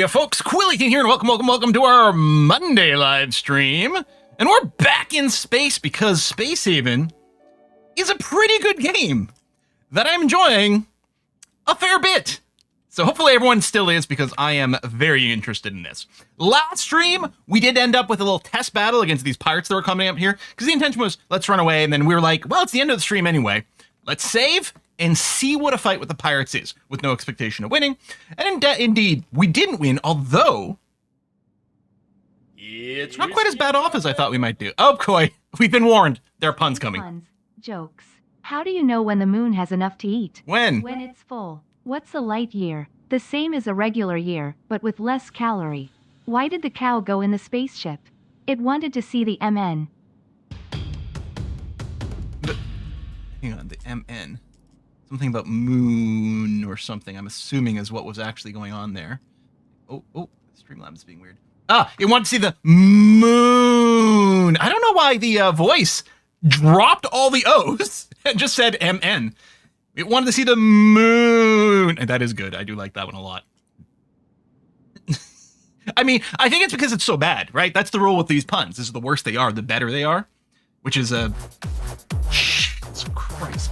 Howdy, folks. Quillyton here, and welcome to our Monday live stream. And we're back in space because Space Haven is a pretty good game that I'm enjoying a fair bit. So hopefully everyone still is, because I am very interested in this. Last stream, we did end up with a little test battle against these pirates that were coming up here, because the intention was, let's run away, and then we were like, well, it's the end of the stream anyway. Let's save and see what a fight with the pirates is, with no expectation of winning. And indeed, we didn't win, although it's not quite as bad off as I thought we might do. Oh, Koi, we've been warned. There are puns coming. Puns, jokes. How do you know when the moon has enough to eat? When? When it's full. What's a light year? The same as a regular year, but with less calorie. Why did the cow go in the spaceship? It wanted to see the MN. But, hang on, the MN. Something about moon or something, I'm assuming is what was actually going on there. Oh, Streamlabs is being weird. It wanted to see the moon. I don't know why the voice dropped all the O's and just said MN. It wanted to see the moon. And that is good. I do like that one a lot. I mean, I think it's because it's so bad, right? That's the rule with these puns. This is the worse they are, the better they are. Which is a... Jesus Christ.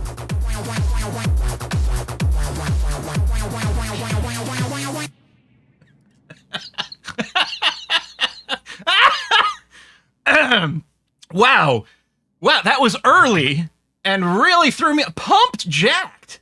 Wow, that was early and really threw me pumped jacked.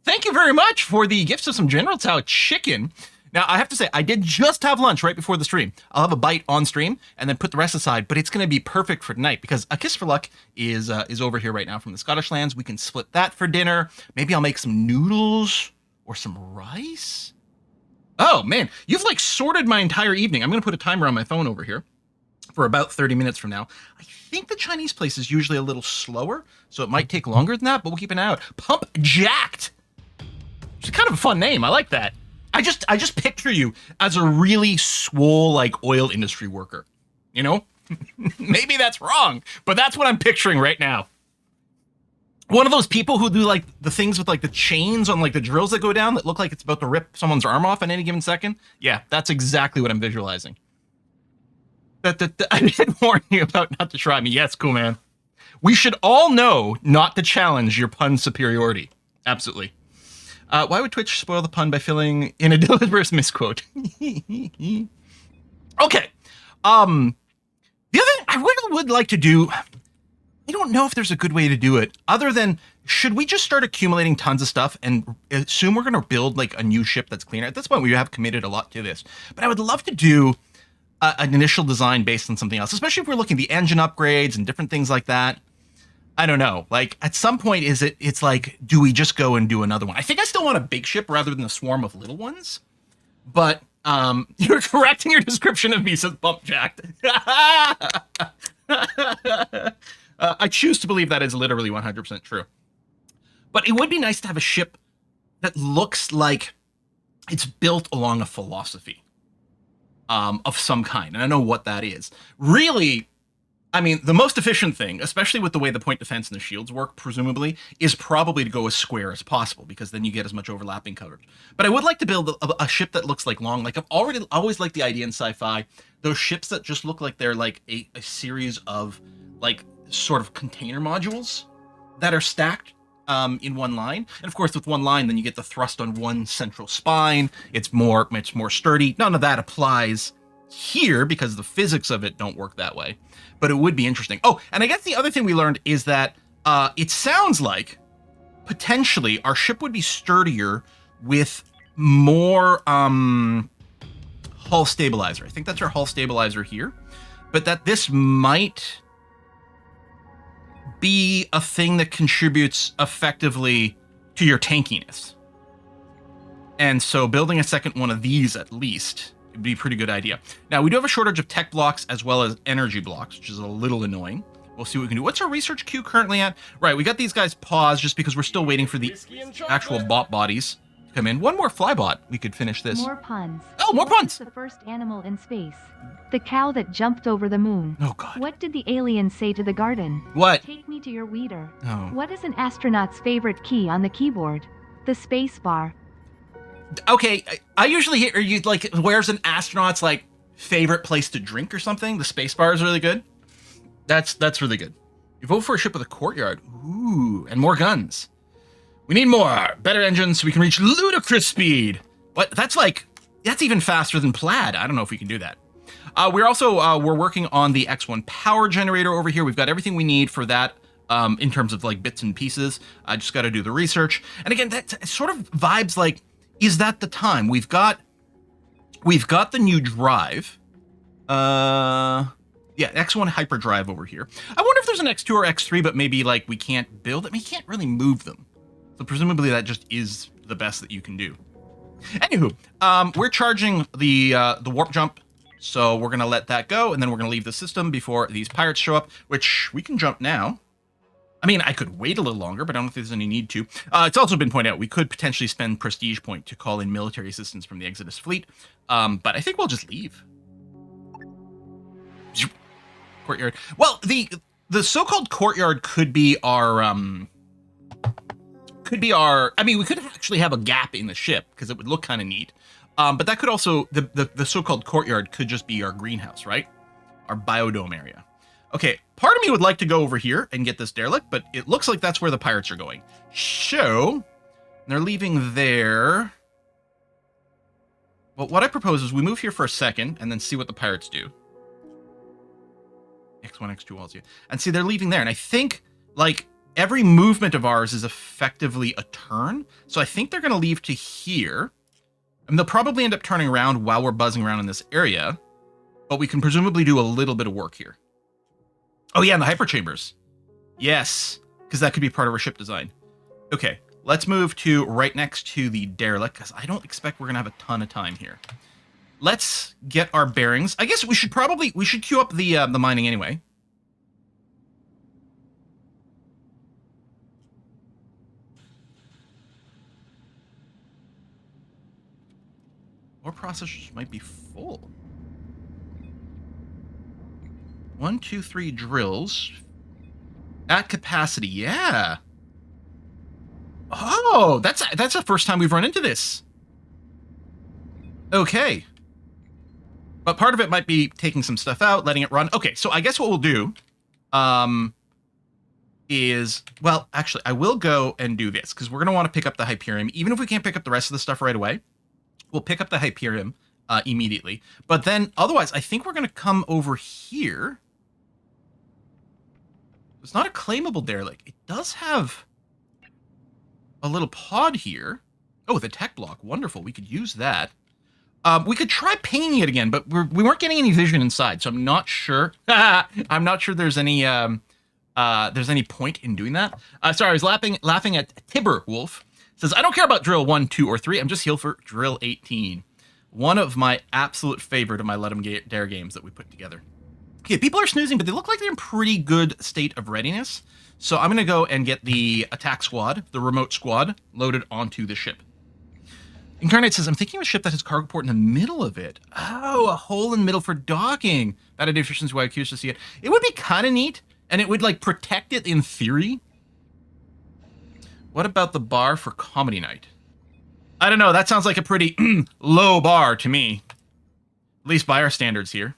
Thank you very much for the gifts of some General Tso chicken. Now, I have to say, I did just have lunch right before the stream. I'll have a bite on stream and then put the rest aside, but it's going to be perfect for tonight because A Kiss for Luck is over here right now from the Scottish lands. We can split that for dinner. Maybe I'll make some noodles or some rice. Oh, man, you've like sorted my entire evening. I'm going to put a timer on my phone over here for about 30 minutes from now. I think the Chinese place is usually a little slower, so it might take longer than that, but we'll keep an eye out. Pump Jacked. It's kind of a fun name. I like that. I just picture you as a really swole, like, oil industry worker. You know? Maybe that's wrong, but that's what I'm picturing right now. One of those people who do, like, the things with, like, the chains on, like, the drills that go down that look like it's about to rip someone's arm off at any given second. Yeah, that's exactly what I'm visualizing. I did warn you about not to try me. Yes, cool, man. We should all know not to challenge your pun superiority. Absolutely. Why would Twitch spoil the pun by filling in a deliberate misquote? Okay. The other thing I would like to do, I don't know if there's a good way to do it, other than, should we just start accumulating tons of stuff and assume we're going to build like a new ship that's cleaner? At this point, we have committed a lot to this. But I would love to do an initial design based on something else, especially if we're looking at the engine upgrades and different things like that. I don't know. Like, at some point, it's like, do we just go and do another one? I think I still want a big ship rather than a swarm of little ones. But you're correcting your description of me, says Bump Jacked. I choose to believe that is literally 100% true. But it would be nice to have a ship that looks like it's built along a philosophy of some kind. And I know what that is. Really, I mean, the most efficient thing, especially with the way the point defense and the shields work, presumably, is probably to go as square as possible, because then you get as much overlapping coverage. But I would like to build a ship that looks like long. Like, I've always liked the idea in sci-fi, those ships that just look like they're like a series of, like, sort of container modules that are stacked in one line. And of course, with one line, then you get the thrust on one central spine. It's more sturdy. None of that applies here because the physics of it don't work that way. But it would be interesting. Oh, and I guess the other thing we learned is that it sounds like potentially our ship would be sturdier with more hull stabilizer. I think that's our hull stabilizer here. But that this might be a thing that contributes effectively to your tankiness. And so building a second one of these at least would be a pretty good idea. Now, we do have a shortage of tech blocks as well as energy blocks, which is a little annoying. We'll see what we can do. What's our research queue currently at? Right, we got these guys paused just because we're still waiting for the actual bot bodies to come in. One more flybot, we could finish this. More puns. Oh, more puns! The first animal in space. The cow that jumped over the moon. Oh, God. What did the alien say to the garden? What? Take me to your weeder. Oh. What is an astronaut's favorite key on the keyboard? The space bar. Okay, I usually hear you like, where's an astronaut's like favorite place to drink or something? The space bar is really good. That's really good. You vote for a ship with a courtyard. Ooh, and more guns. We need more. Better engines so we can reach ludicrous speed. What? That's even faster than Plaid. I don't know if we can do that. We're working on the X1 power generator over here. We've got everything we need for that in terms of like bits and pieces. I just got to do the research. And again, that sort of vibes like, is that the time? We've got the new drive. Yeah, X1 hyperdrive over here. I wonder if there's an X2 or X3, but maybe like we can't build it. We can't really move them. So presumably that just is the best that you can do. Anywho, we're charging the warp jump, so we're gonna let that go, and then we're gonna leave the system before these pirates show up, which we can jump now. I mean, I could wait a little longer, but I don't think there's any need to. It's also been pointed out we could potentially spend prestige point to call in military assistance from the Exodus fleet, but I think we'll just leave. Courtyard. Well, the so-called courtyard could be our I mean, we could actually have a gap in the ship because it would look kind of neat. But that could also, the so-called courtyard could just be our greenhouse, right? Our biodome area. Okay, part of me would like to go over here and get this derelict, but it looks like that's where the pirates are going. So, they're leaving there. Well, what I propose is we move here for a second and then see what the pirates do. X1, X2, all here. And see, they're leaving there. And I think, like, every movement of ours is effectively a turn. So I think they're going to leave to here. And they'll probably end up turning around while we're buzzing around in this area. But we can presumably do a little bit of work here. Oh, yeah, and the hyperchambers. Yes, because that could be part of our ship design. Okay, let's move to right next to the derelict, because I don't expect we're going to have a ton of time here. Let's get our bearings. I guess we should queue up the mining anyway. Ore processors might be full. 1, 2, 3 drills. At capacity, yeah. Oh, that's the first time we've run into this. Okay. But part of it might be taking some stuff out, letting it run. Okay, so I guess what we'll do is, well, actually, I will go and do this, because we're going to want to pick up the Hyperion. Even if we can't pick up the rest of the stuff right away, we'll pick up the Hyperion immediately. But then, otherwise, I think we're going to come over here. It's not a claimable derelict. It does have a little pod here. Oh, the tech block. Wonderful. We could use that. We could try pinging it again, but we weren't getting any vision inside, so I'm not sure. I'm not sure there's any point in doing that. Sorry, I was laughing at Tibber Wolf. Says, I don't care about drill 1, 2, or 3. I'm just here for drill 18. One of my absolute favorite of my Let 'em Dare games that we put together. Okay, people are snoozing, but they look like they're in pretty good state of readiness. So I'm going to go and get the attack squad, the remote squad, loaded onto the ship. Incarnate says, I'm thinking of a ship that has cargo port in the middle of it. Oh, a hole in the middle for docking. That addition is why I'm curious to see it. It would be kind of neat, and it would, like, protect it in theory. What about the bar for comedy night? I don't know. That sounds like a pretty low bar to me. At least by our standards here.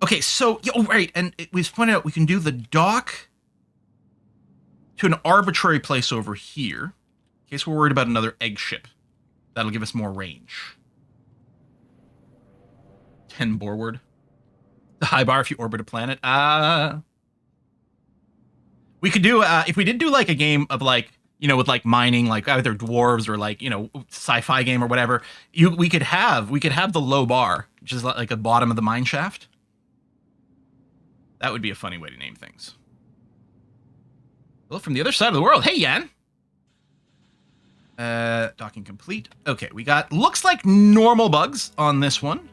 Okay, so, oh, right, and it was pointed out we can do the dock to an arbitrary place over here, in case we're worried about another egg ship. That'll give us more range. 10 boreward. The high bar if you orbit a planet. We could do, if we did do, like, a game of, like, you know, with, like, mining, like, either dwarves or, like, you know, sci-fi game or whatever, we could have the low bar, which is, like, the bottom of the mine shaft. That would be a funny way to name things. Well, from the other side of the world. Hey, Yan! Docking complete. Okay, we got, looks like normal bugs on this one.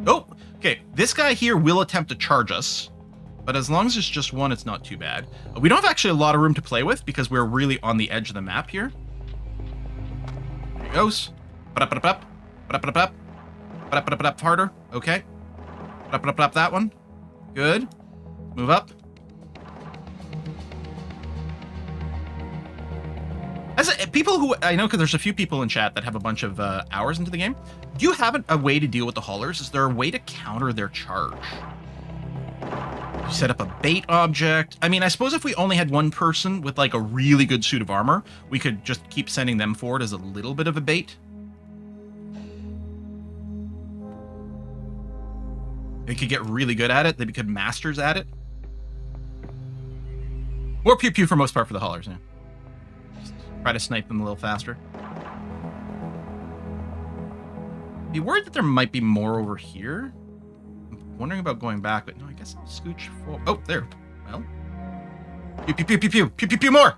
Oh, okay. This guy here will attempt to charge us, but as long as it's just one, it's not too bad. We don't have actually a lot of room to play with because we're really on the edge of the map here. There he goes. Harder. Okay. That one. Good. Move up. people who I know, because there's a few people in chat that have a bunch of hours into the game. Do you have a way to deal with the haulers? Is there a way to counter their charge? You set up a bait object. I mean, I suppose if we only had one person with like a really good suit of armor, we could just keep sending them forward as a little bit of a bait. They could get really good at it. They become masters at it. Or pew pew for most part for the haulers, yeah. Just try to snipe them a little faster. Be worried that there might be more over here. I'm wondering about going back, but no, I guess I'll scooch forward. Oh, there. Well. Pew pew pew pew pew pew pew pew more.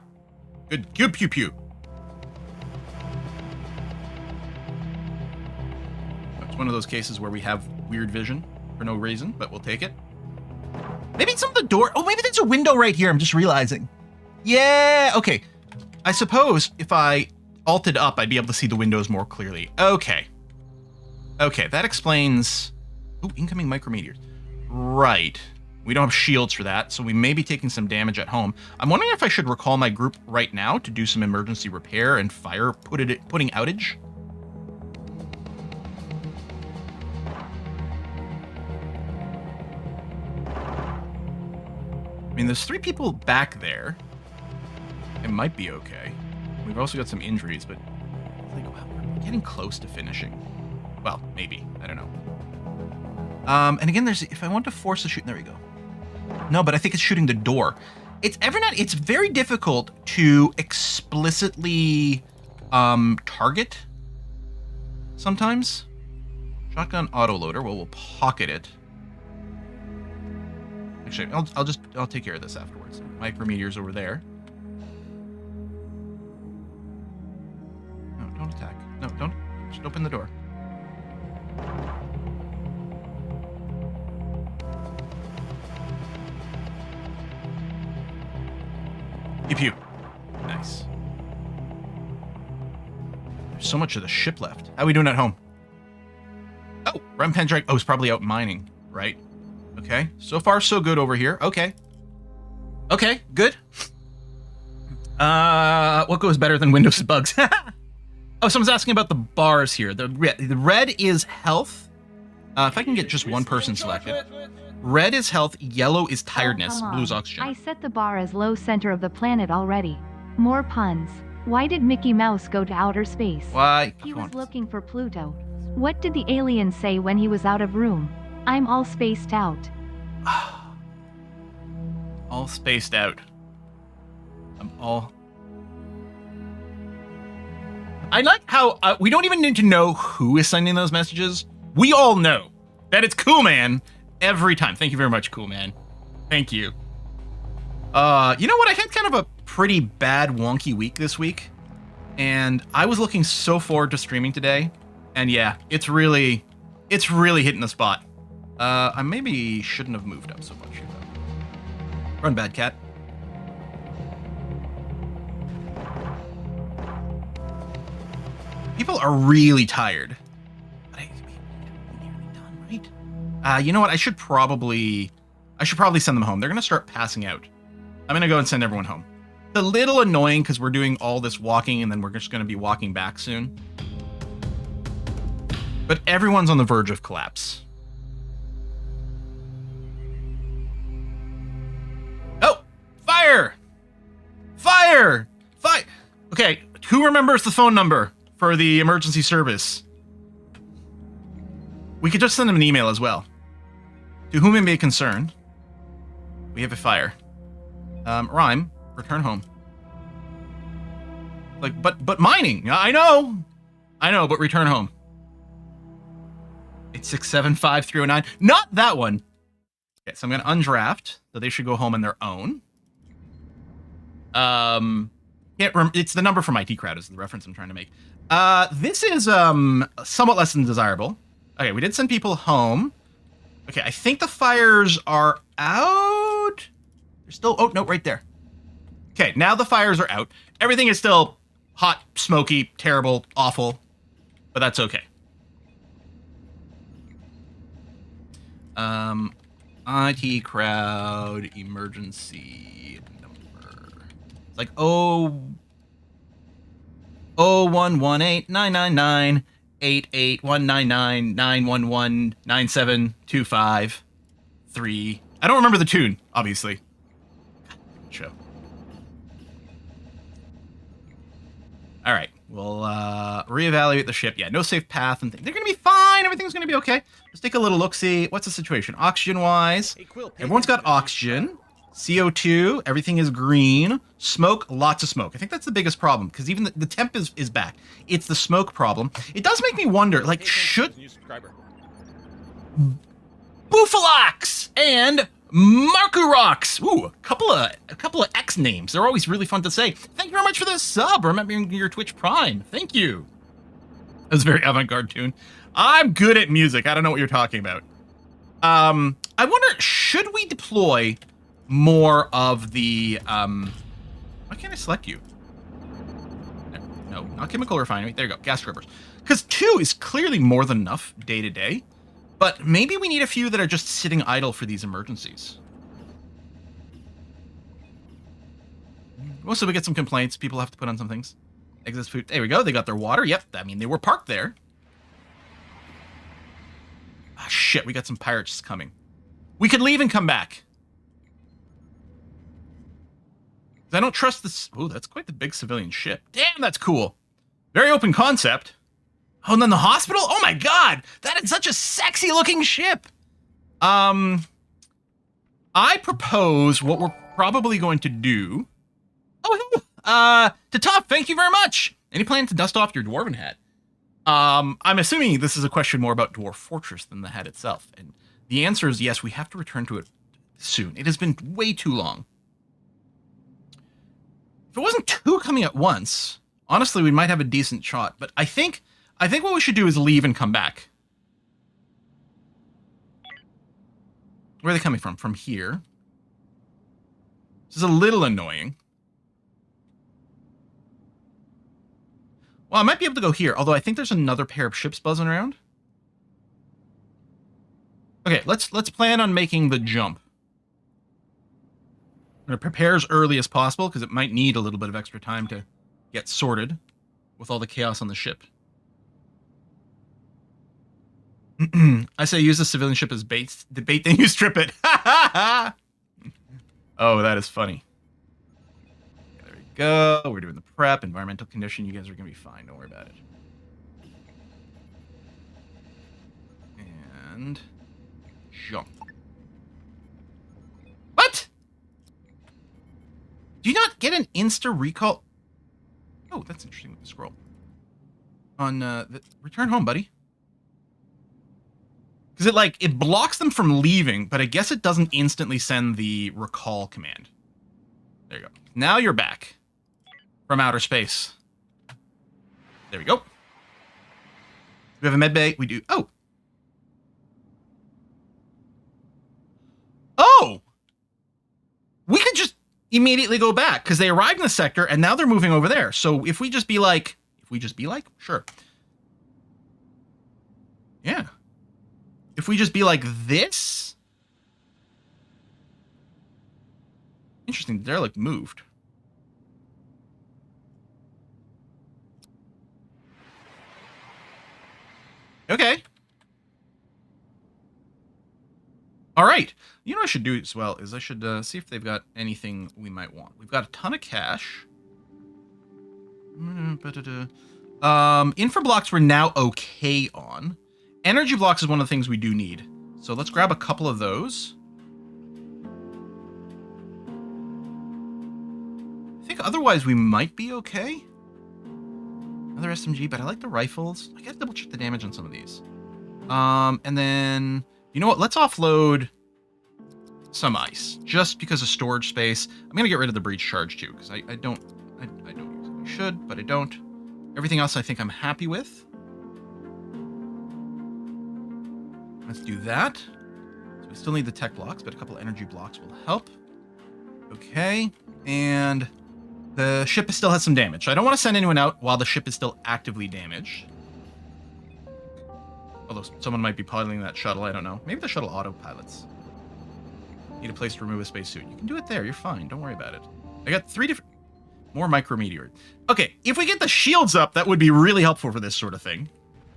Good pew pew pew. It's one of those cases where we have weird vision for no reason, but we'll take it. Maybe some of the door. Oh, maybe there's a window right here. I'm just realizing. Yeah. Okay. I suppose if I alted up, I'd be able to see the windows more clearly. Okay. Okay. That explains. Ooh, incoming micrometeors. Right. We don't have shields for that, so we may be taking some damage at home. I'm wondering if I should recall my group right now to do some emergency repair and putting outage. I mean, there's 3 people back there. It might be okay. We've also got some injuries, but like, wow, we're getting close to finishing. Well, maybe. I don't know. And again, there's if I want to force the shoot, there we go. No, but I think it's shooting the door. It's it's very difficult to explicitly target sometimes. Shotgun autoloader. Well, we'll pocket it. Actually, I'll take care of this afterwards. Micrometeors over there. No, don't attack. No, don't. Just open the door. Pew pew. Nice. There's so much of the ship left. How are we doing at home? Oh, Rem Pendrake. Oh, he's probably out mining, right? Okay. So far, so good over here. Okay. Okay, good. What goes better than Windows bugs? Oh, someone's asking about the bars here. The red is health. If I can get just one person selected. Red is health, yellow is tiredness, blue is oxygen. I set the bar as low center of the planet already. More puns. Why did Mickey Mouse go to outer space? Why? He was looking for Pluto. What did the alien say when he was out of room? I'm all spaced out. All spaced out. I'm all... I like how we don't even need to know who is sending those messages. We all know that it's Cool Man every time. Thank you very much, Cool Man. Thank you. You know what? I had kind of a pretty bad, wonky week this week. And I was looking so forward to streaming today. And yeah, it's really hitting the spot. I maybe shouldn't have moved up so much here, though. Run, bad cat. People are really tired. But we're nearly done, right? You know what? I should probably send them home. They're gonna start passing out. I'm gonna go and send everyone home. It's a little annoying because we're doing all this walking and then we're just gonna be walking back soon. But everyone's on the verge of collapse. Oh! Fire! Fire! Fire! Okay, who remembers the phone number for the emergency service? We could just send them an email as well. To whom it may concern, we have a fire. Rhyme, return home. Like, but mining. I know, but return home. 8675309. Not that one. Okay, so I'm gonna undraft, so they should go home on their own. It's the number from IT Crowd is the reference I'm trying to make. This is somewhat less than desirable. Okay, we did send people home. Okay, I think the fires are out. They're still, oh, no, right there. Okay, now the fires are out. Everything is still hot, smoky, terrible, awful, but that's okay. IT Crowd emergency number. It's like, oh, 011899988199991197253. I don't remember the tune, obviously. Show. All right, we'll reevaluate the ship. Yeah, no safe path and things. They're gonna be fine. Everything's gonna be okay. Let's take a little look-see. What's the situation? Oxygen-wise, everyone's got oxygen. CO2, everything is green. Smoke, lots of smoke. I think that's the biggest problem, because even the temp is back. It's the smoke problem. It does make me wonder, like, should Boofalox and Markurox. Ooh, a couple of X names. They're always really fun to say. Thank you very much for the sub. Remembering your Twitch Prime. Thank you. That was a very avant-garde tune. I'm good at music. I don't know what you're talking about. I wonder, should we deploy more of the why can't I select you? No, not chemical refinery. There you go, gas scrubbers. Because 2 is clearly more than enough day to day, but maybe we need a few that are just sitting idle for these emergencies. Mostly we get some complaints. People have to put on some things. Exit food. There we go. They got their water. Yep. I mean, they were parked there. Ah, shit. We got some pirates coming. We could leave and come back. I don't trust this. Oh, that's quite the big civilian ship. Damn, that's cool. Very open concept. Oh, and then the hospital? Oh my god! That is such a sexy looking ship! I propose what we're probably going to do. Oh, to Top, thank you very much! Any plan to dust off your dwarven hat? I'm assuming this is a question more about Dwarf Fortress than the hat itself. And the answer is yes, we have to return to it soon. It has been way too long. If it wasn't 2 coming at once, honestly, we might have a decent shot. But I think what we should do is leave and come back. Where are they coming from? From here. This is a little annoying. Well, I might be able to go here, although I think there's another pair of ships buzzing around. Okay, let's plan on making the jump. I'm going to prepare as early as possible, because it might need a little bit of extra time to get sorted with all the chaos on the ship. I say use the civilian ship as bait. The bait, then you strip it. Oh, that is funny. There we go. We're doing the prep, environmental condition. You guys are going to be fine. Don't worry about it. And jump. What? Do you not get an insta recall? Oh, that's interesting with the scroll. On the return home, buddy. Because it blocks them from leaving, but I guess it doesn't instantly send the recall command. There you go. Now you're back from outer space. There we go. We have a med bay. We do. Oh. Oh. We could just immediately go back because they arrived in the sector and now they're moving over there. So if we just be like, sure. Yeah. If we just be like this. Interesting. They're like moved. Okay. All right. You know what I should do as well is I should see if they've got anything we might want. We've got a ton of cash. Infra blocks we're now okay on. Energy blocks is one of the things we do need. So let's grab a couple of those. I think otherwise we might be okay. Another SMG, but I like the rifles. I gotta double check the damage on some of these. And then, you know what? Let's offload some ice, just because of storage space. I'm gonna get rid of the breach charge too, because I don't use it. I should, but I don't. Everything else I think I'm happy with. Let's do that. So we still need the tech blocks, but a couple energy blocks will help. Okay, and the ship still has some damage. So I don't want to send anyone out while the ship is still actively damaged. Although someone might be piloting that shuttle, I don't know. Maybe the shuttle autopilots. Need a place to remove a spacesuit. You can do it there, you're fine, don't worry about it. I got 3 different... More micrometeor. Okay, if we get the shields up, that would be really helpful for this sort of thing.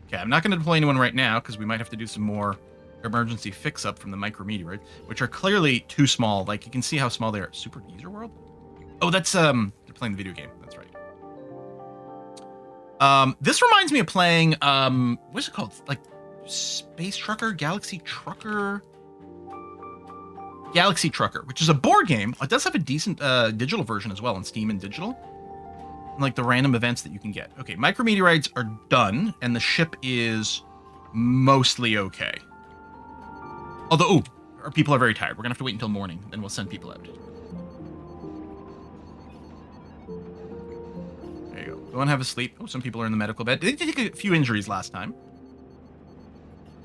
Okay, I'm not going to deploy anyone right now because we might have to do some more emergency fix-up from the micrometeoroid, which are clearly too small. Like, you can see how small they are. Super Geezer World? Oh, that's, they're playing the video game. That's right. This reminds me of playing, what's it called? Like, Space Trucker? Galaxy Trucker? Galaxy Trucker, which is a board game. It does have a decent digital version as well on Steam and digital. And like the random events that you can get. Okay, micrometeorites are done, and the ship is mostly okay. Although, ooh, our people are very tired. We're gonna have to wait until morning, then we'll send people out. There you go. Go and have a sleep. Oh, some people are in the medical bed. They did take a few injuries last time.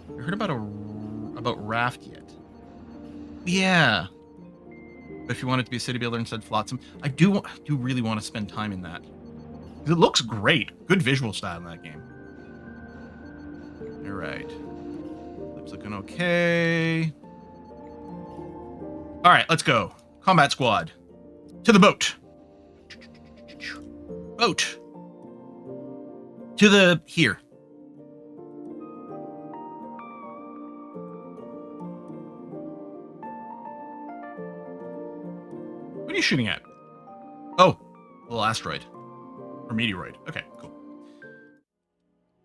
You heard about Raft yet? Yeah. But if you want it to be a city builder instead of Flotsam, I do really want to spend time in that. It looks great. Good visual style in that game. All right. Flip's looking okay. All right, let's go. Combat squad. To the boat. Boat. To the... here. What are you shooting at? Oh, a little asteroid. Or meteoroid. Okay, cool.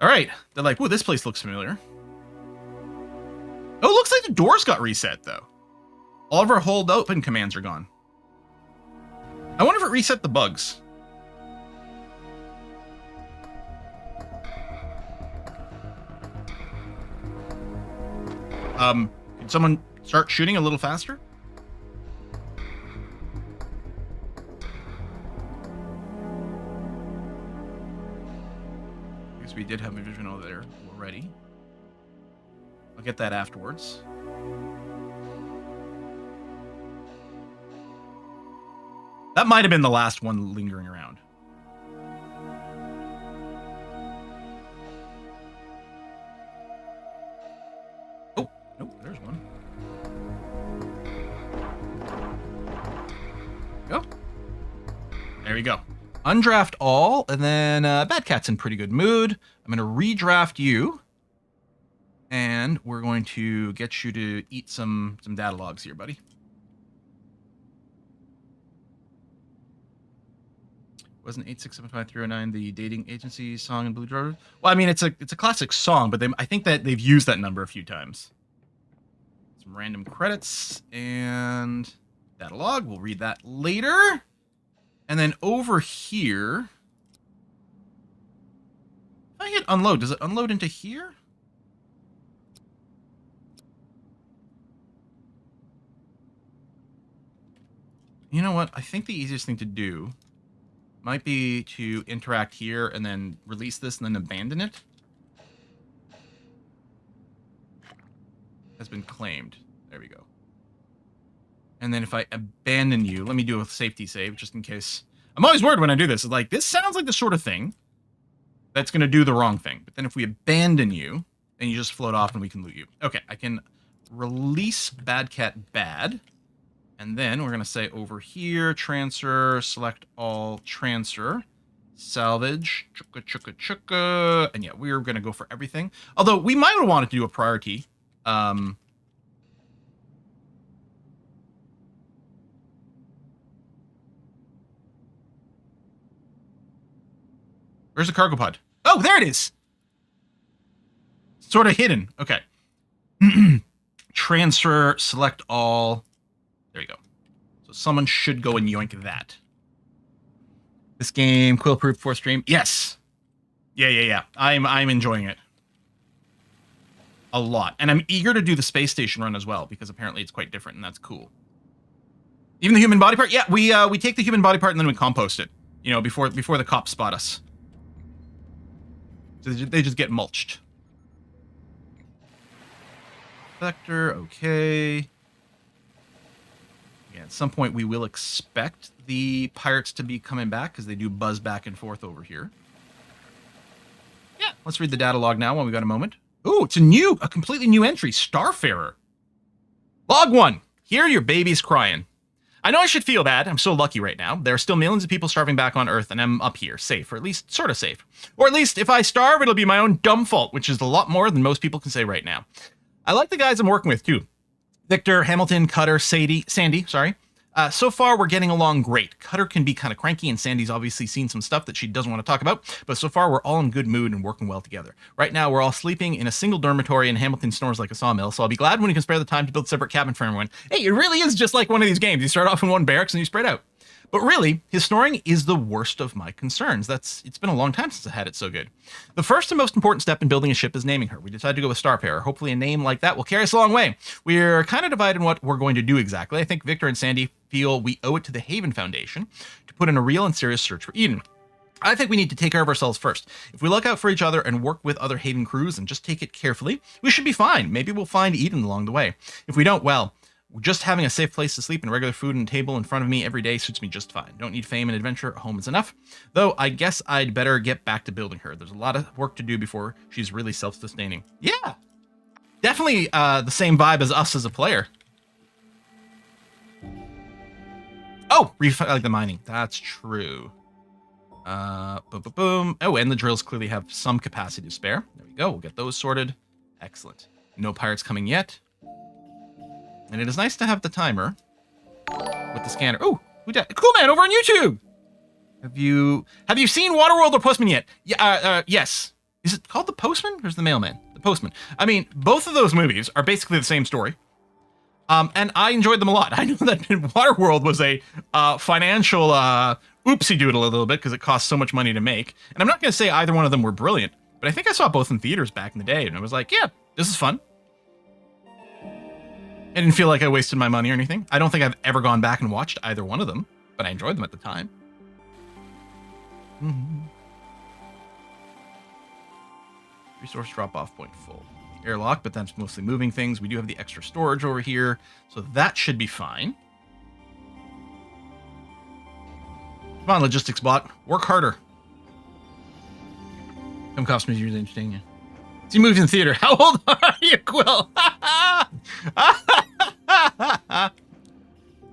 All right. They're like, whoa, this place looks familiar. Oh, it looks like the doors got reset, though. All of our hold open commands are gone. I wonder if it reset the bugs. Can someone start shooting a little faster? We did have a vision over there already. I'll get that afterwards. That might have been the last one lingering around. Oh, nope, there's one. Go. There we go. Undraft all, and then Bad Cat's in pretty good mood. I'm going to redraft you, and we're going to get you to eat some data logs here, buddy. Wasn't 8675309 the dating agency song in Blue Driver? Well, I mean, it's a classic song, but I think that they've used that number a few times. Some random credits and data log. We'll read that later. And then over here, if I hit unload, does it unload into here? You know what? I think the easiest thing to do might be to interact here and then release this and then abandon it. Has been claimed. There we go. And then if I abandon you, let me do a safety save just in case. I'm always worried when I do this. It's like, this sounds like the sort of thing that's going to do the wrong thing. But then if we abandon you, then you just float off and we can loot you. Okay, I can release Bad Cat Bad. And then we're going to say over here, transfer, select all, transfer, salvage, chukka, chukka, chukka. And yeah, we're going to go for everything. Although we might have wanted to do a priority. Where's the cargo pod? Oh, there it is. Sort of hidden. Okay. Transfer, select all. There you go. So someone should go and yoink that. This game, quill-proof for stream. Yes. Yeah. I'm enjoying it. A lot. And I'm eager to do the space station run as well, because apparently it's quite different, and that's cool. Even the human body part? Yeah, we take the human body part and then we compost it. You know, before the cops spot us. So they just get mulched. Vector, okay. Yeah, at some point we will expect the pirates to be coming back, because they do buzz back and forth over here. Yeah, let's read the data log now while we got a moment. Ooh, it's a completely new entry, Starfarer. Log 1. Here your baby's crying. I know I should feel bad. I'm so lucky right now. There are still millions of people starving back on Earth, and I'm up here, safe, or at least sort of safe. Or at least if I starve, it'll be my own dumb fault, which is a lot more than most people can say right now. I like the guys I'm working with, too. Victor, Hamilton, Cutter, Sandy, sorry. So far, we're getting along great. Cutter can be kind of cranky, and Sandy's obviously seen some stuff that she doesn't want to talk about, but so far, we're all in good mood and working well together. Right now, we're all sleeping in a single dormitory, and Hamilton snores like a sawmill, so I'll be glad when he can spare the time to build a separate cabin for everyone. Hey, it really is just like one of these games. You start off in one barracks and you spread out. But really, his snoring is the worst of my concerns. It's been a long time since I had it so good. The first and most important step in building a ship is naming her. We decided to go with Star Pair. Hopefully a name like that will carry us a long way. We're kind of divided in what we're going to do exactly. I think Victor and Sandy feel we owe it to the Haven Foundation to put in a real and serious search for Eden. I think we need to take care of ourselves first. If we look out for each other and work with other Haven crews and just take it carefully, we should be fine. Maybe we'll find Eden along the way. If we don't, well, just having a safe place to sleep and regular food and table in front of me every day suits me just fine. Don't need fame and adventure. Home is enough. Though I guess I'd better get back to building her. There's a lot of work to do before she's really self-sustaining. Yeah, definitely the same vibe as us as a player. Oh, like the mining. That's true. Boom. Oh, and the drills clearly have some capacity to spare. There we go. We'll get those sorted. Excellent. No pirates coming yet. And it is nice to have the timer with the scanner. Oh, cool man over on YouTube. Have you seen Waterworld or Postman yet? Yeah, yes. Is it called The Postman or is it The Mailman? The Postman. I mean, both of those movies are basically the same story. And I enjoyed them a lot. I know that Waterworld was a financial oopsie doodle a little bit because it cost so much money to make. And I'm not going to say either one of them were brilliant, but I think I saw both in theaters back in the day, and I was like, yeah, this is fun. I didn't feel like I wasted my money or anything. I don't think I've ever gone back and watched either one of them, but I enjoyed them at the time. Resource drop-off point full. Airlock, but that's mostly moving things. We do have the extra storage over here, so that should be fine. Come on, logistics bot. Work harder. Some costumes are usually interesting. Yeah. See movies in the theater. How old are you, Quill?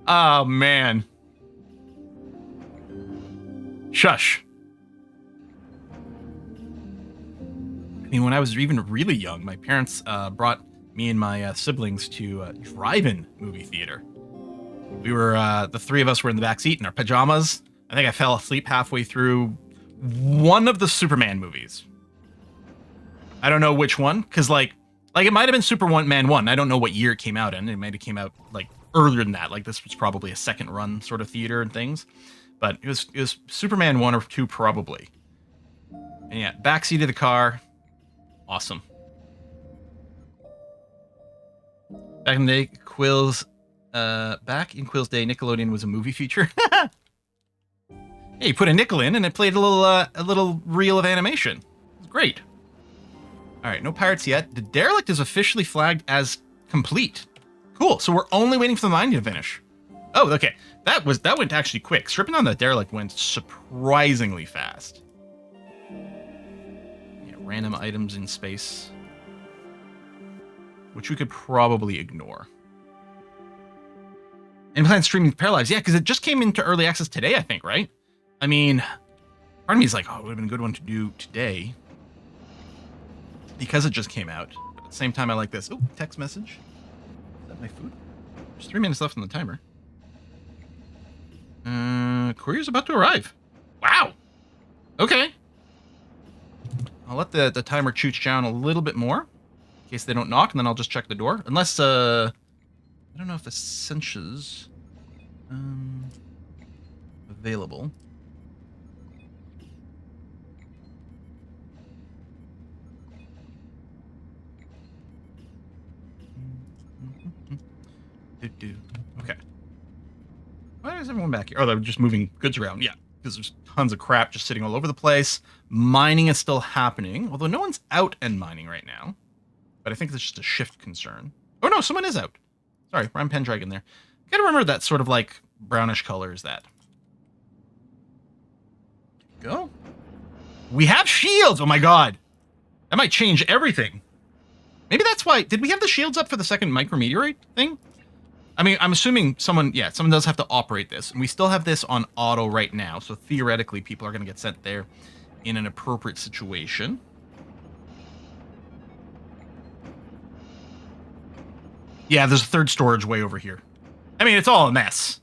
Oh, man. Shush. I mean, when I was even really young, my parents brought me and my siblings to a drive-in movie theater. We were, the three of us were in the back seat in our pajamas. I think I fell asleep halfway through one of the Superman movies. I don't know which one, because like it might have been Superman 1. I don't know what year it came out in. It might have came out like earlier than that. Like this was probably a second run sort of theater and things. But it was Superman 1 or 2 probably. And yeah, backseat of the car. Awesome. Back in the day, back in Quill's day, Nickelodeon was a movie feature. Yeah, you put a nickel in and it played a little reel of animation. It was great. All right, no pirates yet. The derelict is officially flagged as complete. Cool. So we're only waiting for the mine to finish. Oh, okay. That went actually quick. Stripping on the derelict went surprisingly fast. Yeah, random items in space, which we could probably ignore. And plan streaming Paralives. Yeah, because it just came into early access today, I think, right? I mean, part of me is like, oh, it would have been a good one to do today because it just came out. But at the same time, I like this. Oh, text message. Is that my food? There's 3 minutes left on the timer. Courier's about to arrive. Wow. Okay. I'll let the timer chooch down a little bit more in case they don't knock, and then I'll just check the door. Unless, I don't know if the cinches available. Okay. Why is everyone back here? Oh, they're just moving goods around. Yeah, because there's tons of crap just sitting all over the place. Mining is still happening, although no one's out and mining right now. But I think it's just a shift concern. Oh no, someone is out. Sorry, Rhyme Pendragon there. Gotta remember that sort of like brownish color is that. Go. We have shields! Oh my god. That might change everything. Maybe that's why. Did we have the shields up for the second micrometeorite thing? I mean, I'm assuming someone does have to operate this. And we still have this on auto right now. So theoretically, people are going to get sent there in an appropriate situation. Yeah, there's a third storage way over here. I mean, it's all a mess.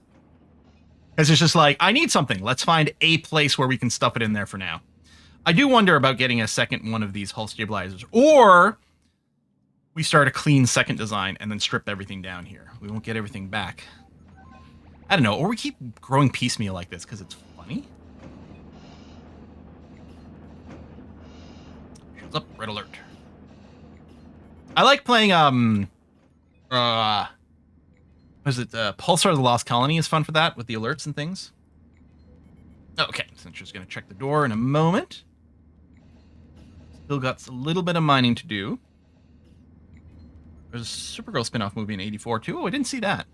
Because it's just like, I need something. Let's find a place where we can stuff it in there for now. I do wonder about getting a second one of these hull stabilizers. Or we start a clean second design and then strip everything down here. We won't get everything back. I don't know. Or we keep growing piecemeal like this because it's funny. Shows up, red alert. I like playing, was it Pulsar of the Lost Colony is fun for that with the alerts and things. Okay, so I'm just going to check the door in a moment. Still got a little bit of mining to do. There's a Supergirl spin-off movie in 84 too. Oh, I didn't see that.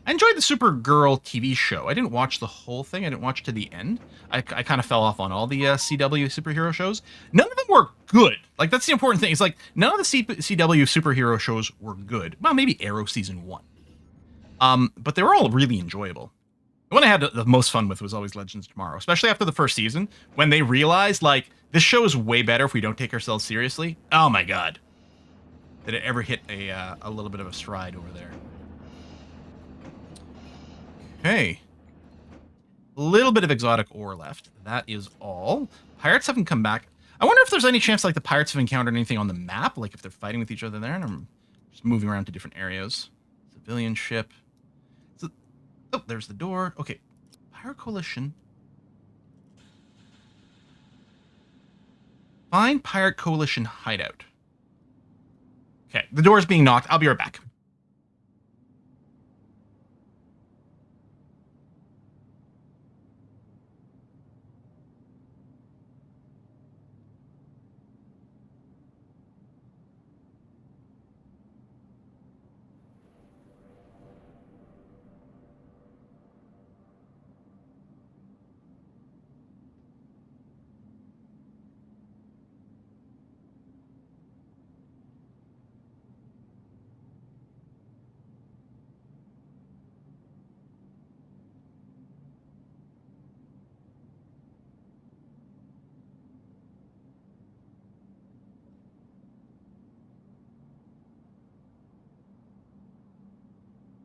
I enjoyed the Supergirl TV show. I didn't watch the whole thing. I didn't watch to the end. I kind of fell off on all the CW superhero shows. None of them were good. Like, that's the important thing. It's like, none of the CW superhero shows were good. Well, maybe Arrow Season 1. But they were all really enjoyable. The one I had the most fun with was always Legends of Tomorrow, especially after the first season, when they realized, like, this show is way better if we don't take ourselves seriously. Oh my god. Did it ever hit a little bit of a stride over there? Okay. A little bit of exotic ore left. That is all. Pirates haven't come back. I wonder if there's any chance, like, the pirates have encountered anything on the map, like if they're fighting with each other there, and I'm just moving around to different areas. Civilian ship. Oh, there's the door. Okay. Pirate Coalition. Find Pirate Coalition hideout. Okay, the door's being knocked. I'll be right back.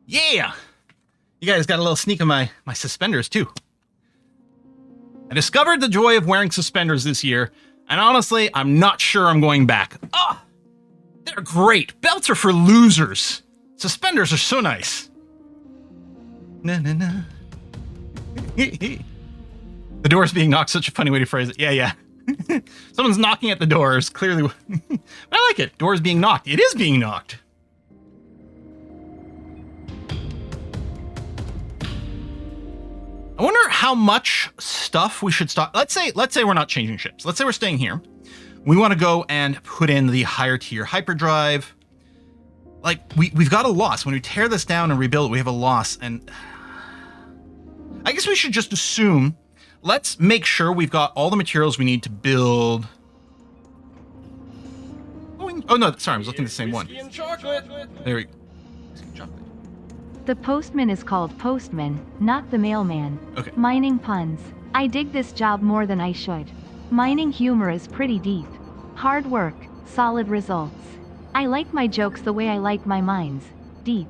Yeah! You guys got a little sneak of my suspenders, too. I discovered the joy of wearing suspenders this year, and honestly, I'm not sure I'm going back. Ah! They're great! Belts are for losers! Suspenders are so nice. Na na na. The door's being knocked, such a funny way to phrase it. Yeah. Someone's knocking at the doors, clearly. I like it. Door's being knocked. It is being knocked. I wonder how much stuff we should stop. Let's say we're not changing ships. Let's say we're staying here. We want to go and put in the higher tier hyperdrive. Like, we've got a loss. When we tear this down and rebuild it, we have a loss. And I guess we should just assume, let's make sure we've got all the materials we need to build. Oh no, sorry, I was looking at the same one. There we go. Chocolate. The postman is called postman, not the mailman. Okay. Mining puns. I dig this job more than I should. Mining humor is pretty deep. Hard work, solid results. I like my jokes the way I like my mines. Deep.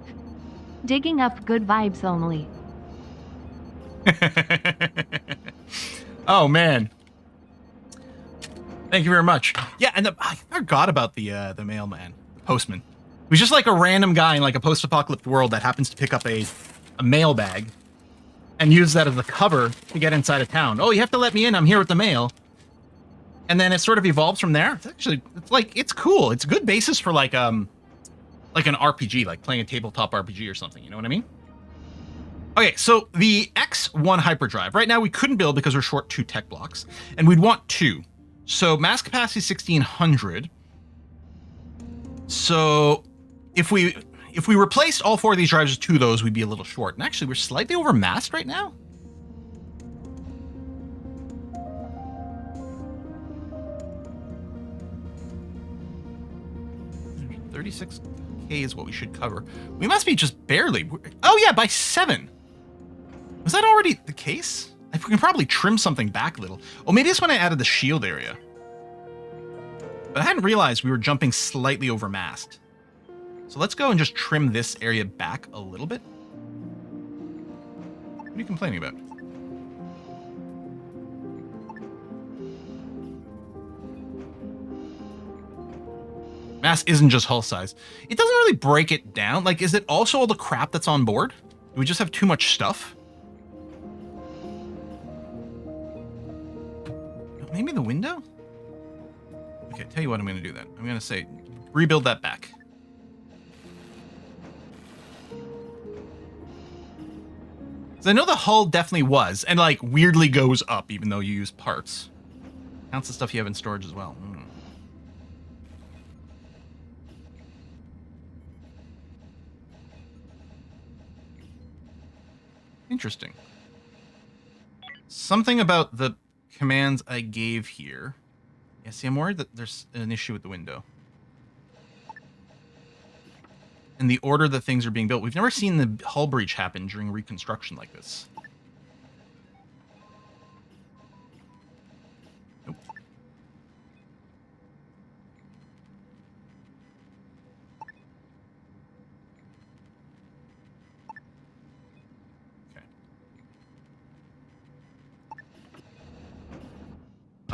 Digging up good vibes only. Oh man. Thank you very much. Yeah, and I forgot about the mailman, the postman. He's just like a random guy in like a post-apocalyptic world that happens to pick up a mail bag and use that as a cover to get inside a town. Oh, you have to let me in. I'm here with the mail. And then it sort of evolves from there. It's cool. It's a good basis for like an RPG, like playing a tabletop RPG or something. You know what I mean? Okay, so the X1 hyperdrive. Right now we couldn't build because we're short 2 tech blocks, and we'd want 2. So mass capacity 1600. So if we replaced all 4 of these drives with 2 of those, we'd be a little short. And actually, we're slightly overmassed right now. 36K is what we should cover. We must be just barely. Oh, yeah, by 7. Was that already the case? I can probably trim something back a little. Oh, maybe it's when I added the shield area. But I hadn't realized we were jumping slightly over mast. So let's go and just trim this area back a little bit. What are you complaining about? Mass isn't just hull size. It doesn't really break it down. Like, is it also all the crap that's on board? Do we just have too much stuff? Maybe the window? Okay, tell you what, I'm going to do then. I'm going to say, rebuild that back. Because I know the hull definitely was, and like weirdly goes up even though you use parts. Counts the stuff you have in storage as well. Interesting. Something about the commands I gave here. Yeah, see, I'm worried that there's an issue with the window. And the order that things are being built. We've never seen the hull breach happen during reconstruction like this. Nope.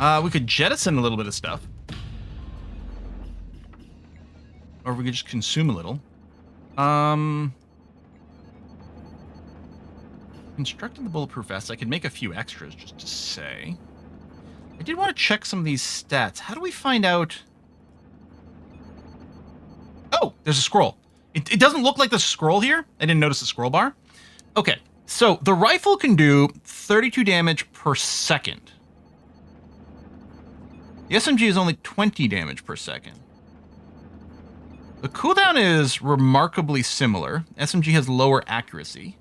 Okay. We could jettison a little bit of stuff. Or we could just consume a little. Constructing the bulletproof vest, I could make a few extras just to say. I did want to check some of these stats. How do we find out? Oh, there's a scroll. It doesn't look like the scroll here. I didn't notice the scroll bar. Okay, so the rifle can do 32 damage per second. The SMG is only 20 damage per second. The cooldown is remarkably similar. SMG has lower accuracy.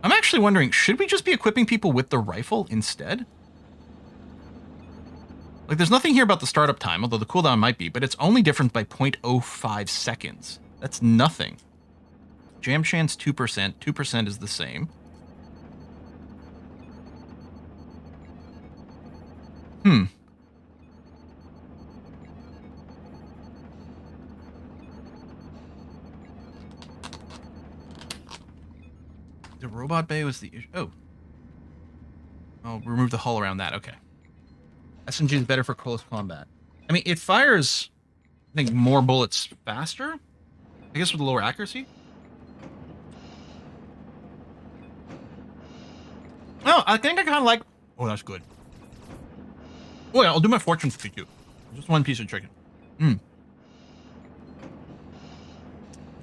I'm actually wondering, should we just be equipping people with the rifle instead? Like, there's nothing here about the startup time, although the cooldown might be, but it's only different by 0.05 seconds. That's nothing. Jam chance 2%. 2% is the same. The robot bay was the issue. Oh. Oh, remove the hull around that. Okay. SMG is better for close combat. I mean, it fires, I think, more bullets faster. I guess with lower accuracy. Oh, I think I kind of like... Oh, that's good. Oh, yeah, I'll do my fortune cookie too. Just one piece of chicken.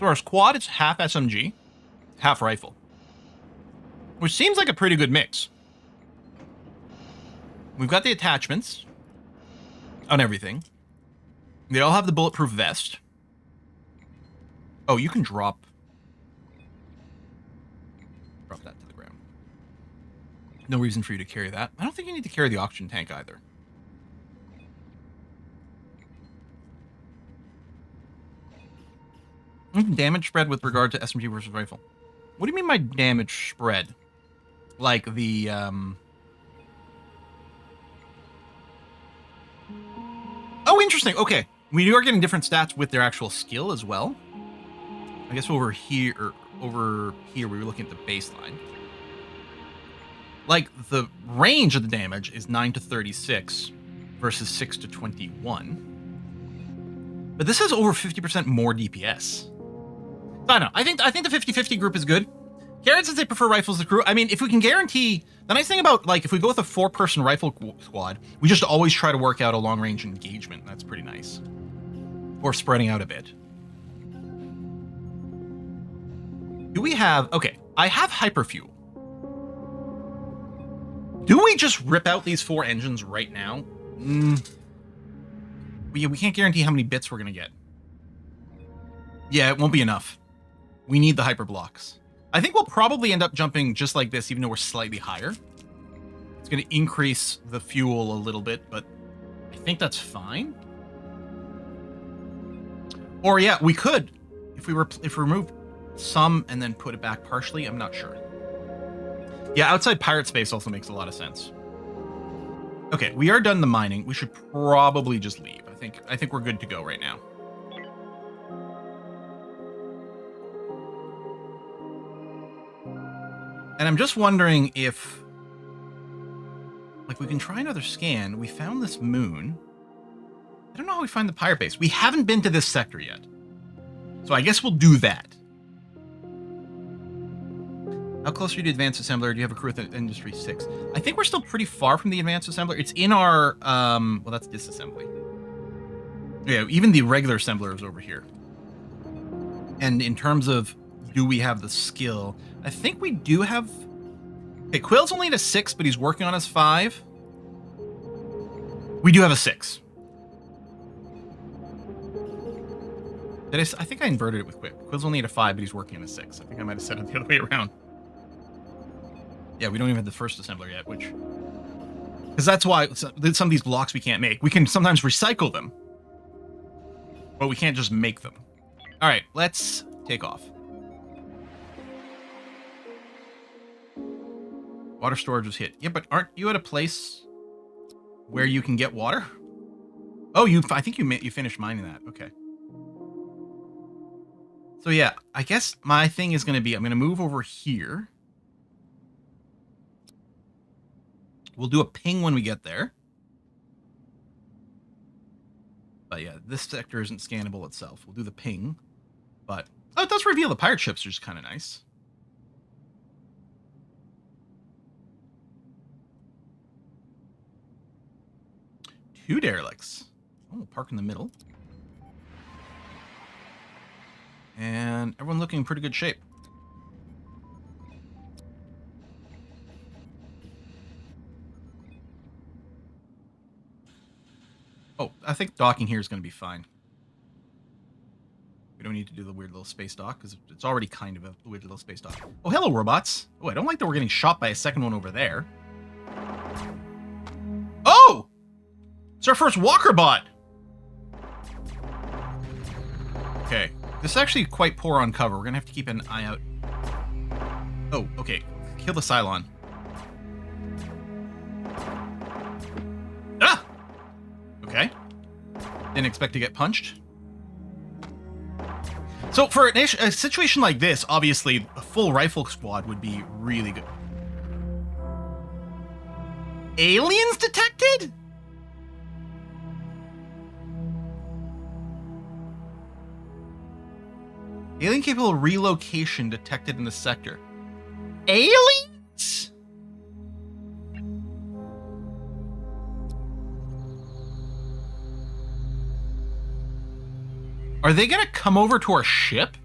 So our squad is half SMG, half rifle. Which seems like a pretty good mix. We've got the attachments on everything. They all have the bulletproof vest. Oh, you can drop that to the ground. No reason for you to carry that. I don't think you need to carry the oxygen tank either. Damage spread with regard to SMG versus rifle. What do you mean by damage spread? Like the, Oh, interesting. Okay. We are getting different stats with their actual skill as well. I guess over here we were looking at the baseline. Like, the range of the damage is 9 to 36 versus 6 to 21. But this has over 50% more DPS. I don't know. I think the 50-50 group is good. Garrett says they prefer rifles to crew. I mean, if we can guarantee... The nice thing about, like, if we go with a 4-person rifle squad, we just always try to work out a long-range engagement. That's pretty nice. Or spreading out a bit. Do we have... Okay, I have hyperfuel. Do we just rip out these 4 engines right now? We can't guarantee how many bits we're going to get. Yeah, it won't be enough. We need the hyper blocks. I think we'll probably end up jumping just like this, even though we're slightly higher. It's going to increase the fuel a little bit, but I think that's fine. Or yeah, we could if we removed some and then put it back partially. I'm not sure. Yeah, outside pirate space also makes a lot of sense. Okay, we are done the mining. We should probably just leave. I think we're good to go right now. And I'm just wondering if, like, we can try another scan. We found this moon. I don't know how we find the pirate base. We haven't been to this sector yet. So I guess we'll do that. How close are you to Advanced Assembler? Do you have a crew with Industry 6? I think we're still pretty far from the Advanced Assembler. It's in our, well, that's disassembly. Yeah, even the regular assembler is over here. And in terms of, do we have the skill? I think we do have... Okay, Quill's only at a 6, but he's working on his 5. We do have a 6. I think I inverted it with Quill. Quill's only at a 5, but he's working on a 6. I think I might have said it the other way around. Yeah, we don't even have the first assembler yet, which... Because that's why some of these blocks we can't make. We can sometimes recycle them, but we can't just make them. All right, let's take off. Water storage was hit. Yeah, but aren't you at a place where you can get water? Oh, I think you finished mining that. Okay. So yeah, I guess my thing is going to be, I'm going to move over here. We'll do a ping when we get there. But yeah, this sector isn't scannable itself. We'll do the ping. But, oh, it does reveal the pirate ships, which is kind of nice. Two derelicts. Oh, we'll park in the middle. And everyone looking in pretty good shape. Oh, I think docking here is going to be fine. We don't need to do the weird little space dock, because it's already kind of a weird little space dock. Oh, hello, robots. Oh, I don't like that we're getting shot by a second one over there. Oh! It's our first walker bot! Okay. This is actually quite poor on cover. We're going to have to keep an eye out. Oh, okay. Kill the Cylon. Ah! Okay. Didn't expect to get punched. So for a situation like this, obviously, a full rifle squad would be really good. Aliens detected? Alien capable relocation detected in the sector. Aliens? Are they gonna come over to our ship?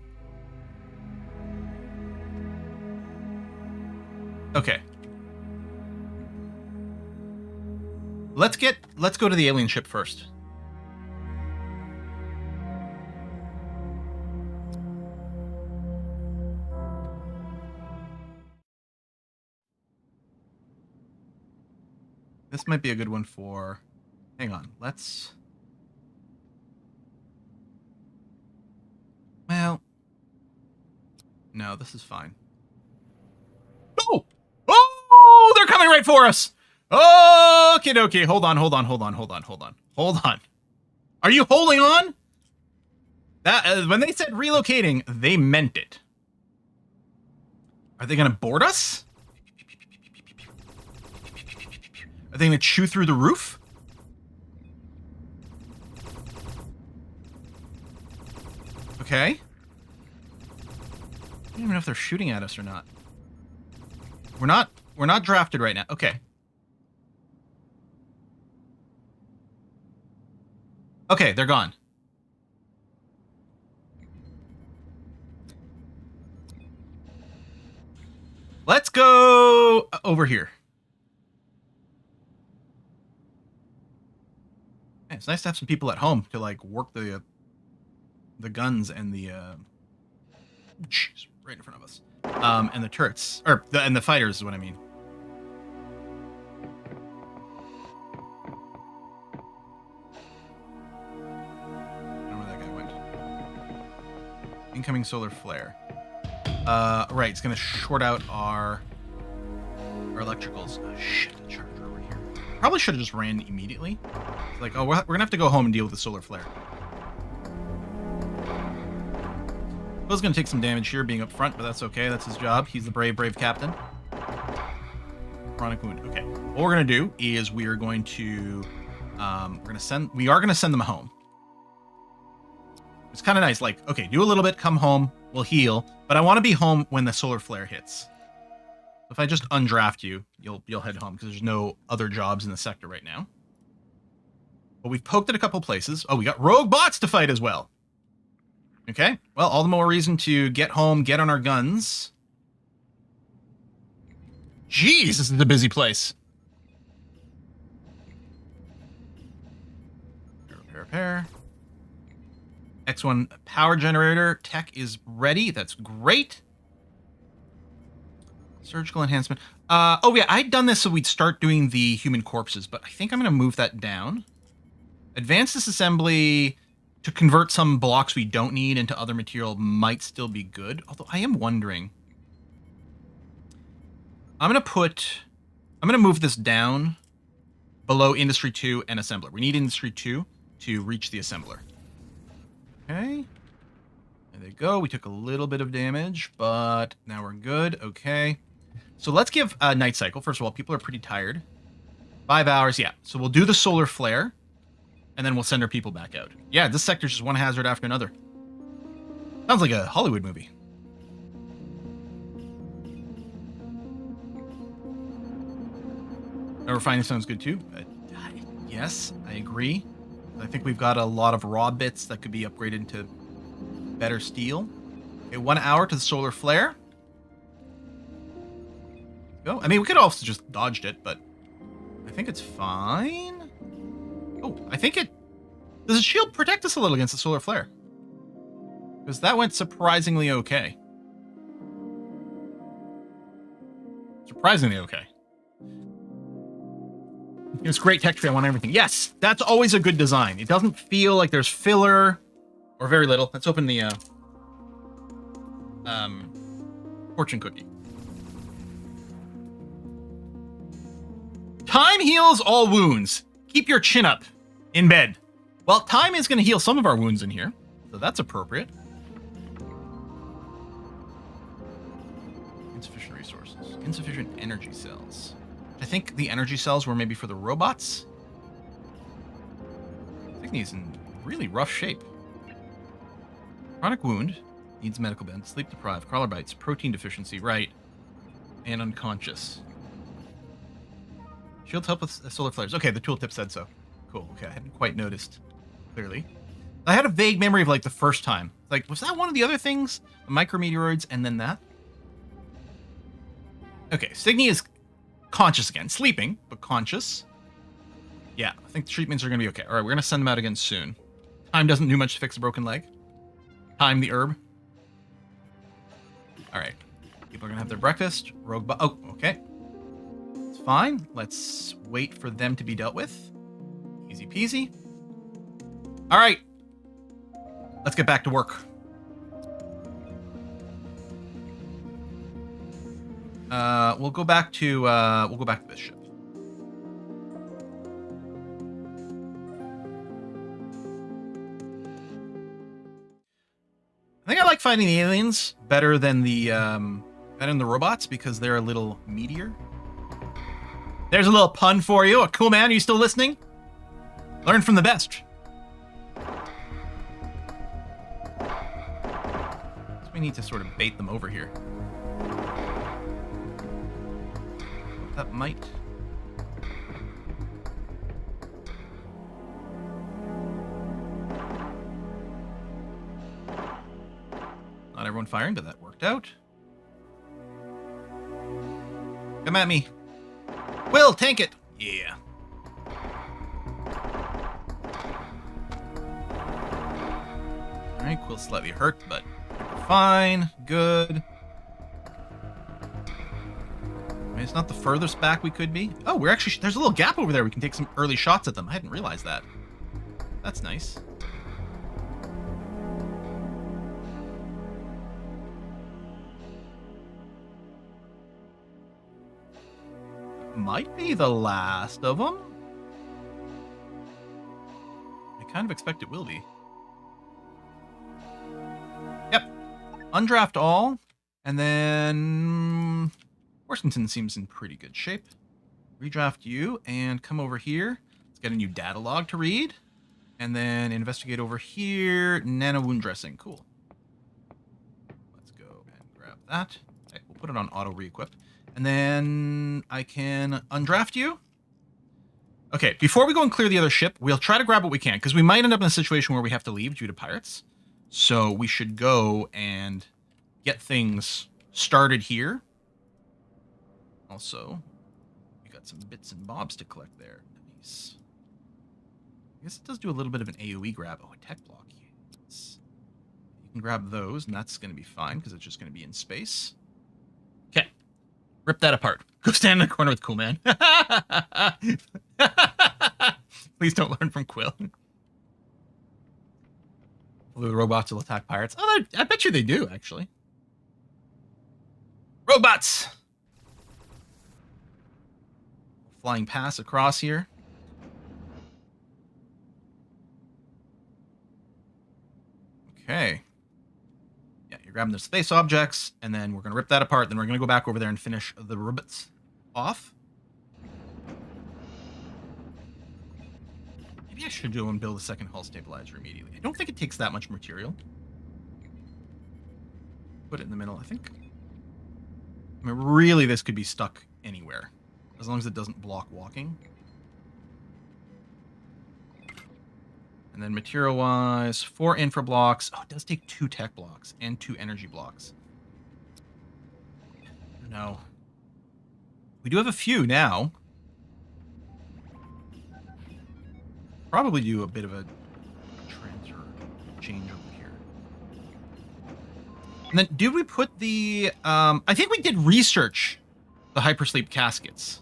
Okay. Let's go to the alien ship first. This might be a good one for... Hang on, let's... Well... No, this is fine. Oh! Oh! They're coming right for us! Okay, okay. Hold on. Are you holding on? That when they said relocating, they meant it. Are they gonna board us? Are they gonna chew through the roof? Okay. I don't even know if they're shooting at us or not. We're not drafted right now. Okay. Okay, they're gone. Let's go over here. Yeah, it's nice to have some people at home to like work the guns and the jeez, right in front of us. And the turrets or the fighters is what I mean. I don't know where that guy went. Incoming solar flare. Right, it's gonna short out our electricals. Oh, shit, the charger over here. Probably should have just ran immediately. It's like, oh, we're gonna have to go home and deal with the solar flare. Will's gonna take some damage here being up front, but that's okay. That's his job. He's the brave captain. Chronic wound. Okay. What we're gonna do is we are going to we are gonna send them home. It's kind of nice. Like, okay, do a little bit, come home, we'll heal, but I want to be home when the solar flare hits. If I just undraft you, you'll head home because there's no other jobs in the sector right now. But we've poked at a couple places. Oh, we got rogue bots to fight as well. Okay, well, all the more reason to get home, get on our guns. Jeez, this is a busy place. Repair. X1 power generator. Tech is ready. That's great. Surgical enhancement. Oh, yeah, I'd done this so we'd start doing the human corpses, but I think I'm going to move that down. Advanced disassembly to convert some blocks we don't need into other material might still be good. Although I am wondering. I'm going to move this down below Industry 2 and Assembler. We need Industry 2 to reach the Assembler. Okay. There they go. We took a little bit of damage, but now we're good. Okay. So let's give a night cycle. First of all, people are pretty tired. 5 hours, yeah. So we'll do the solar flare, and then we'll send our people back out. Yeah, this sector's just one hazard after another. Sounds like a Hollywood movie. Refining sounds good too. Yes, I agree. I think we've got a lot of raw bits that could be upgraded into better steel. Okay, 1 hour to the solar flare. Go. I mean, we could also just dodged it, but I think it's fine. Oh, I think it... Does the shield protect us a little against the solar flare? Because that went surprisingly okay. Surprisingly okay. It's great texture. I want everything. Yes, that's always a good design. It doesn't feel like there's filler or very little. Let's open the fortune cookie. Time heals all wounds. Keep your chin up in bed. Well, time is going to heal some of our wounds in here, so that's appropriate. Insufficient resources. Insufficient energy cells. I think the energy cells were maybe for the robots. I think he's in really rough shape. Chronic wound. Needs medical bed. Sleep deprived. Crawler bites. Protein deficiency. Right. And unconscious. Shield help with solar flares. Okay, the tooltip said so. Cool. Okay, I hadn't quite noticed clearly. I had a vague memory of like the first time. Like, was that one of the other things? The micrometeoroids and then that? Okay, Signy is conscious again. Sleeping, but conscious. Yeah, I think the treatments are going to be okay. All right, we're going to send them out again soon. Time doesn't do much to fix a broken leg. Time the herb. All right. People are going to have their breakfast. Oh, okay. It's fine. Let's wait for them to be dealt with. Easy peasy. All right. Let's get back to work. We'll go back to this ship. I think I like fighting the aliens better than the robots because they're a little meatier. There's a little pun for you. A cool man. Are you still listening? Learn from the best. So we need to sort of bait them over here. That might. Not everyone firing, but that worked out. Come at me. Will, tank it. Yeah. Alright, Quill's slightly hurt, but fine. Good. It's not the furthest back we could be. Oh, we're actually... There's a little gap over there. We can take some early shots at them. I hadn't realized that. That's nice. might be the last of them. I kind of expect it will be. Yep. Undraft all. And then Washington seems in pretty good shape. Redraft you and come over here. Let's get a new data log to read. And then investigate over here. Nano wound dressing. Cool. Let's go and grab that. Okay, we'll put it on auto re-equip. And then I can undraft you. Okay, before we go and clear the other ship, we'll try to grab what we can, because we might end up in a situation where we have to leave due to pirates. So we should go and get things started here. Also, we got some bits and bobs to collect there. Nice. I guess it does do a little bit of an AoE grab. Oh, a tech block. Yes. You can grab those, and that's going to be fine, because it's just going to be in space. Okay. Rip that apart. Go stand in the corner with Cool Man. Please don't learn from Quill. The robots will attack pirates. Oh, I bet you they do, actually. Robots! Flying pass across here. Okay. Yeah, you're grabbing the space objects, and then we're going to rip that apart. Then we're going to go back over there and finish the robots off. Maybe I should go and build a second hull stabilizer immediately. I don't think it takes that much material. Put it in the middle, I think. I mean, really, this could be stuck anywhere, as long as it doesn't block walking. And then material-wise, 4 infra blocks. Oh, it does take 2 tech blocks and 2 energy blocks. No. We do have a few now. Probably do a bit of a transfer change over here. And then did we put the... I think we did research the hypersleep caskets.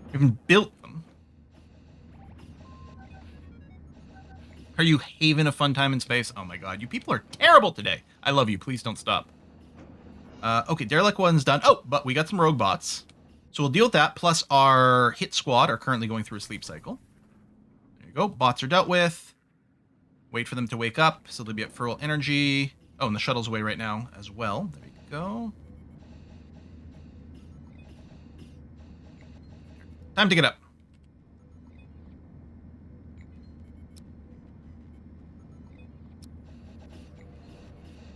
We haven't built them. Are you having a fun time in space? Oh my god, you people are terrible today. I love you. Please don't stop. Okay, derelict one's done. Oh, but we got some rogue bots. So we'll deal with that. Plus our hit squad are currently going through a sleep cycle. There you go. Bots are dealt with. Wait for them to wake up. So they'll be at full energy. Oh, and the shuttle's away right now as well. There you go. Time to get up.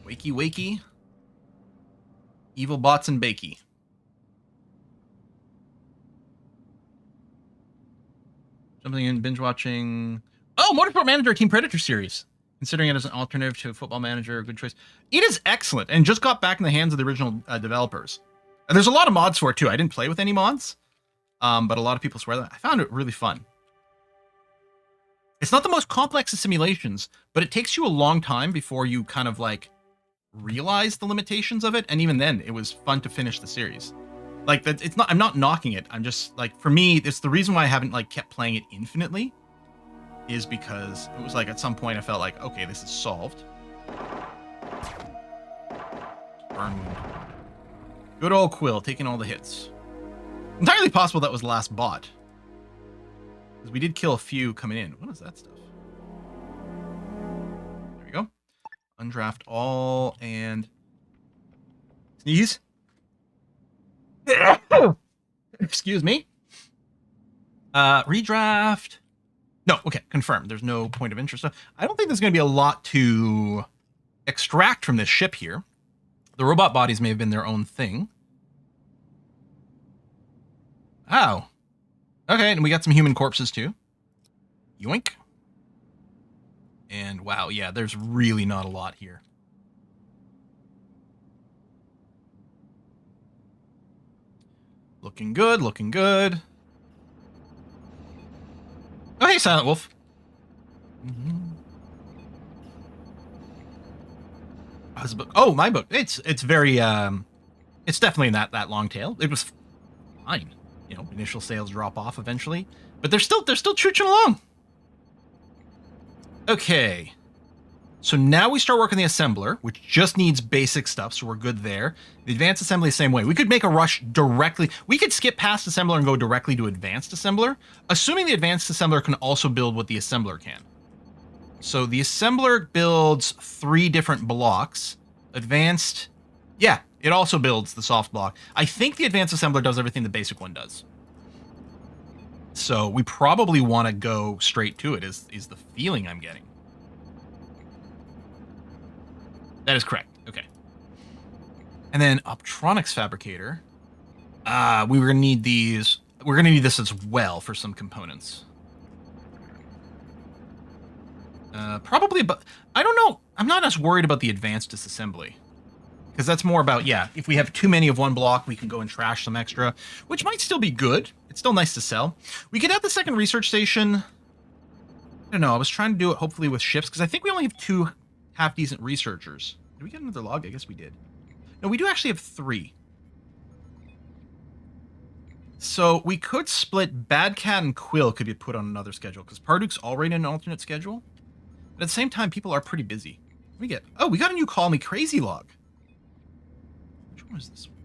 Wakey, wakey. Evil bots and bakey. Something in binge watching. Oh, Motorsport Manager Team Predator series. Considering it as an alternative to Football Manager, a good choice. It is excellent and just got back in the hands of the original developers. And there's a lot of mods for it too. I didn't play with any mods, but a lot of people swear that. I found it really fun. It's not the most complex of simulations, but it takes you a long time before you kind of like realize the limitations of it. And even then, it was fun to finish the series. Like that, it's not. I'm not knocking it. I'm just like, for me, it's the reason why I haven't like kept playing it infinitely, is because it was like at some point I felt like, okay, this is solved. Burn wound. Good old Quill taking all the hits. Entirely possible that was the last bot, because we did kill a few coming in. What is that stuff? There we go. Undraft all and sneeze. Excuse me. Redraft. No, okay, confirmed. There's no point of interest. I don't think there's going to be a lot to extract from this ship here. The robot bodies may have been their own thing. Oh. Okay, and we got some human corpses too. Yoink. And wow, yeah, there's really not a lot here. Looking good, looking good. Oh, hey, Silent Wolf. How's the book? Oh, my book. It's very it's definitely in that long tail. It was fine. You know, initial sales drop off eventually, but they're still chooching along. Okay. So now we start working the assembler, which just needs basic stuff, so we're good there. The advanced assembly the same way. We could make a rush directly. We could skip past assembler and go directly to advanced assembler, assuming the advanced assembler can also build what the assembler can. So the assembler builds 3 different blocks. Advanced, yeah, it also builds the soft block. I think the advanced assembler does everything the basic one does. So we probably want to go straight to it, is the feeling I'm getting. That is correct. Okay. And then optronics fabricator. We were gonna need these. We're gonna need this as well for some components. Probably, but I don't know. I'm not as worried about the advanced disassembly. Because that's more about, yeah, if we have too many of one block, we can go and trash some extra, which might still be good. It's still nice to sell. We could have the second research station. I don't know. I was trying to do it hopefully with ships, because I think we only have 2 half-decent researchers. Did we get another log? I guess we did. No, we do actually have 3. So we could split Bad Cat and Quill could be put on another schedule, because Parduk's already in an alternate schedule. But at the same time, people are pretty busy. We got a new Call Me Crazy log. Which one is this one?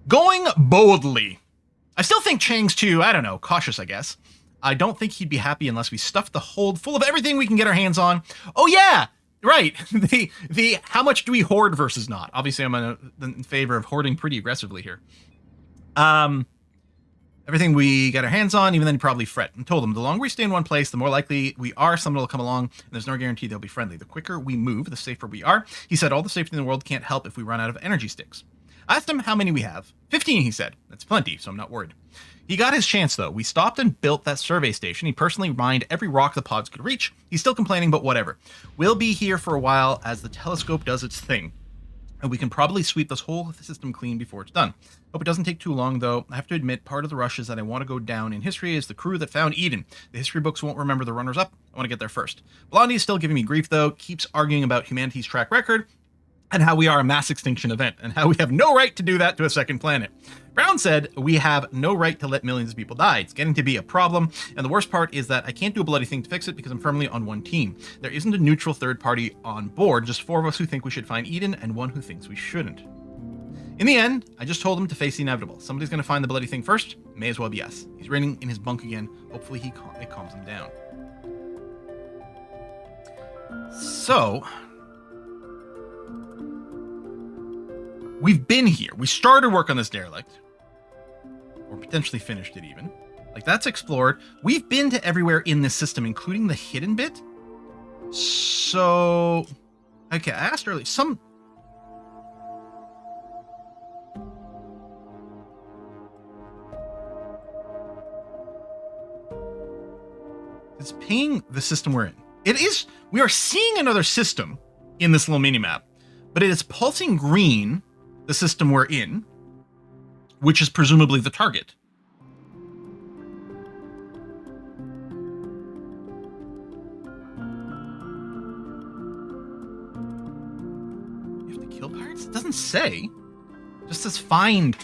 Going boldly. I still think Chang's too, I don't know, cautious, I guess. I don't think he'd be happy unless we stuffed the hold full of everything we can get our hands on. Oh yeah, right. the how much do we hoard versus not? Obviously, I'm in favor of hoarding pretty aggressively here. Everything we get our hands on, even then you probably fret. And told him, the longer we stay in one place, the more likely we are someone will come along, and there's no guarantee they'll be friendly. The quicker we move, the safer we are. He said all the safety in the world can't help if we run out of energy sticks. I asked him how many we have. 15, he said. That's plenty, so I'm not worried. He got his chance, though. We stopped and built that survey station. He personally mined every rock the pods could reach. He's still complaining, but whatever. We'll be here for a while as the telescope does its thing. And we can probably sweep this whole system clean before it's done. Hope it doesn't take too long, though. I have to admit, part of the rush is that I want to go down in history as the crew that found Eden. The history books won't remember the runners-up. I want to get there first. Blondie is still giving me grief, though. Keeps arguing about humanity's track record and how we are a mass extinction event and how we have no right to do that to a second planet. Brown said, we have no right to let millions of people die. It's getting to be a problem, and the worst part is that I can't do a bloody thing to fix it because I'm firmly on one team. There isn't a neutral third party on board, just 4 of us who think we should find Eden and 1 who thinks we shouldn't. In the end, I just told him to face the inevitable. Somebody's going to find the bloody thing first. May as well be us. He's raining in his bunk again. Hopefully it calms him down. So, we've been here. We started work on this derelict. Or potentially finished it even. Like, that's explored. We've been to everywhere in this system, including the hidden bit. So, okay, I asked earlier, it's pinging the system we're in. It is, we are seeing another system in this little mini-map, but it is pulsing green the system we're in, which is presumably the target. You have to kill pirates? It doesn't say. It just says find.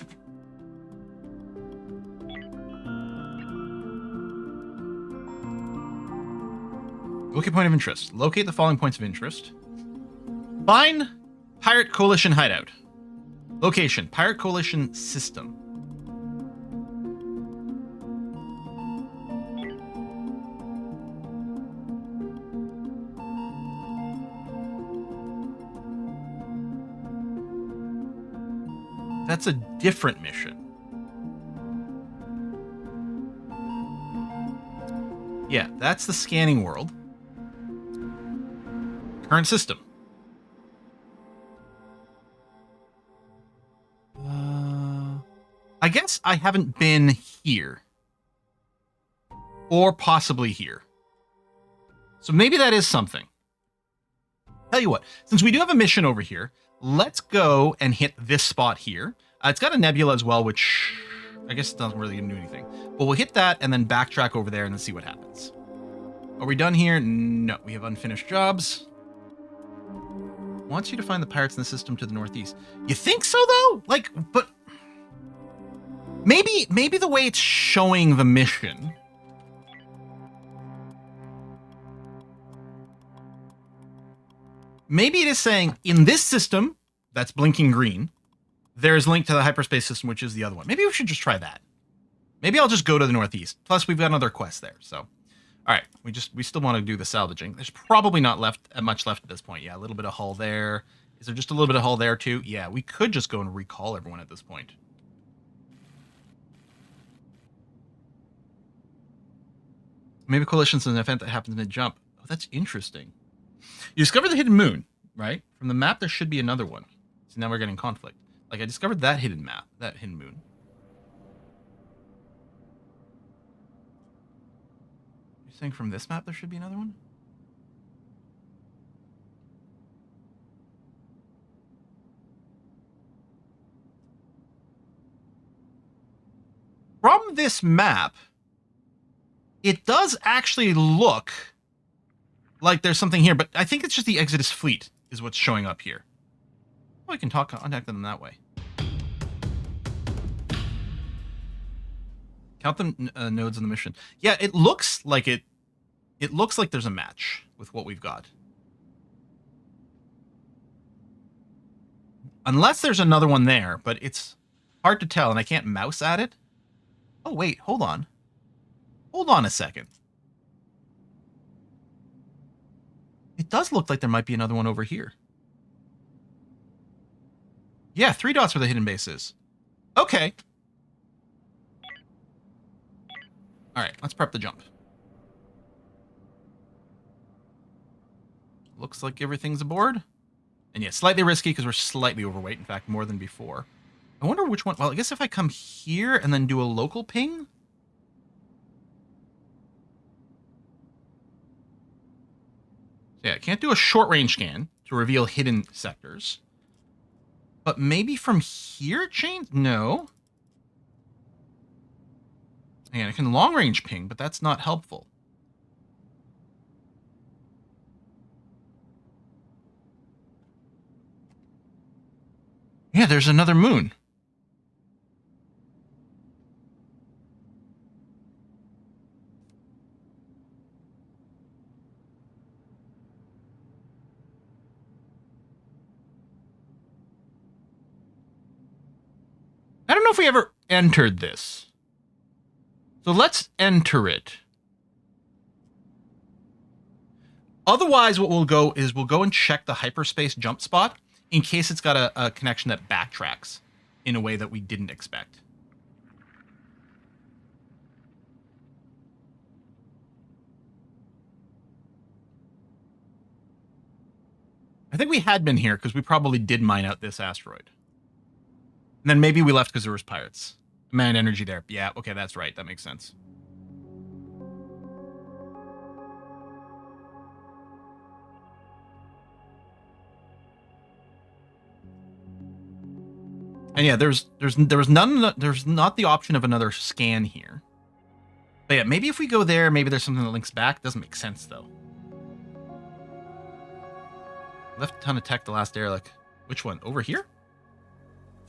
Locate point of interest. Locate the following points of interest. Find Pirate Coalition hideout. Location, Pirate Coalition system. That's a different mission. Yeah, that's the scanning world. Current system. I guess I haven't been here. Or possibly here. So maybe that is something. Tell you what, since we do have a mission over here, let's go and hit this spot here. It's got a nebula as well, which I guess it doesn't really do anything. But we'll hit that and then backtrack over there and then see what happens. Are we done here? No, we have unfinished jobs. Wants you to find the pirates in the system to the northeast. You think so, though? Like, but maybe the way it's showing the mission Maybe it is saying in this system that's blinking green, there's link to the hyperspace system, which is the other one. Maybe we should just try that. Maybe I'll just go to the northeast. Plus, we've got another quest there. So, all right, we still want to do the salvaging. There's probably not much left at this point. Yeah, a little bit of hull there. Is there just a little bit of hull there too? Yeah, we could just go and recall everyone at this point. Maybe coalition's an event that happens mid-jump. Oh, that's interesting. You discovered the hidden moon, right? From the map, there should be another one. So now we're getting conflict. Like, I discovered that hidden moon. You're saying from this map there should be another one? From this map, it does actually look like there's something here, but I think it's just the Exodus fleet is what's showing up here. Oh, I can contact them that way. Count the nodes on the mission. Yeah, it looks like it looks like there's a match with what we've got. Unless there's another one there, but it's hard to tell, and I can't mouse at it. Oh, wait, hold on. Hold on a second. It does look like there might be another one over here. Yeah, 3 dots where the hidden base is. Okay. All right, let's prep the jump. Looks like everything's aboard. And yeah, slightly risky because we're slightly overweight. In fact, more than before. I wonder which one. Well, I guess if I come here and then do a local ping. Yeah, I can't do a short range scan to reveal hidden sectors. But maybe from here change? No. Again, I can long range ping, but that's not helpful. Yeah, there's another moon. I don't know if we ever entered this. So let's enter it. Otherwise, what we'll go is we'll go and check the hyperspace jump spot in case it's got a connection that backtracks in a way that we didn't expect. I think we had been here because we probably did mine out this asteroid. And then maybe we left because there was pirates. Man, energy there. Yeah, okay, that's right. That makes sense. And yeah, there was not the option of another scan here. But yeah, maybe if we go there, maybe there's something that links back. Doesn't make sense though. Left a ton of tech the last derelict. Which one? Over here?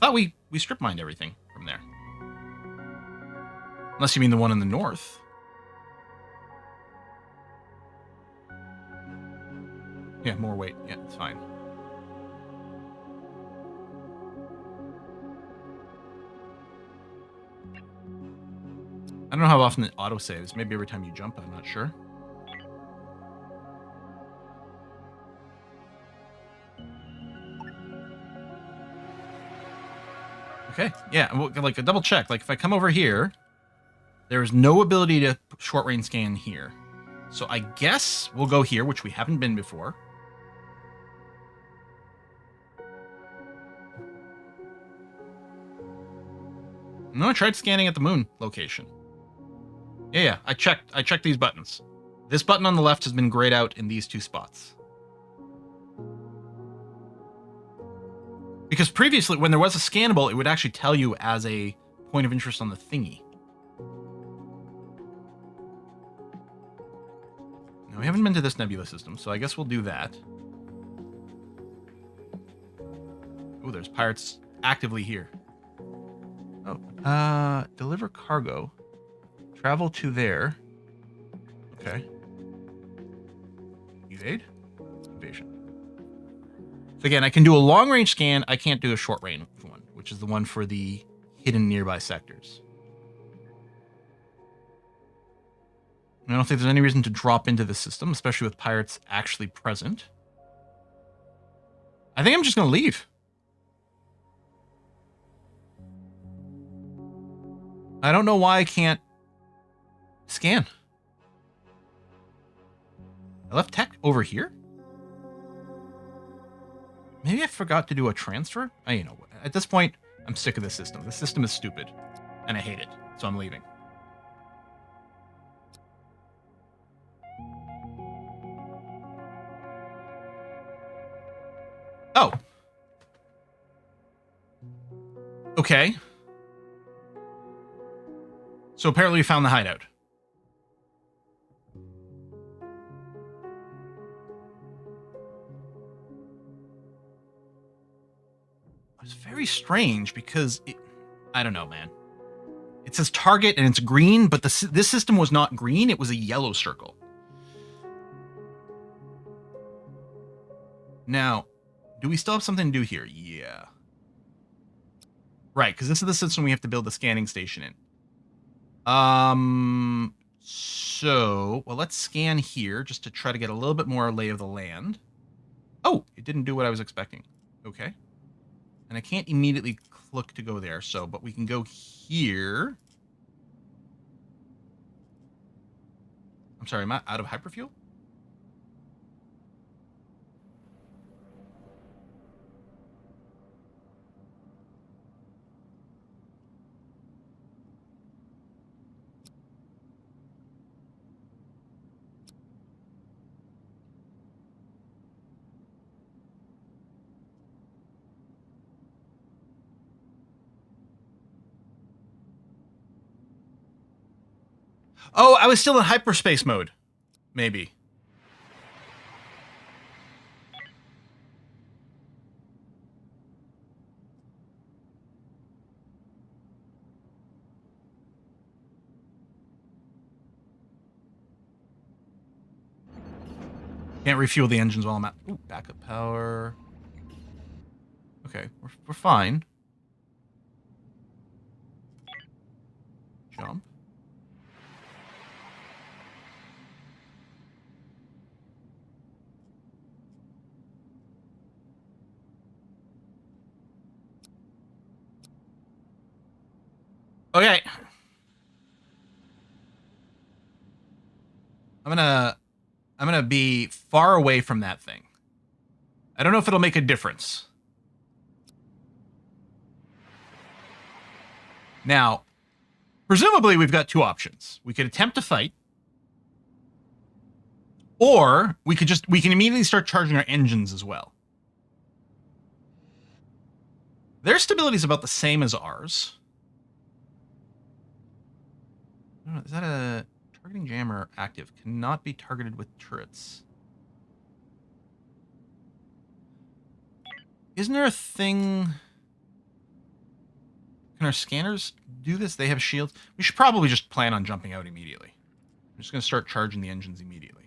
Thought we strip mined everything from there. Unless you mean the one in the north. Yeah, more weight. Yeah, it's fine. I don't know how often it auto saves. Maybe every time you jump, I'm not sure. Okay, yeah, like a double check. Like if I come over here, there is no ability to short range scan here. So I guess we'll go here, which we haven't been before. No, I tried scanning at the moon location. Yeah, I checked these buttons. This button on the left has been grayed out in these 2 spots. Because previously, when there was a scannable, it would actually tell you as a point of interest on the thingy. Now, we haven't been to this nebula system, so I guess we'll do that. Oh, there's pirates actively here. Oh, deliver cargo. Travel to there. Okay. Evade? Invasion. So again, I can do a long-range scan. I can't do a short-range one, which is the one for the hidden nearby sectors. I don't think there's any reason to drop into the system, especially with pirates actually present. I think I'm just going to leave. I don't know why I can't scan. I left tech over here? Maybe I forgot to do a transfer? You know, at this point, I'm sick of this system. The system is stupid, and I hate it, so I'm leaving. Oh. Okay. So apparently we found the hideout. It's very strange because I don't know, man. It says target and it's green, but this system was not green. It was a yellow circle. Now, do we still have something to do here? Yeah. Right, because this is the system we have to build the scanning station in. So, well, let's scan here just to try to get a little bit more lay of the land. Oh, it didn't do what I was expecting. Okay. And I can't immediately click to go there, so, but we can go here. I'm sorry, am I out of hyperfuel? Oh, I was still in hyperspace mode. Maybe. Can't refuel the engines while I'm out. Ooh, backup power. Okay, we're fine. Jump. Okay. I'm gonna be far away from that thing. I don't know if it'll make a difference. Now, presumably we've got two options. We could attempt to fight, or we can immediately start charging our engines as well. Their stability is about the same as ours. I don't know, is that a targeting jammer active? Cannot be targeted with turrets. Isn't there a thing? Can our scanners do this? They have shields. We should probably just plan on jumping out immediately. I'm just going to start charging the engines immediately.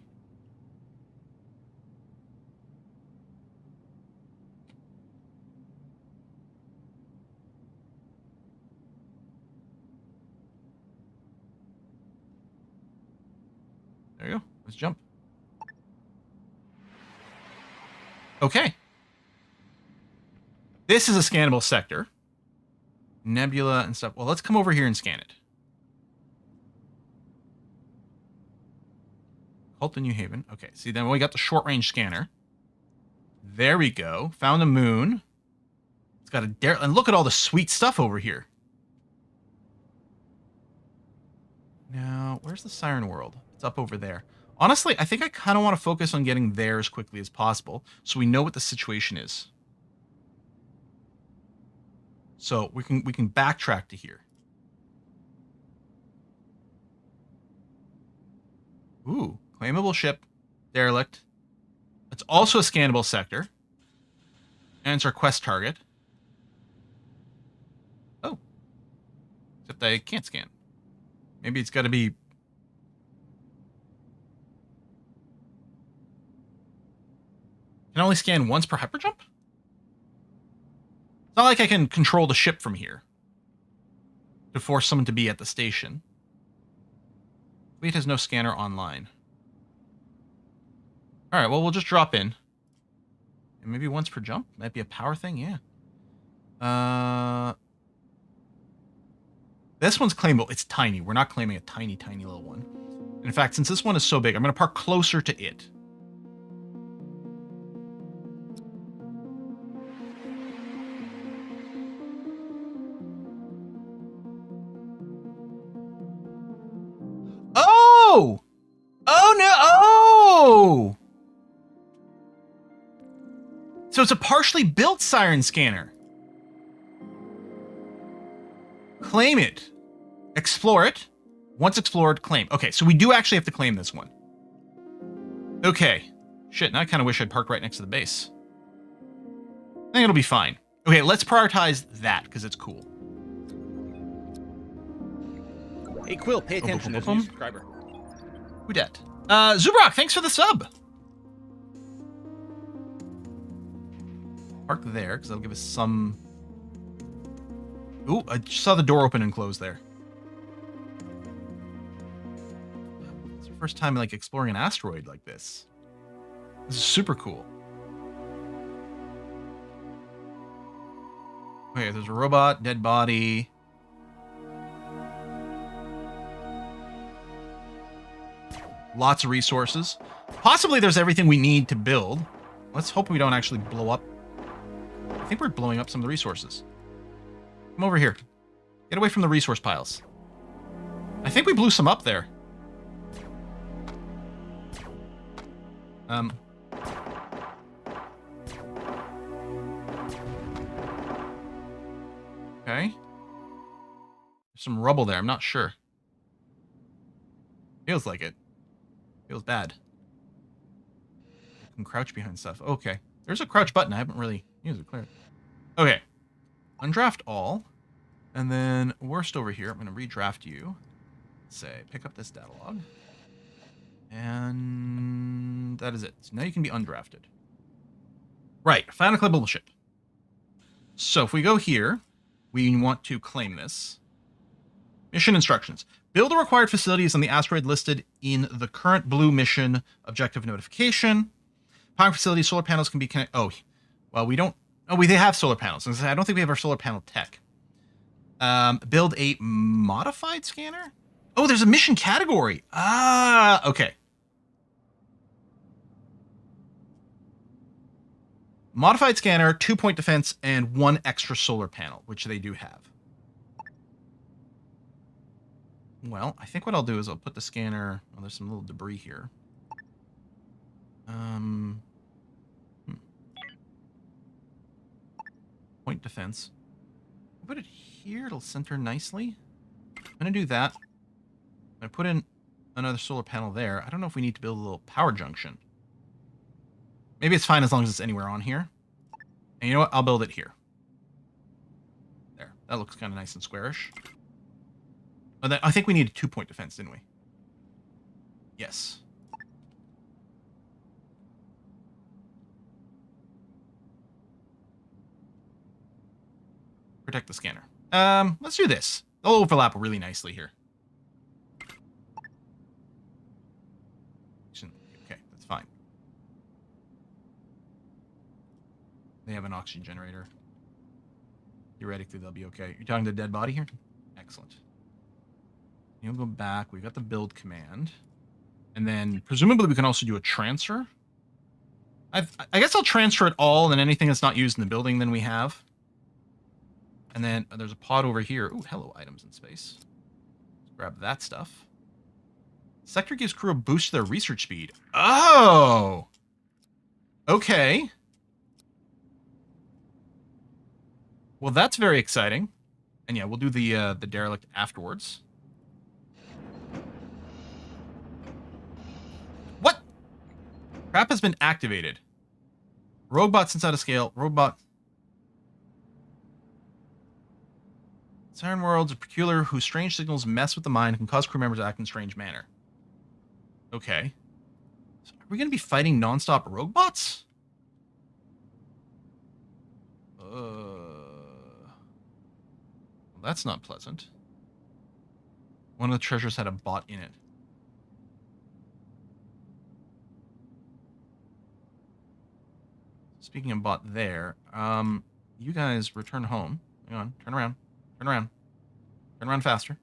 There you go. Let's jump. Okay. This is a scannable sector. Nebula and stuff. Well, let's come over here and scan it. Cult in New Haven. Okay, see, then we got the short-range scanner. There we go. Found a moon. It's got a dare, and look at all the sweet stuff over here. Now, where's the Siren World? It's up over there. Honestly, I think I kind of want to focus on getting there as quickly as possible, so we know what the situation is. So we can backtrack to here. Ooh, claimable ship, derelict. It's also a scannable sector. And it's our quest target. Oh. Except I can't scan. Maybe it's got to be... Can only scan once per hyperjump? It's not like I can control the ship from here to force someone to be at the station. Fleet has no scanner online. All right, well, we'll just drop in. And maybe once per jump? Might be a power thing, yeah. This one's claimable. It's tiny. We're not claiming a tiny, tiny little one. In fact, since this one is so big, I'm going to park closer to it. Oh! Oh, no! Oh! So it's a partially built siren scanner. Claim it. Explore it. Once explored, claim. Okay, so we do actually have to claim this one. Okay. Shit, now I kind of wish I'd parked right next to the base. I think it'll be fine. Okay, let's prioritize that, because it's cool. Hey, Quill, pay attention. There's a new subscriber. Who dat? Zubrock, thanks for the sub. Park there, because that'll give us some... Ooh, I just saw the door open and close there. It's the first time, like, exploring an asteroid like this. This is super cool. Okay, there's a robot, dead body. Lots of resources. Possibly there's everything we need to build. Let's hope we don't actually blow up. I think we're blowing up some of the resources. Come over here. Get away from the resource piles. I think we blew some up there. Okay. There's some rubble there. I'm not sure. Feels like it. Feels bad. You can crouch behind stuff. Okay. There's a crouch button. I haven't really used it. Clear. Okay. Undraft all. And then worst over here. I'm going to redraft you. Say, pick up this data log. And that is it. So now you can be undrafted. Right. Found a claimable ship. So if we go here, we want to claim this. Mission instructions. Build the required facilities on the asteroid listed in the current blue mission objective notification. Power facilities, solar panels can be connected. Oh, well, we don't. Oh, they have solar panels. I don't think we have our solar panel tech. Build a modified scanner? Oh, there's a mission category. Ah, okay. Modified scanner, 2-point defense, and 1 extra solar panel, which they do have. Well, I think what I'll do is I'll put the scanner... Oh, there's some little debris here. Point defense. I'll put it here. It'll center nicely. I'm going to do that. I put in another solar panel there. I don't know if we need to build a little power junction. Maybe it's fine as long as it's anywhere on here. And you know what? I'll build it here. There. That looks kind of nice and squarish. Oh, I think we need a 2-point defense, didn't we? Yes. Protect the scanner. Let's do this. They'll overlap really nicely here. Okay, that's fine. They have an oxygen generator. Theoretically, they'll be okay. You're talking to a dead body here? Excellent. You'll go back. We've got the build command. And then, presumably, we can also do a transfer. I guess I'll transfer it all, and anything that's not used in the building, then we have. And then there's a pod over here. Ooh, hello, items in space. Let's grab that stuff. Sector gives crew a boost to their research speed. Oh! Okay. Well, that's very exciting. And yeah, we'll do the derelict afterwards. What? Trap has been activated. Rogue bot since out of scale. Robot. Siren world's a peculiar whose strange signals mess with the mind and can cause crew members to act in a strange manner. Okay. So are we going to be fighting non-stop rogue bots? Well, that's not pleasant. One of the treasures had a bot in it. Speaking of bot there, you guys return home. Hang on, turn around. Turn around. Turn around faster.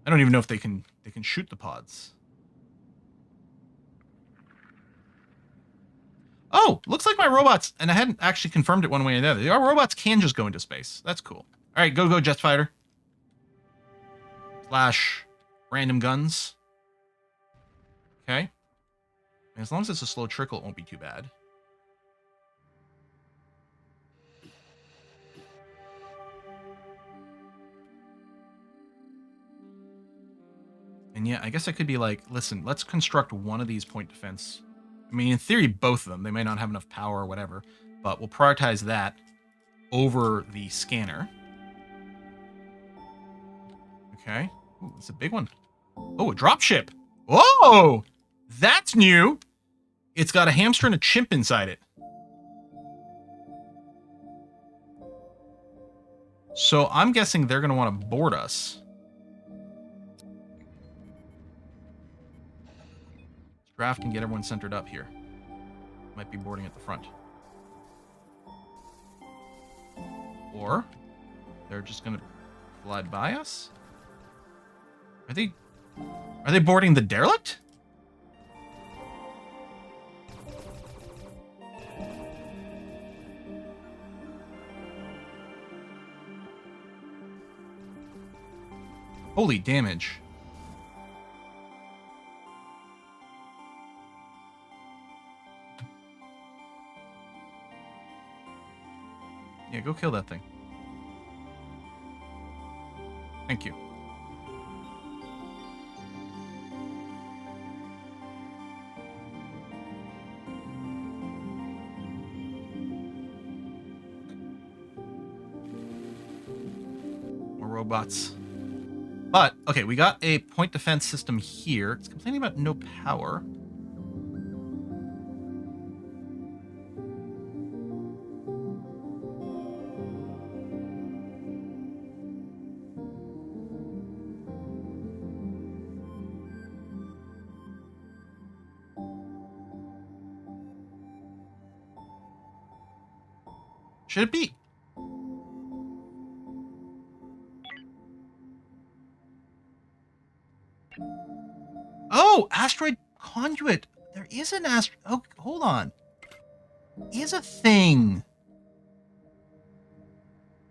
I don't even know if they can shoot the pods. Oh, looks like my robots, and I hadn't actually confirmed it one way or the other. Our robots can just go into space. That's cool. All right, go, jet fighter. Slash random guns. Okay. As long as it's a slow trickle, it won't be too bad. And yeah, I guess I could be like, listen, let's construct one of these point defense. I mean, in theory, both of them. They may not have enough power or whatever, but we'll prioritize that over the scanner. Okay. Ooh, it's a big one. Oh, a dropship. Whoa! That's new. It's got a hamster and a chimp inside it. So I'm guessing they're going to want to board us. Let's draft and get everyone centered up here. Might be boarding at the front. Or they're just going to fly by us? Are they boarding the derelict? Holy damage. Yeah, go kill that thing. Thank you. More robots. But, okay, we got a point defense system here. It's complaining about no power. Should it be? Oh, asteroid conduit. There is an asteroid. Oh, hold on. Is a thing.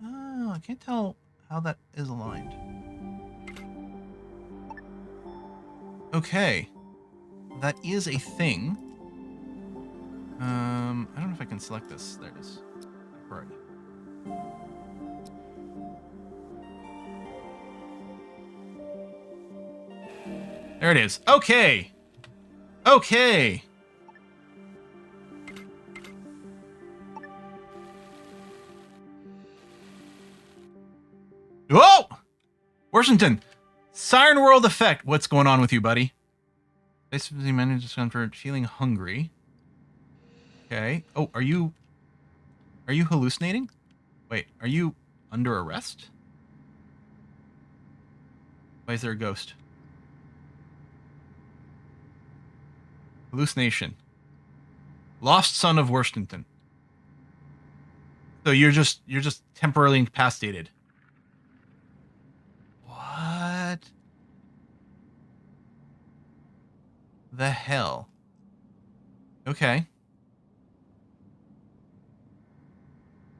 Oh, I can't tell how that is aligned. Okay. That is a thing. I don't know if I can select this. There it is. Priority. There it is. Okay. Okay. Whoa! Washington. Siren World effect. What's going on with you, buddy? Basically managed discomfort, feeling hungry. Okay. Oh, are you hallucinating? Wait, are you under arrest? Why is there a ghost? Hallucination. Lost son of Worthington. So you're just temporarily incapacitated. What the hell? Okay.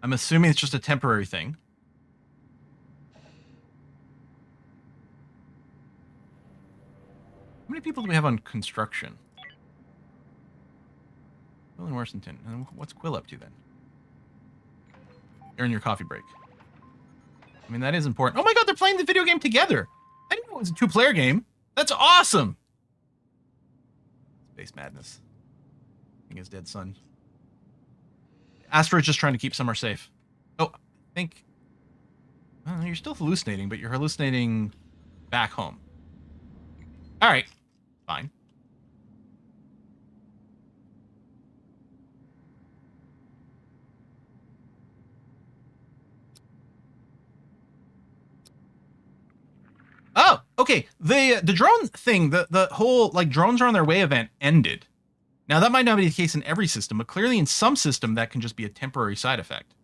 I'm assuming it's just a temporary thing. How many people do we have on construction? Quill and Washington. And what's Quill up to then? You're in your coffee break. I mean, that is important. Oh my god, they're playing the video game together. I didn't know it was a two-player game. That's awesome. Space madness. I think his dead son. Asteroid's just trying to keep Summer safe. Oh, I think... Well, you're still hallucinating, but you're hallucinating back home. Alright. Fine. Okay, the drone thing, the whole like drones are on their way event ended. Now that might not be the case in every system, but clearly in some system that can just be a temporary side effect.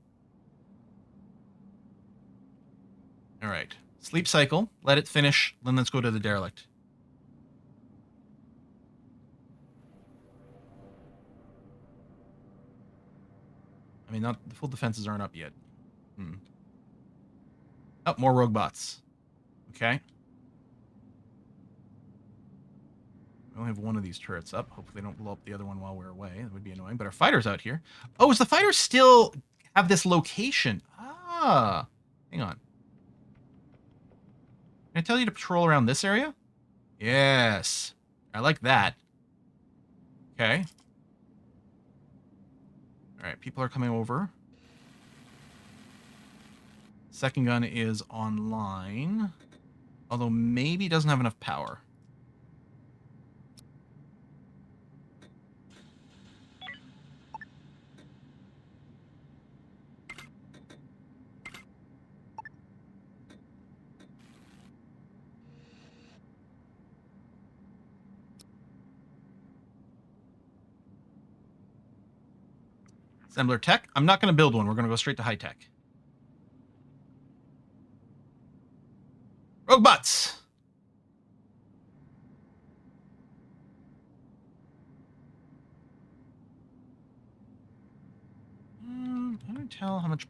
All right, sleep cycle, let it finish, then let's go to the derelict. I mean, not the full defenses aren't up yet. Oh, more rogue bots. Okay. We only have one of these turrets up. Hopefully they don't blow up the other one while we're away. That would be annoying. But our fighter's out here. Oh, is the fighter still have this location? Ah. Hang on. Can I tell you to patrol around this area? Yes. I like that. Okay. Alright, people are coming over. Second gun is online. Although maybe doesn't have enough power. Assembler tech. I'm not going to build one. We're going to go straight to high tech. Rogue bots. How do I tell how much?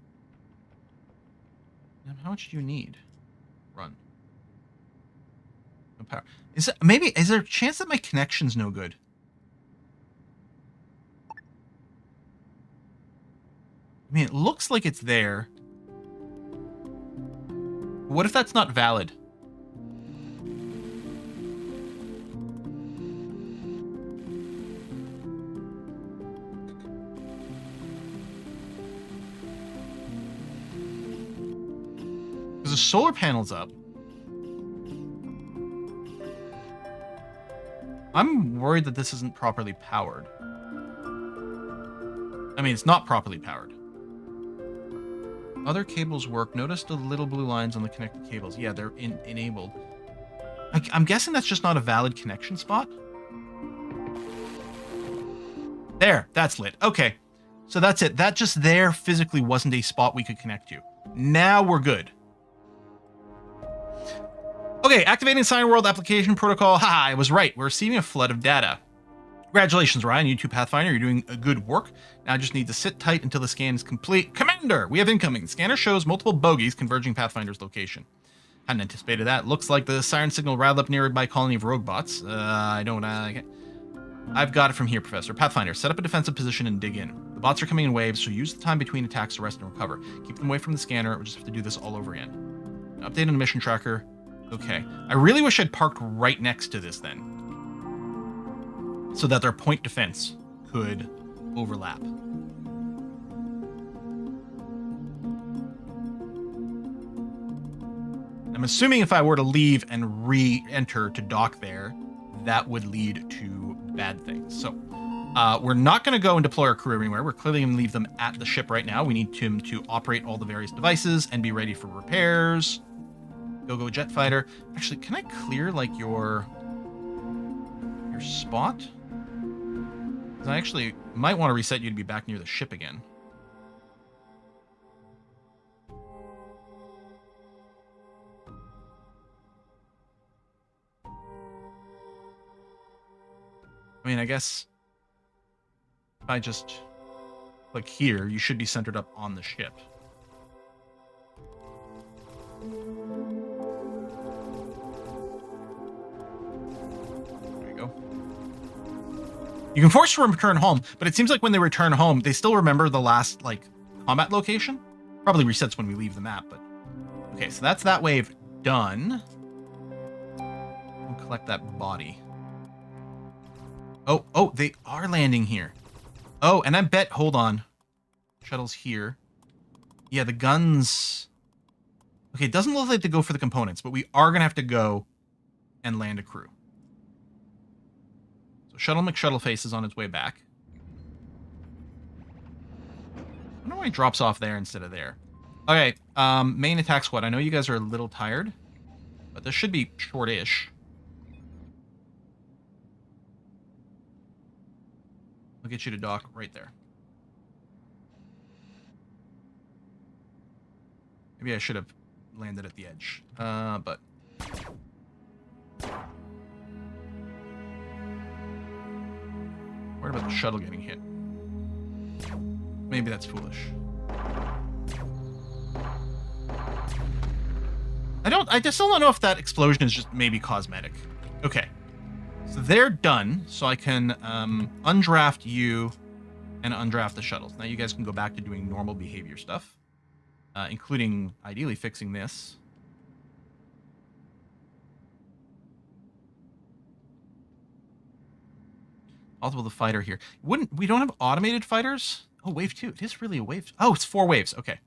How much do you need? Run. No power. Is there a chance that my connection's no good? I mean, it looks like it's there. What if that's not valid? Because the solar panel's up. I'm worried that this isn't properly powered. I mean, it's not properly powered. Other cables work. Notice the little blue lines on the connected cables. Yeah, they're enabled. I'm guessing that's just not a valid connection spot. There, that's lit. Okay, so that's it. That just there physically wasn't a spot we could connect to. Now we're good. Okay, activating Sign World application protocol. Haha, I was right. We're receiving a flood of data. Congratulations, Ryan, YouTube Pathfinder. You're doing a good work. Now I just need to sit tight until the scan is complete. Commander, we have incoming. The scanner shows multiple bogies converging Pathfinder's location. Hadn't anticipated that. Looks like the siren signal rattled up nearby colony of rogue bots. I've got it from here, Professor. Pathfinder, set up a defensive position and dig in. The bots are coming in waves, so use the time between attacks to rest and recover. Keep them away from the scanner. We'll just have to do this all over again. Update on the mission tracker. Okay. I really wish I'd parked right next to this then, so that their point defense could overlap. I'm assuming if I were to leave and re-enter to dock there, that would lead to bad things. So we're not going to go and deploy our crew anywhere. We're clearly going to leave them at the ship right now. We need him to operate all the various devices and be ready for repairs. Go jet fighter. Actually, can I clear like your spot? I actually might want to reset you to be back near the ship again. I mean, I guess if I just click here, you should be centered up on the ship. There we go. You can force them to return home, but it seems like when they return home, they still remember the last, like, combat location. Probably resets when we leave the map, but... Okay, so that's that wave done. We'll collect that body. Oh, they are landing here. Oh, and I bet... Hold on. Shuttle's here. Yeah, the guns... Okay, it doesn't look like they go for the components, but we are going to have to go and land a crew. Shuttle McShuttleface is on its way back. I wonder why he drops off there instead of there. Okay, main attack squad. I know you guys are a little tired, But this should be short-ish. I'll get you to dock right there. Maybe I should have landed at the edge. But... What about the shuttle getting hit? Maybe that's foolish. I just still don't know if that explosion is just maybe cosmetic. Okay. So they're done, so I can undraft you and undraft the shuttles. Now you guys can go back to doing normal behavior stuff, including ideally fixing this. Multiple the fighter here. We don't have automated fighters? Oh, wave 2. It is really a wave. Oh, it's 4 waves. Okay.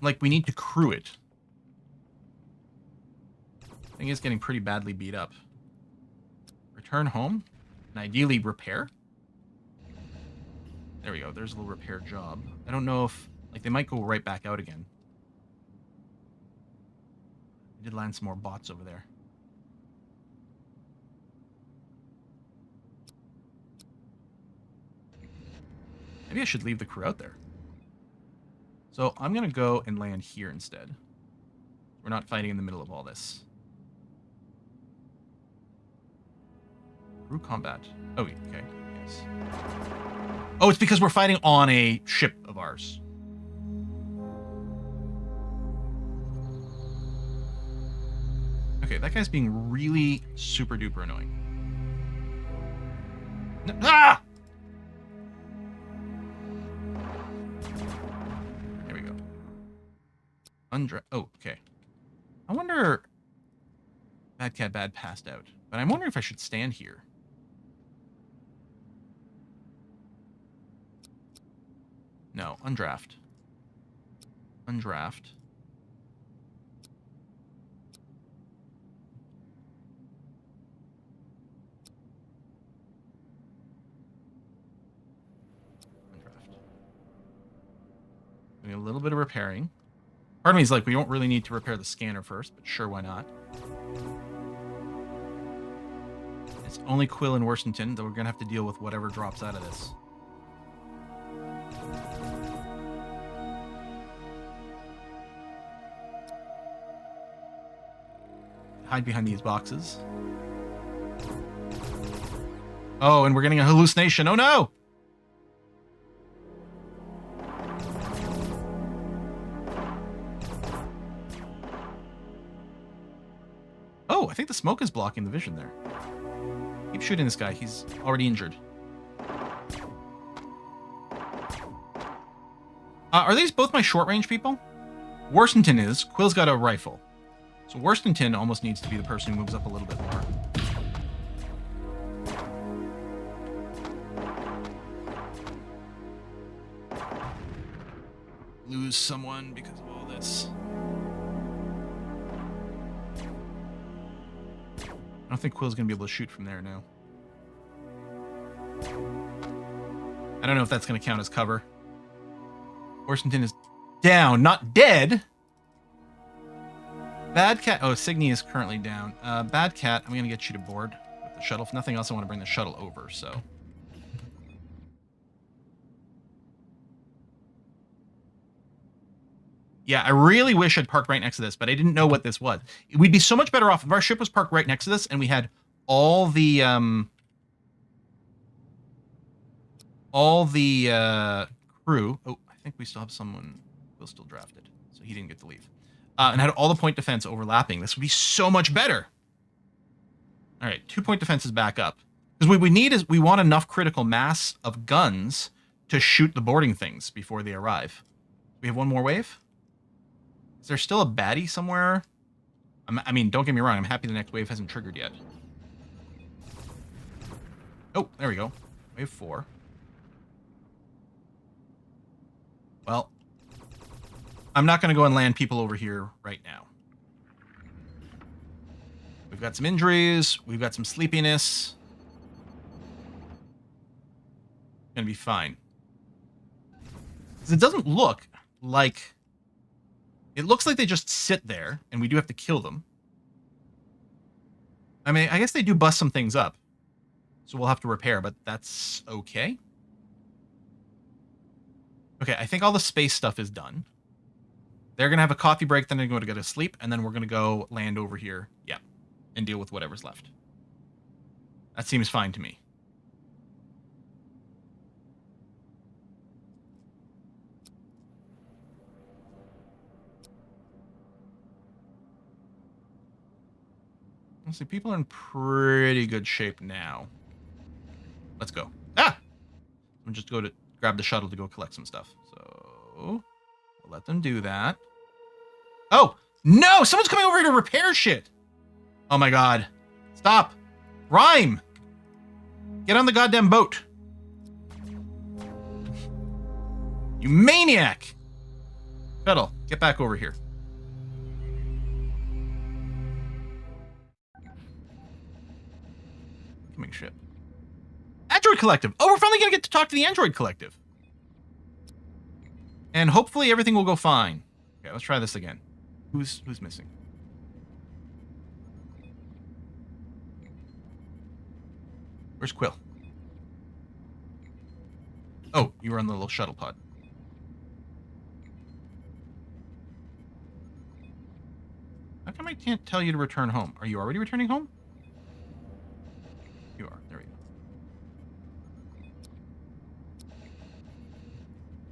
Like we need to crew it. I think it's getting pretty badly beat up. Return home and ideally repair. There we go. There's a little repair job. I don't know if like they might go right back out again. I did land some more bots over there. Maybe I should leave the crew out there. So I'm going to go and land here instead. We're not fighting in the middle of all this. Crew combat. Oh, okay. Yes. Oh, it's because we're fighting on a ship of ours. Okay, that guy's being really super duper annoying. Ah! Oh, okay. I wonder... Bad Cat Bad passed out. But I'm wondering if I should stand here. No, undraft. Undraft. Undraft. Doing a little bit of repairing. Part of me is like, we don't really need to repair the scanner first, but sure, why not? It's only Quill and Worthington that we're going to have to deal with whatever drops out of this. Hide behind these boxes. Oh, and we're getting a hallucination. Oh, no! Oh, I think the smoke is blocking the vision there. Keep shooting this guy. He's already injured. Are these both my short-range people? Worthington is. Quill's got a rifle. So Worthington almost needs to be the person who moves up a little bit more. Lose someone because of all this. I don't think Quill's going to be able to shoot from there now. I don't know if that's going to count as cover. Worthington is down, not dead. Bad Cat. Oh, Signy is currently down. Bad Cat, I'm going to get you to board with the shuttle. If nothing else, I want to bring the shuttle over, so. Yeah, I really wish I'd parked right next to this, but I didn't know what this was. We'd be so much better off if our ship was parked right next to this and we had all the crew. Oh, I think we still have someone who's still drafted, so he didn't get to leave. And had all the point defense overlapping. This would be so much better. All right, 2-point defense is back up. Because what we need is we want enough critical mass of guns to shoot the boarding things before they arrive. We have one more wave? Is there still a baddie somewhere? I mean, don't get me wrong. I'm happy the next wave hasn't triggered yet. Oh, there we go. Wave 4. Well, I'm not going to go and land people over here right now. We've got some injuries. We've got some sleepiness. Going to be fine. Because it doesn't look like It looks like they just sit there, and we do have to kill them. I mean, I guess they do bust some things up. So we'll have to repair, but that's okay. Okay, I think all the space stuff is done. They're going to have a coffee break, then they're going to go to sleep, and then we're going to go land over here. Yeah, and deal with whatever's left. That seems fine to me. Let's see, people are in pretty good shape now. Let's go. Ah! I'm just go to grab the shuttle to go collect some stuff. So, we'll let them do that. Oh! No! Someone's coming over here to repair shit! Oh my god. Stop! Rhyme! Get on the goddamn boat! You maniac! Shuttle, get back over here. Coming ship. Android Collective! Oh, we're finally gonna get to talk to the Android Collective. And hopefully everything will go fine. Okay, let's try this again. Who's missing? Where's Quill? Oh, you were on the little shuttle pod. How come I can't tell you to return home? Are you already returning home? You are. There we go.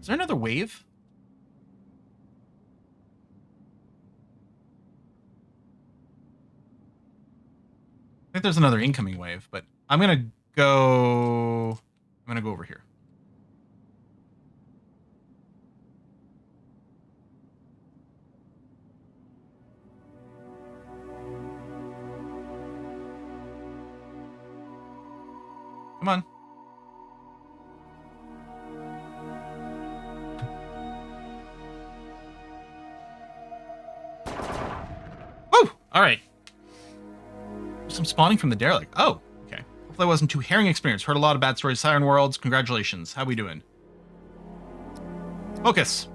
Is there another wave? I think there's another incoming wave, but I'm gonna go over here. Come on. Woo! All right. Some spawning from the derelict. Oh, okay. Hopefully I wasn't too herring experience. Heard a lot of bad stories. Siren Worlds. Congratulations. How we doing? Focus.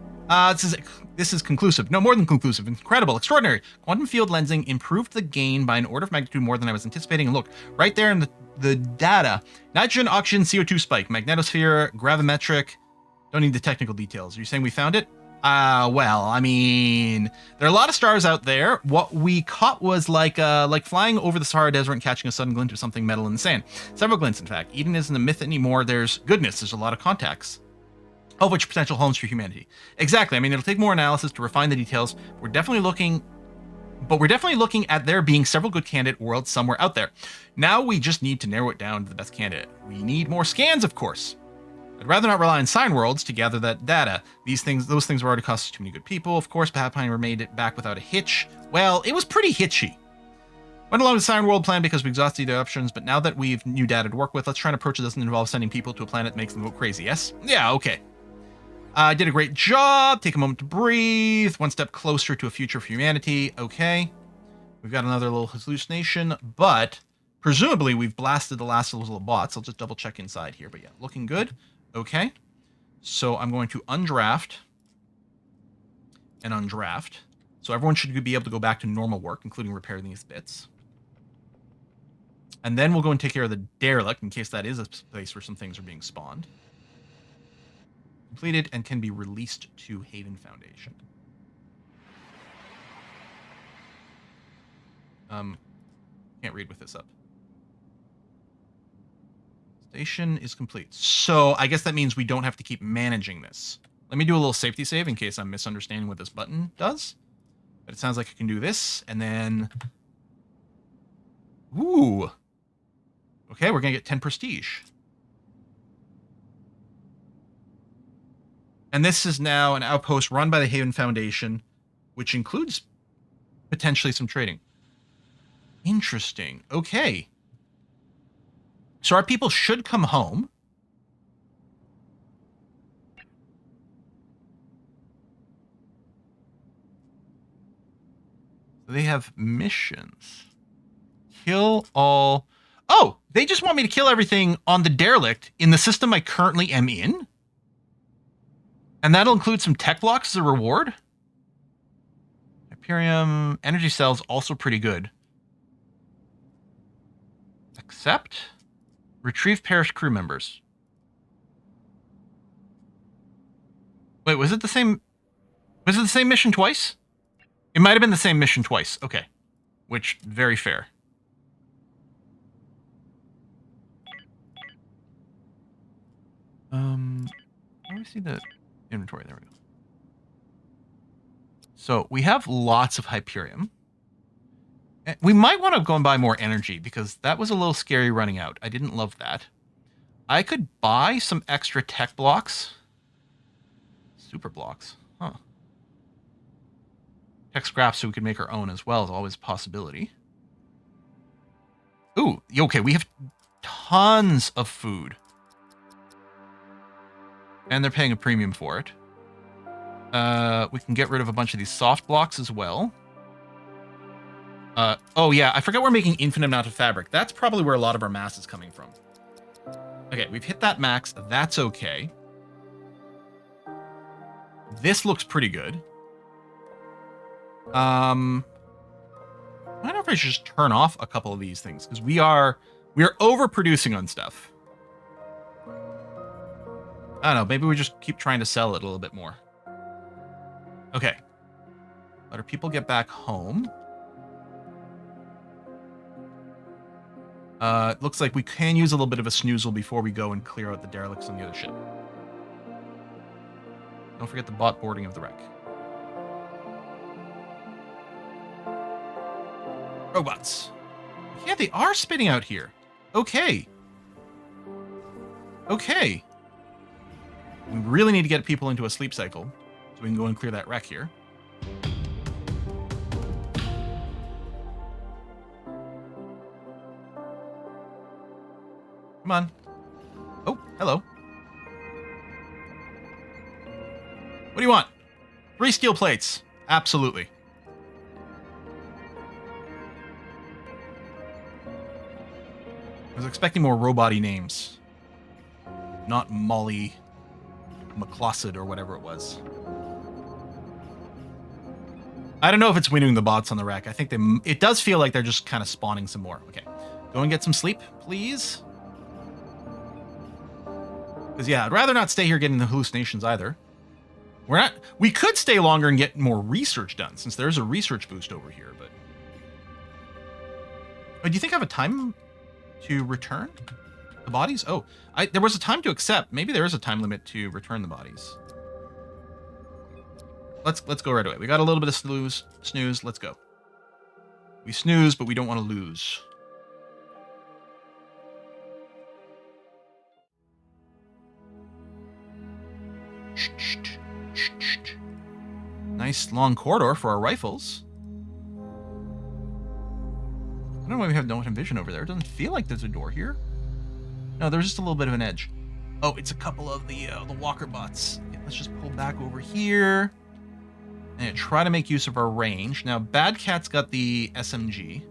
This is conclusive. No, more than conclusive. Incredible. Extraordinary. Quantum field lensing improved the gain by an order of magnitude more than I was anticipating. And look, right there in the data. Nitrogen, oxygen, CO2 spike, magnetosphere, gravimetric. Don't need the technical details. Are you saying we found it? Well, I mean, there are a lot of stars out there. What we caught was like flying over the Sahara Desert and catching a sudden glint of something metal in the sand. Several glints, in fact. Eden isn't a myth anymore. There's goodness. There's a lot of contacts. All of which are potential homes for humanity. Exactly. I mean, it'll take more analysis to refine the details. We're definitely looking at there being several good candidate worlds somewhere out there. Now we just need to narrow it down to the best candidate. We need more scans, of course. I'd rather not rely on sign worlds to gather that data. Those things were already costing too many good people. Of course, Pathfinder made it back without a hitch. Well, it was pretty hitchy. Went along with the Siren World plan because we exhausted the options, but now that we've new data to work with, let's try and approach it doesn't involve sending people to a planet that makes them go crazy, yes? Yeah, okay. Did a great job. Take a moment to breathe. One step closer to a future for humanity. Okay. We've got another little hallucination, but presumably we've blasted the last of those little bots. I'll just double check inside here, but yeah, looking good. Okay. So I'm going to undraft and undraft. So everyone should be able to go back to normal work, including repairing these bits. And then we'll go and take care of the derelict in case that is a place where some things are being spawned. Completed and can be released to Haven Foundation. Can't read with this up. Station is complete. So I guess that means we don't have to keep managing this. Let me do a little safety save in case I'm misunderstanding what this button does. But it sounds like I can do this and then... Ooh. Okay, we're going to get 10 prestige. And this is now an outpost run by the Haven Foundation, which includes potentially some trading. Interesting. Okay. So our people should come home. They have missions. Kill all... Oh, they just want me to kill everything on the derelict in the system I currently am in? And that'll include some tech blocks as a reward? Hyperium. Energy cells also pretty good. Accept. Retrieve perished crew members. Wait, was it the same? Was it the same mission twice? It might have been the same mission twice. Okay. Which, very fair. Let me see the inventory. There we go. So we have lots of Hyperium. We might want to go and buy more energy because that was a little scary running out. I didn't love that. I could buy some extra tech blocks. Super blocks. Huh. Tech scraps so we could make our own as well is always a possibility. Ooh, okay, we have tons of food. And they're paying a premium for it. We can get rid of a bunch of these soft blocks as well. Oh yeah, I forgot we're making infinite amount of fabric. That's probably where a lot of our mass is coming from. Okay, we've hit that max. That's okay. This looks pretty good. I don't know if I should just turn off a couple of these things because we are overproducing on stuff. I don't know. Maybe we just keep trying to sell it a little bit more. Okay. Let our people get back home. Looks like we can use a little bit of a snoozle before we go and clear out the derelicts on the other ship. Don't forget the bot boarding of the wreck. Robots. Yeah, they are spitting out here. Okay. Okay. We really need to get people into a sleep cycle so we can go and clear that wreck here. Come on. Oh, hello. What do you want? 3 steel plates. Absolutely. I was expecting more robot-y names. Not Molly McClossed or whatever it was. I don't know if it's winning the bots on the wreck. I think it does feel like they're just kind of spawning some more. Okay. Go and get some sleep, please. Because, yeah, I'd rather not stay here getting the hallucinations either. We could stay longer and get more research done, since there's a research boost over here, but... Oh, do you think I have a time to return the bodies? Oh, there was a time to accept. Maybe there is a time limit to return the bodies. Let's go right away. We got a little bit of snooze. Let's go. We snooze, but we don't want to lose. Nice long corridor for our rifles. I don't know why we have no vision over there. It doesn't feel like there's a door here. No, there's just a little bit of an edge. Oh, it's a couple of the walker bots. Okay, let's just pull back over here and try to make use of our range. Now, Bad Cat's got the SMG.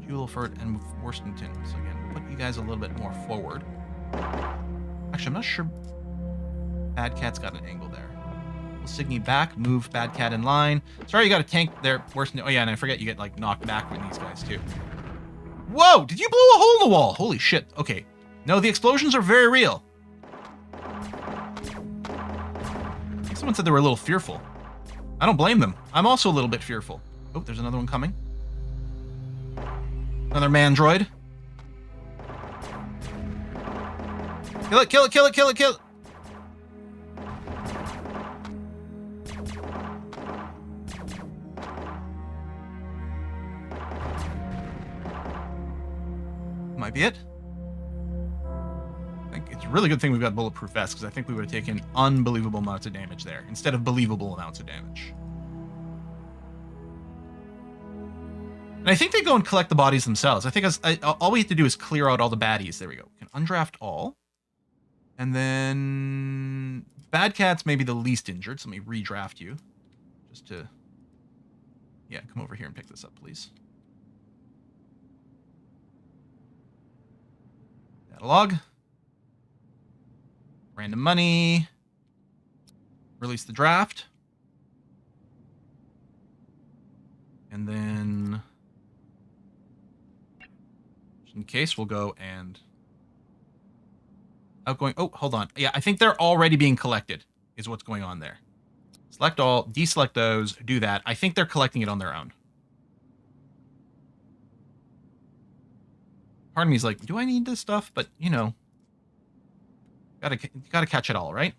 Julefort and Worthington. So again, we'll put you guys a little bit more forward. Actually, I'm not sure Bad Cat's got an angle there. We'll signal back, move Bad Cat in line. Sorry, you got a tank there. Oh yeah, and I forget you get like knocked back with these guys too. Whoa! Did you blow a hole in the wall? Holy shit. Okay. No, the explosions are very real. I think someone said they were a little fearful. I don't blame them. I'm also a little bit fearful. Oh, there's another one coming. Another mandroid. Kill it, kill it, kill it, kill it, kill it. Might be it. I think it's a really good thing we've got bulletproof vests because I think we would have taken unbelievable amounts of damage there instead of believable amounts of damage. And I think they go and collect the bodies themselves. I think all we have to do is clear out all the baddies. There we go. We can undraft all. And then Bad Cat's maybe the least injured, so let me redraft you. Just to... Yeah, come over here and pick this up, please. Catalog. Random money. Release the draft. And then, just in case, we'll go and outgoing. Oh, hold on. Yeah, I think they're already being collected is what's going on there. Select all, deselect those, do that. I think they're collecting it on their own. Part of me is like, do I need this stuff? But, you know, gotta catch it all, right?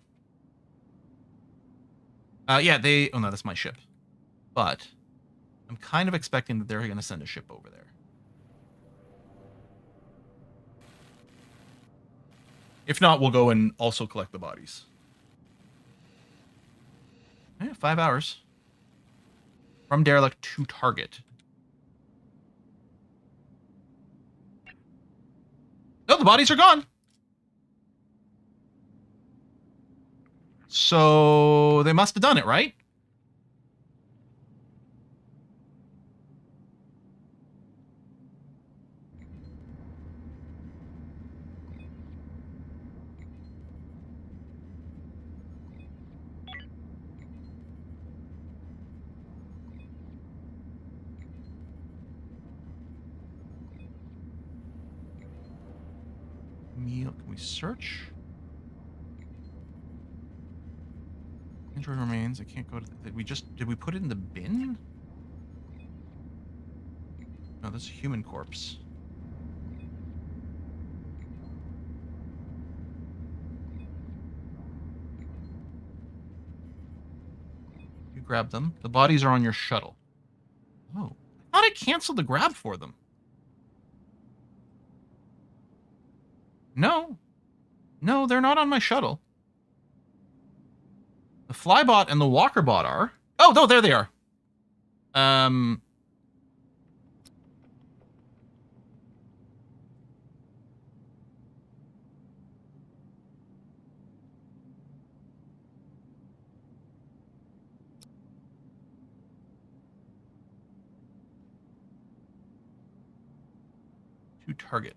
Yeah, they... Oh, no, that's my ship. But I'm kind of expecting that they're going to send a ship over there. If not, we'll go and also collect the bodies. Yeah, 5 hours. From derelict to target. No, the bodies are gone. So they must have done it, right? Meal. Can we search? Android remains. I can't go to. Did we put it in the bin? No, this is a human corpse. You grab them. The bodies are on your shuttle. Oh, I thought I canceled the grab for them. No. No, they're not on my shuttle. The Flybot and the Walkerbot are. Oh, no, there they are. To target.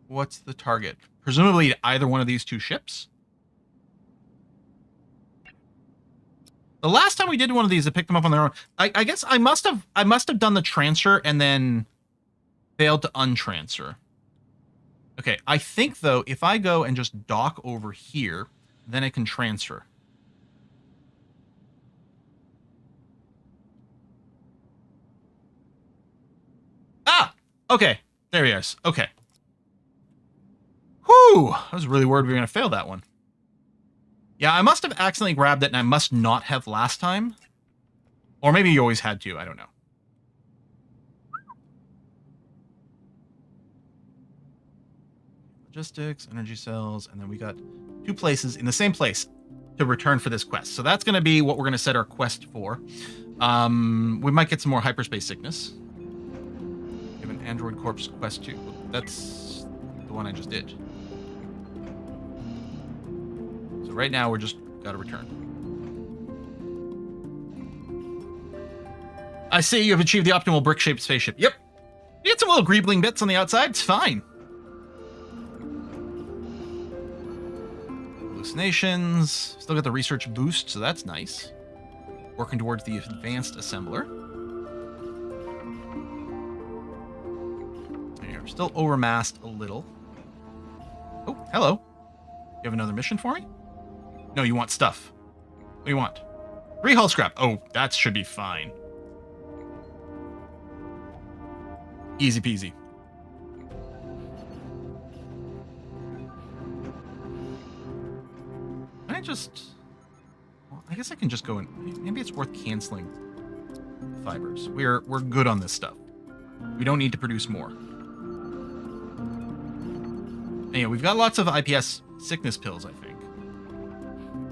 What's the target? Presumably either one of these two ships. The last time we did one of these, I picked them up on their own. I guess I must have done the transfer and then failed to untransfer. Okay, I think though if I go and just dock over here, then I can transfer. Ah, okay, there he is. Okay. Whew! I was really worried we were going to fail that one. Yeah, I must have accidentally grabbed it, and I must not have last time. Or maybe you always had to. I don't know. Logistics, energy cells, and then we got 2 places in the same place to return for this quest. So that's going to be what we're going to set our quest for. We might get some more hyperspace sickness. We have an android corpse quest too. That's the one I just did. So right now, we're just got to return. I see you have achieved the optimal brick-shaped spaceship. Yep. You get some little greebling bits on the outside. It's fine. Hallucinations. Still got the research boost, so that's nice. Working towards the advanced assembler. Yeah, we're still overmassed a little. Oh, hello. You have another mission for me? No, you want stuff. What do you want? 3 hull scrap. Oh, that should be fine. Easy peasy. Can I just... Well, I guess I can just go and... Maybe it's worth canceling fibers. We're good on this stuff. We don't need to produce more. Anyway, we've got lots of IPS sickness pills, I think.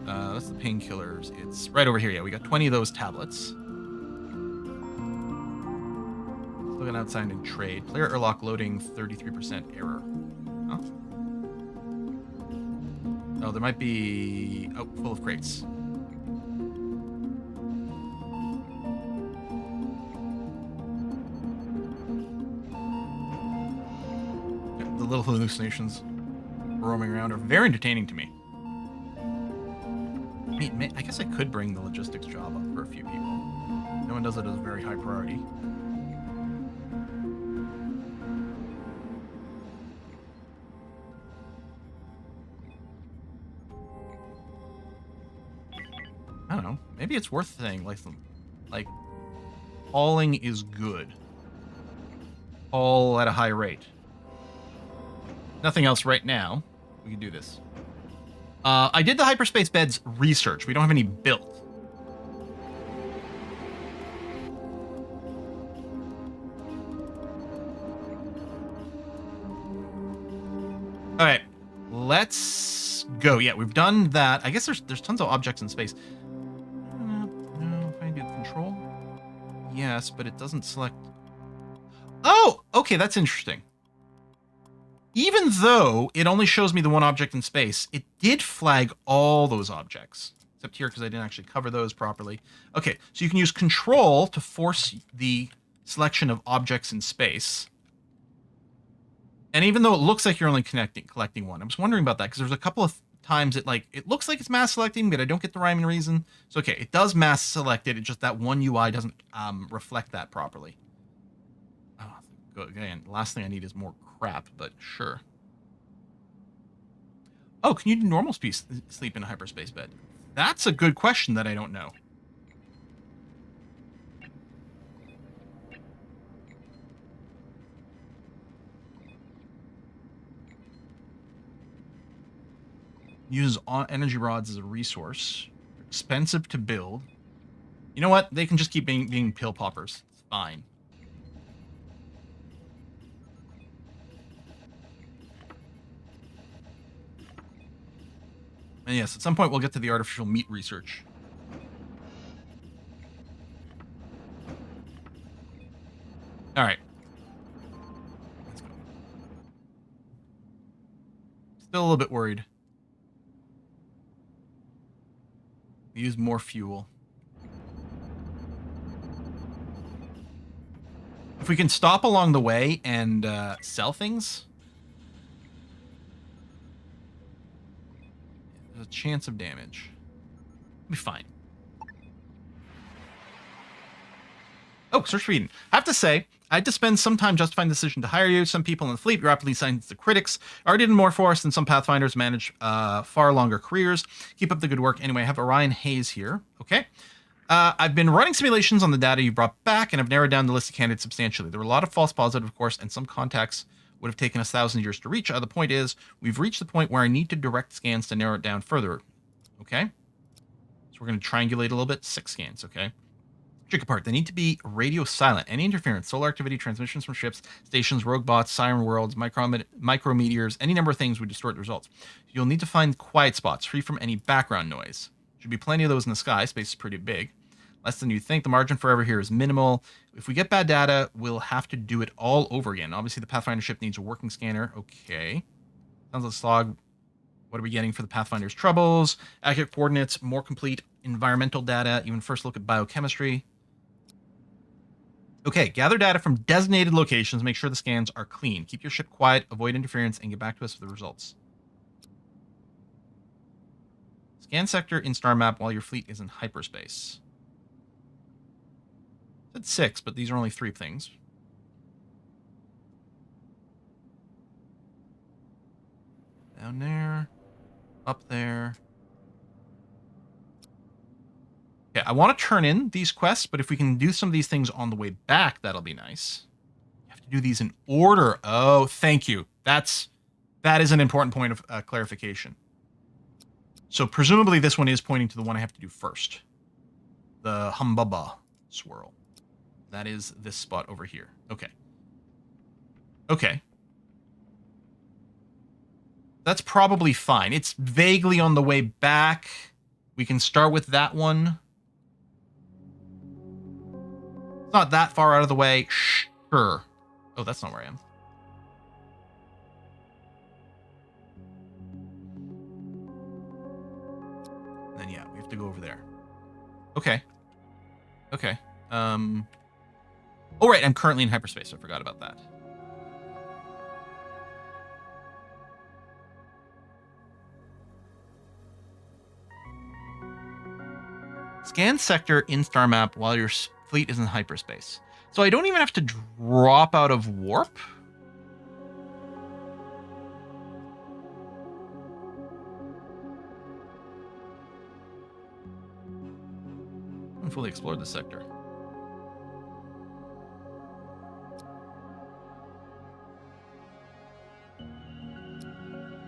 That's the painkillers. It's right over here. Yeah, we got 20 of those tablets. Looking outside in trade. Player airlock loading 33% error. Huh? Oh, there might be... Oh, full of crates. hallucinations roaming around are very entertaining to me. I guess I could bring the logistics job up for a few people. No one does it as a very high priority. I don't know. Maybe it's worth saying, like hauling is good. Haul at a high rate. Nothing else right now. We can do this. I did the hyperspace beds research. We don't have any built. All right, let's go. Yeah, we've done that. I guess there's tons of objects in space. No, if I do control. Yes, but it doesn't select. Oh, okay, that's interesting. Even though it only shows me the one object in space, it did flag all those objects. Except here, because I didn't actually cover those properly. Okay, so you can use control to force the selection of objects in space. And even though it looks like you're only collecting one, I was wondering about that, because there's a couple of times it looks like it's mass selecting, but I don't get the rhyme and reason. So okay, it does mass select it, it's just that one UI doesn't reflect that properly. Oh, good. Again, the last thing I need is more crap, but sure. Oh, can you do normal sleep in a hyperspace bed? That's a good question that I don't know. Uses energy rods as a resource. Expensive to build. You know what? They can just keep being pill poppers. It's fine. And yes, at some point we'll get to the artificial meat research. All right. Let's go. Still a little bit worried. Use more fuel. If we can stop along the way and sell things, there's a chance of damage. It'll be fine. Oh, search for Eden. I have to say, I had to spend some time justifying the decision to hire you. Some people in the fleet rapidly signed to critics. I already did more for us than some Pathfinders manage far longer careers. Keep up the good work. Anyway, I have Orion Hayes here. Okay. I've been running simulations on the data you brought back, and I've narrowed down the list of candidates substantially. There were a lot of false positives, of course, and some contacts would have taken us 1,000 years to reach. The point is, we've reached the point where I need to direct scans to narrow it down further. Okay? So we're going to triangulate a little bit. 6 scans, okay? Trick apart. They need to be radio silent. Any interference, solar activity, transmissions from ships, stations, rogue bots, siren worlds, micrometeors, any number of things would distort the results. You'll need to find quiet spots, free from any background noise. Should be plenty of those in the sky. Space is pretty big. Less than you think. The margin for error here is minimal. If we get bad data, we'll have to do it all over again. Obviously, the Pathfinder ship needs a working scanner. Okay. Sounds like a slog. What are we getting for the Pathfinder's troubles? Accurate coordinates, more complete environmental data, even first look at biochemistry. Okay, gather data from designated locations. Make sure the scans are clean. Keep your ship quiet, avoid interference, and get back to us with the results. Scan sector in star map while your fleet is in hyperspace. It said 6, but these are only 3 things. Down there. Up there. Okay, I want to turn in these quests, but if we can do some of these things on the way back, that'll be nice. You have to do these in order. Oh, thank you. That is an important point of clarification. So presumably this one is pointing to the one I have to do first. The Humbaba swirl. That is this spot over here. Okay. Okay. That's probably fine. It's vaguely on the way back. We can start with that one. It's not that far out of the way. Sure. Oh, that's not where I am. And then, yeah, we have to go over there. Okay. Okay. Oh, right. I'm currently in hyperspace. So I forgot about that. Scan sector in star map while your fleet is in hyperspace. So I don't even have to drop out of warp? I haven't fully explored this sector.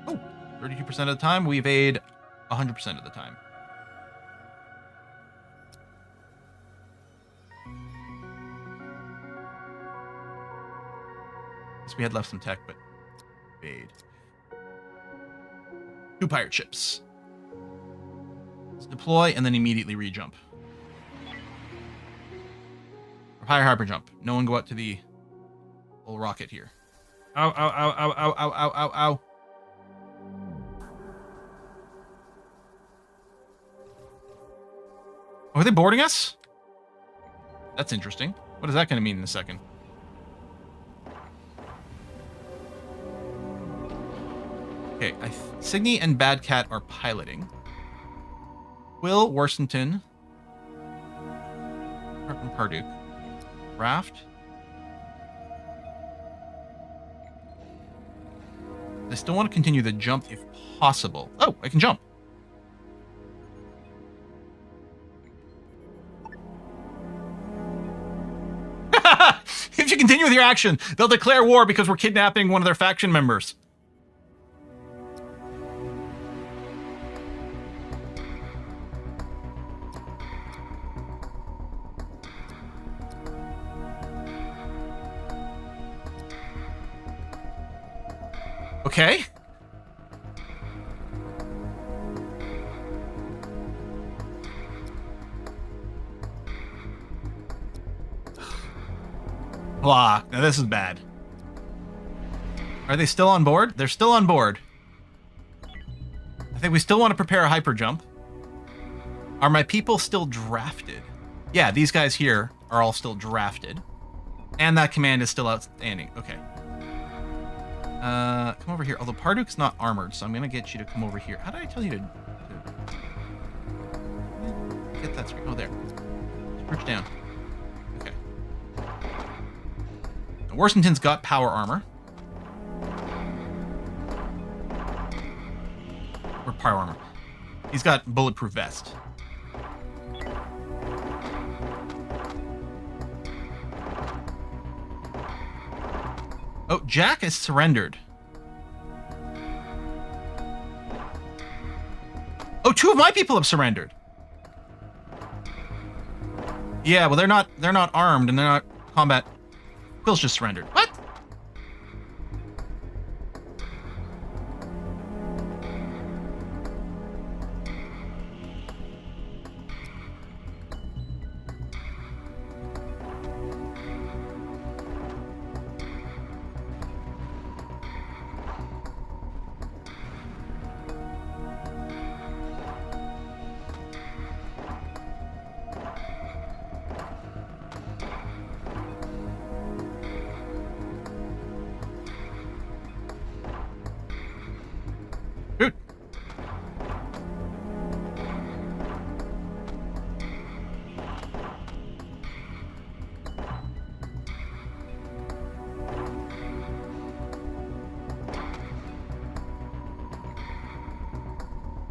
Oh, 32% of the time. We evade 100% of the time. We had left some tech, but evade. 2 pirate ships. Let's deploy and then immediately re-jump. Or higher hyper jump. No one go out to the old rocket here. Ow, ow, ow, ow, ow, ow, ow, ow, ow. Oh, are they boarding us? That's interesting. What is that going to mean in a second? Okay, Signy and Bad Cat are piloting. Will, Worsington, and Parduk. Raft. I still want to continue the jump if possible. Oh, I can jump. If you continue with your action, they'll declare war because we're kidnapping one of their faction members. Okay. Blah. Now this is bad. Are they still on board? They're still on board. I think we still want to prepare a hyper jump. Are my people still drafted? Yeah, these guys here are all still drafted. And that command is still outstanding. Okay. Come over here. Although Parduk's not armored, so I'm going to get you to come over here. How did I tell you to get that screen? Oh, there. Perch down. Okay. Now, Worsington's got power armor. Or power armor. He's got bulletproof vest. Oh, Jack has surrendered. Oh, 2 of my people have surrendered. Yeah, well, they're not armed and they're not combat. Quill's just surrendered. What? Dude.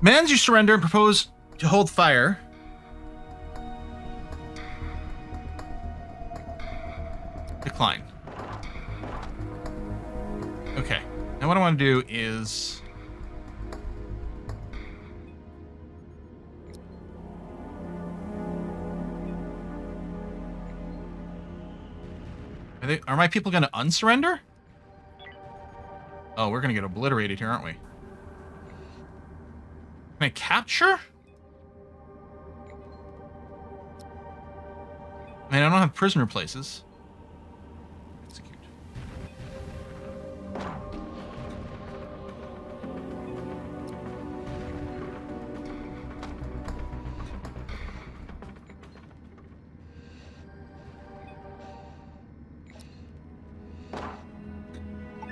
Demands you surrender and propose to hold fire. Decline. Okay. Now what I want to do is... Are my people going to unsurrender? Oh, we're going to get obliterated here, aren't we? Can I capture? Man, I don't have prisoner places. Execute.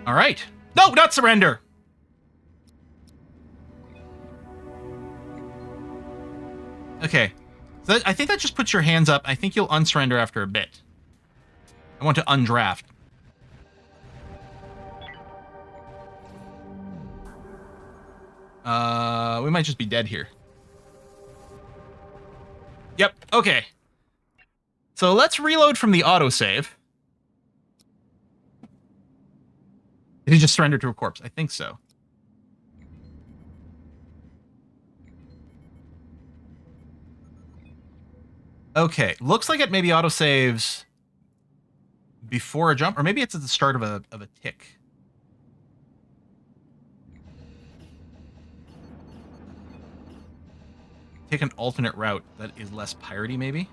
All right. No, not surrender. Okay. So I think that just puts your hands up. I think you'll unsurrender after a bit. I want to undraft. We might just be dead here. Yep, okay. So let's reload from the autosave. Did he just surrender to a corpse? I think so. Okay, looks like it maybe autosaves before a jump, or maybe it's at the start of a tick. Take an alternate route that is less piratey, maybe.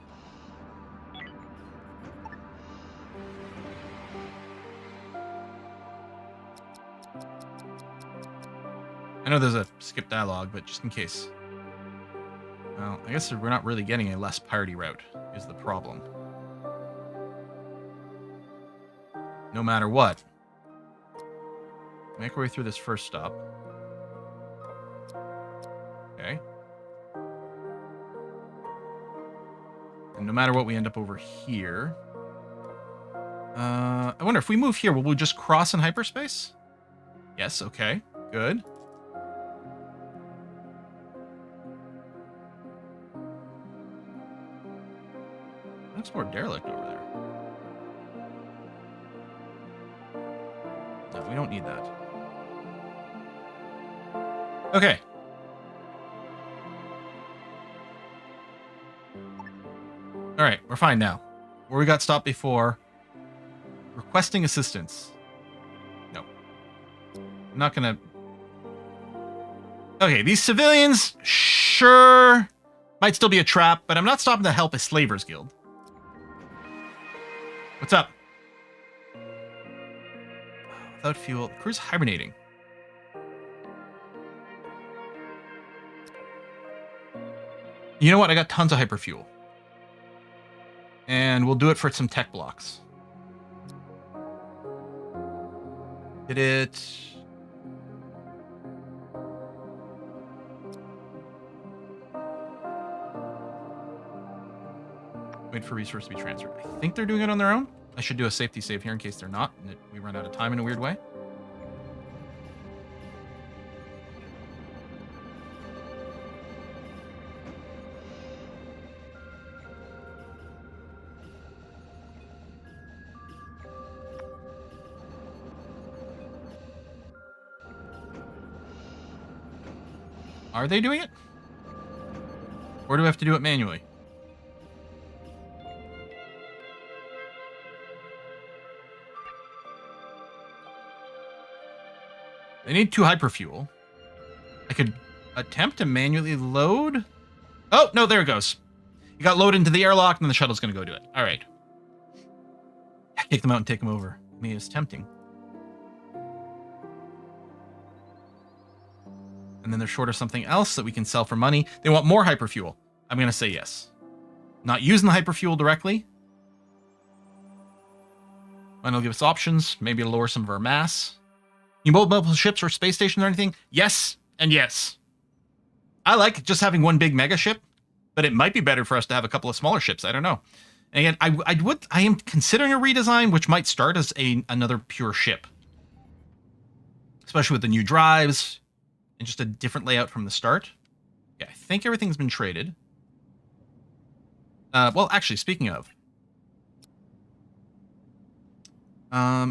I know there's a skip dialogue, but just in case. Well, I guess we're not really getting a less piratey route, is the problem. No matter what. Make our way through this first stop. Okay. And no matter what, we end up over here. I wonder if we move here, will we just cross in hyperspace? Yes, okay, good. Looks more derelict over there. No, we don't need that. Okay. All right, we're fine now. Where we got stopped before. Requesting assistance. No. I'm not gonna... Okay, these civilians, sure, might still be a trap, but I'm not stopping to help a slavers guild. What's up? Without fuel, the crew's hibernating. You know what? I got tons of hyperfuel. And we'll do it for some tech blocks. Did it... Wait for resource to be transferred. I think they're doing it on their own. I should do a safety save here in case they're not, and we run out of time in a weird way. Are they doing it? Or do we have to do it manually? They need 2 hyperfuel. I could attempt to manually load. Oh, no, there it goes. You got loaded into the airlock, and then the shuttle's going to go do it. All right. Take them out and take them over. I mean, it's tempting. And then they're short of something else that we can sell for money. They want more hyperfuel. I'm going to say yes. Not using the hyperfuel directly. And it'll give us options. Maybe it'll lower some of our mass. You build multiple ships or space stations or anything? Yes and yes. I like just having one big mega ship, but it might be better for us to have a couple of smaller ships. I don't know. And again, I am considering a redesign, which might start as another pure ship, especially with the new drives and just a different layout from the start. Yeah, I think everything's been traded. Well, actually, speaking of,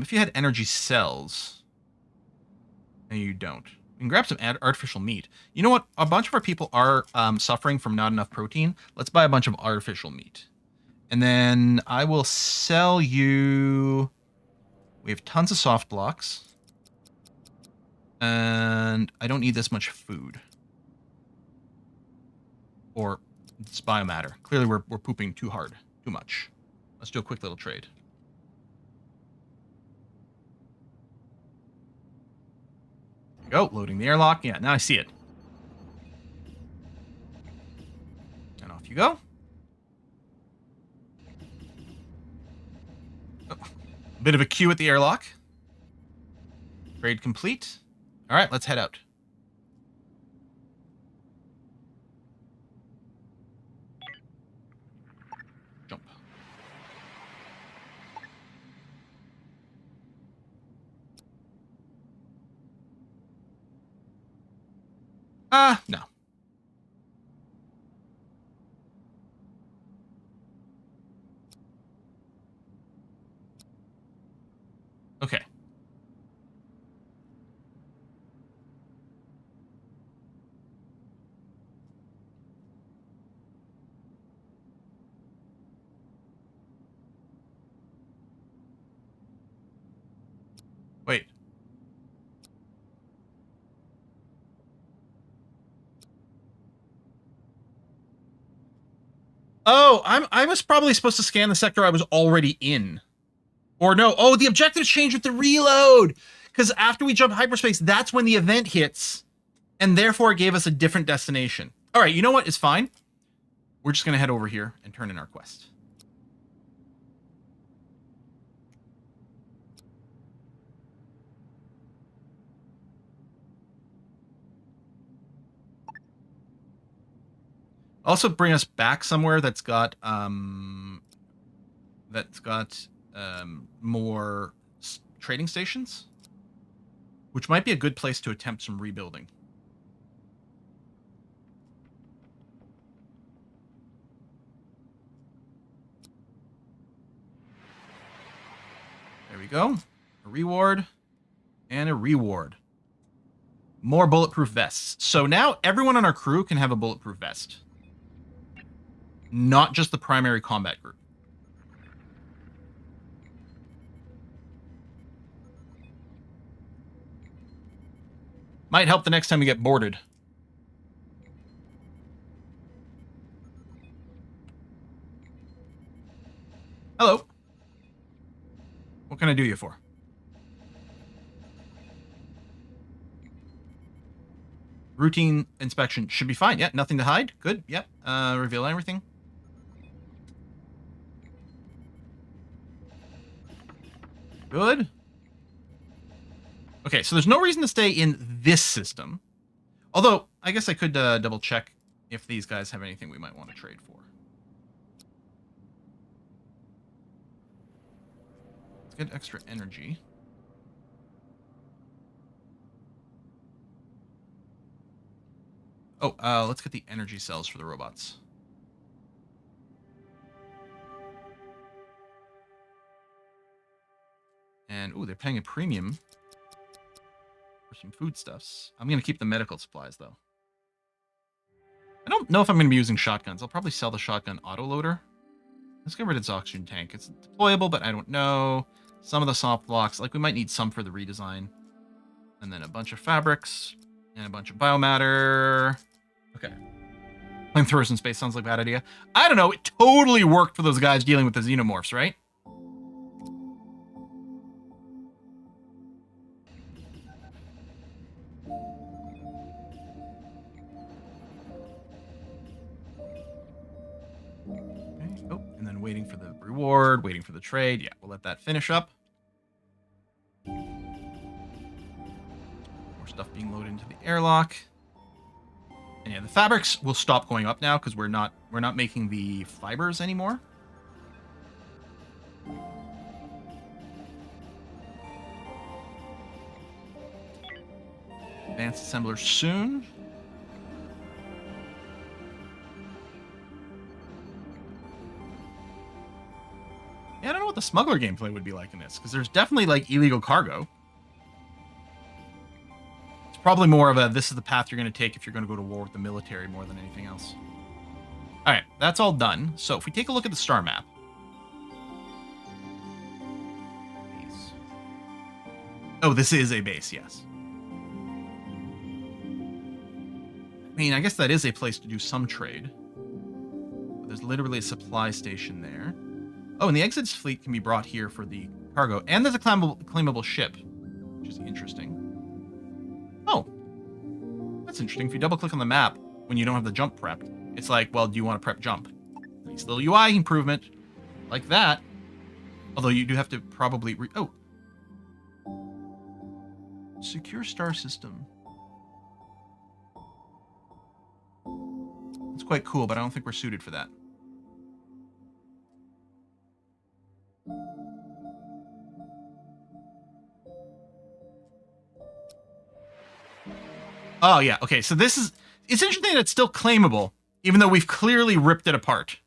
if you had energy cells. And you don't. You can grab some artificial meat. You know what? A bunch of our people are suffering from not enough protein. Let's buy a bunch of artificial meat. And then I will sell you... We have tons of soft blocks. And I don't need this much food. Or it's biomatter. Clearly we're pooping too hard. Too much. Let's do a quick little trade. Go, loading the airlock. Yeah, now I see it. And off you go. Oh, a bit of a queue at the airlock. Trade complete. All right, let's head out. No. Okay. Wait. Oh, I was probably supposed to scan the sector I was already in. Or no. Oh, the objectives change with the reload. Because after we jump hyperspace, that's when the event hits. And therefore it gave us a different destination. All right, you know what? It's fine. We're just going to head over here and turn in our quest. Also bring us back somewhere that's got more trading stations, which might be a good place to attempt some rebuilding. There we go. A reward and a reward. More bulletproof vests. So now everyone on our crew can have a bulletproof vest. Not just the primary combat group. Might help the next time we get boarded. Hello. What can I do you for? Routine inspection should be fine. Yeah, nothing to hide. Good. Yep. Reveal everything. Good. Okay, so there's no reason to stay in this system. Although, I guess I could double check if these guys have anything we might want to trade for. Let's get extra energy. Oh, let's get the energy cells for the robots. And, ooh, they're paying a premium for some foodstuffs. I'm going to keep the medical supplies, though. I don't know if I'm going to be using shotguns. I'll probably sell the shotgun autoloader. Let's get rid of this oxygen tank. It's deployable, but I don't know. Some of the soft blocks, like we might need some for the redesign. And then a bunch of fabrics and a bunch of biomatter. Okay. Flamethrowers in space sounds like a bad idea. I don't know. It totally worked for those guys dealing with the xenomorphs, right? Okay. Oh, and then waiting for the reward, waiting for the trade. Yeah, we'll let that finish up. More stuff being loaded into the airlock. And yeah, the fabrics will stop going up now because we're not making the fibers anymore. Advanced assembler soon. Yeah, I don't know what the smuggler gameplay would be like in this because there's definitely like illegal cargo. Probably more of a, this is the path you're going to take if you're going to go to war with the military more than anything else. All right, that's all done. So if we take a look at the star map. Base. Oh, this is a base, yes. I mean, I guess that is a place to do some trade. But there's literally a supply station there. Oh, and the exits fleet can be brought here for the cargo. And there's a claimable ship, which is interesting. Oh, that's interesting. If you double click on the map when you don't have the jump prepped, it's like, well, do you want to prep jump? Nice little UI improvement like that. Although you do have to probably oh, secure star system. It's quite cool, but I don't think we're suited for that. Oh, yeah. Okay, so this is... it's interesting that it's still claimable, even though we've clearly ripped it apart.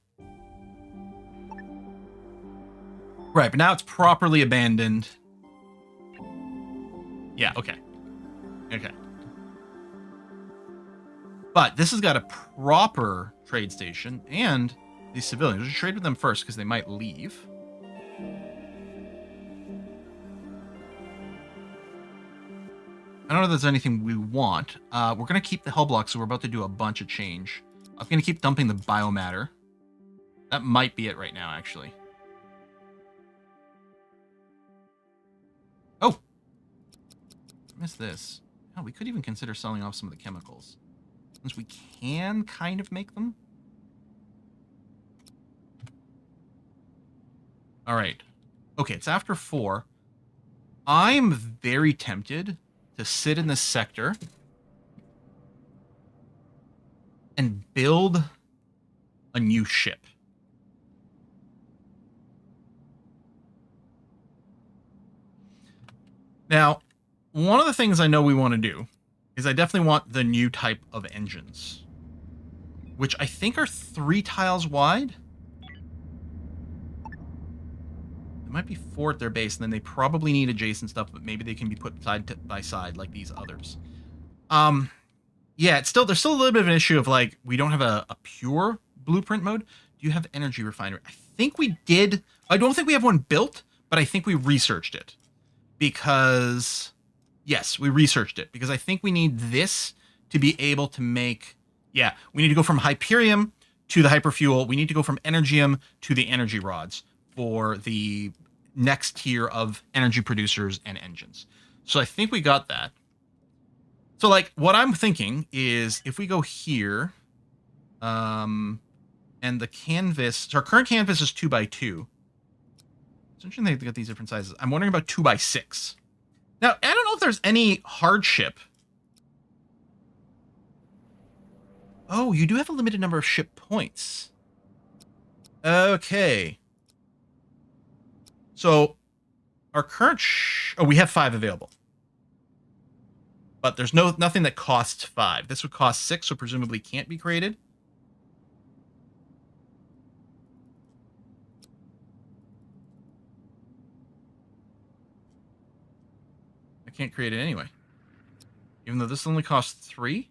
Right, but now it's properly abandoned. Yeah, okay. Okay. But this has got a proper trade station and these civilians. We'll trade with them first because they might leave. I don't know if there's anything we want. We're going to keep the hull block, so we're about to do a bunch of change. I'm going to keep dumping the biomatter. That might be it right now, actually. Oh! I missed this. Oh, we could even consider selling off some of the chemicals. Since we can kind of make them. Alright. Okay, it's after 4. I'm very tempted to sit in this sector and build a new ship. Now, one of the things I know we want to do is I definitely want the new type of engines, which I think are 3 tiles wide. It might be 4 at their base, and then they probably need adjacent stuff, but maybe they can be put side by side like these others. Yeah, there's still a little bit of an issue of like we don't have a pure blueprint mode. Do you have energy refinery? I think we did. I don't think we have one built, but I think we researched it because yes, we researched it because I think we need this to be able to make. Yeah, we need to go from Hyperium to the hyperfuel. We need to go from Energium to the energy rods for the next tier of energy producers and engines. So I think we got that. So like what I'm thinking is if we go here, and the canvas, so our current canvas is 2x2. It's interesting they got these different sizes. I'm wondering about 2x6. Now, I don't know if there's any hardship. Oh, you do have a limited number of ship points. Okay. So, our current... we have 5 available. But there's nothing that costs 5. This would cost 6, so presumably can't be created. I can't create it anyway. Even though this only costs 3?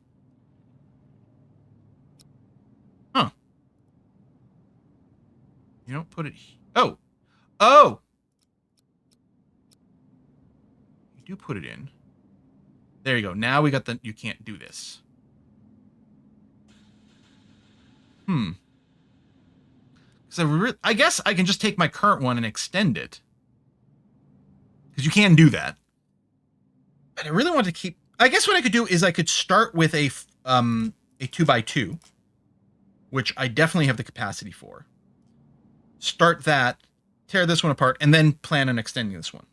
Huh. You don't put it... Oh! Oh! You do put it in. There you go. Now we got the... You can't do this. So I guess I can just take my current one and extend it. Because you can do that. But I really want to keep... I guess what I could do is I could start with a 2x2. Which I definitely have the capacity for. Start that. Tear this one apart. And then plan on extending this one.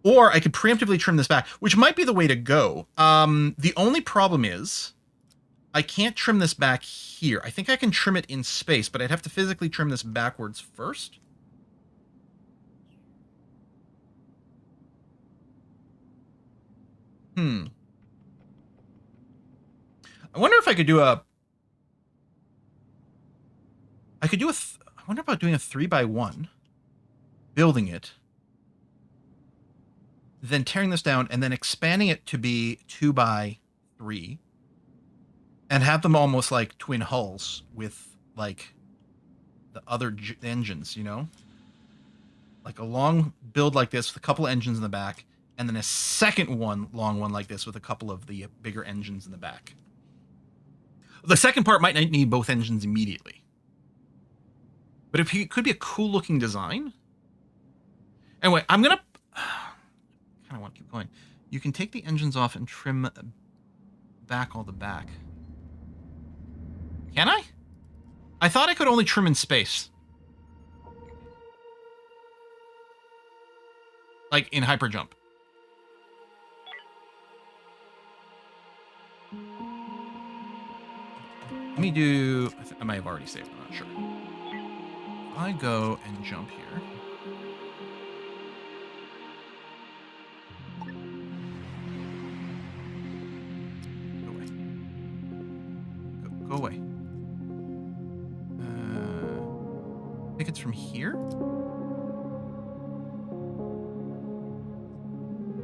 Or I could preemptively trim this back, which might be the way to go. The only problem is I can't trim this back here. I think I can trim it in space, but I'd have to physically trim this backwards first. I wonder if I could do a... I wonder about doing a 3x1. Building it. Then tearing this down and then expanding it to be 2x3 and have them almost like twin hulls with like the other engines, you know, like a long build like this with a couple of engines in the back and then a second long one like this with a couple of the bigger engines in the back. The second part might not need both engines immediately, but if it could be a cool looking design. Anyway, I'm going to, I want to keep going. You can take the engines off and trim back all the back. Can I? I thought I could only trim in space. Like in hyper jump. Let me do... I might have already saved, I'm not sure. I go and jump here. Go away. I think it's from here?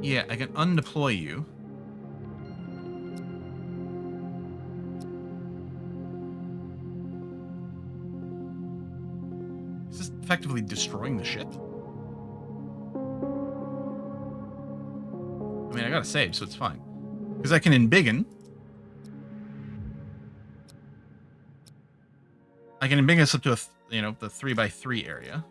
Yeah, I can undeploy you. Is this effectively destroying the ship? I mean, I gotta save, so it's fine. Because I can embiggen. I can embiggen us up to, the 3x3 area.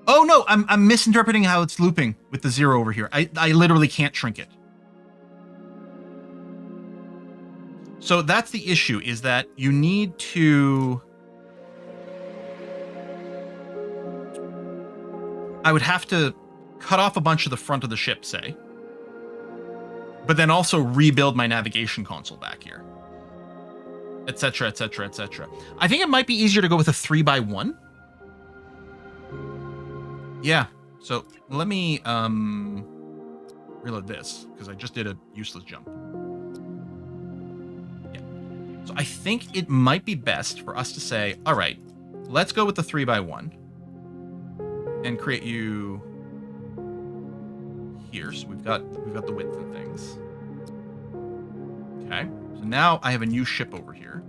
Oh, no, I'm misinterpreting how it's looping with the 0 over here. I literally can't shrink it. So that's the issue, is that you need to... I would have to cut off a bunch of the front of the ship, say. But then also rebuild my navigation console back here. Etc., etc., etc. I think it might be easier to go with a 3x1. Yeah, so let me reload this, because I just did a useless jump. Yeah. So I think it might be best for us to say, all right, let's go with the 3x1 and create you here. So we've got the width and things. Okay. So now I have a new ship over here.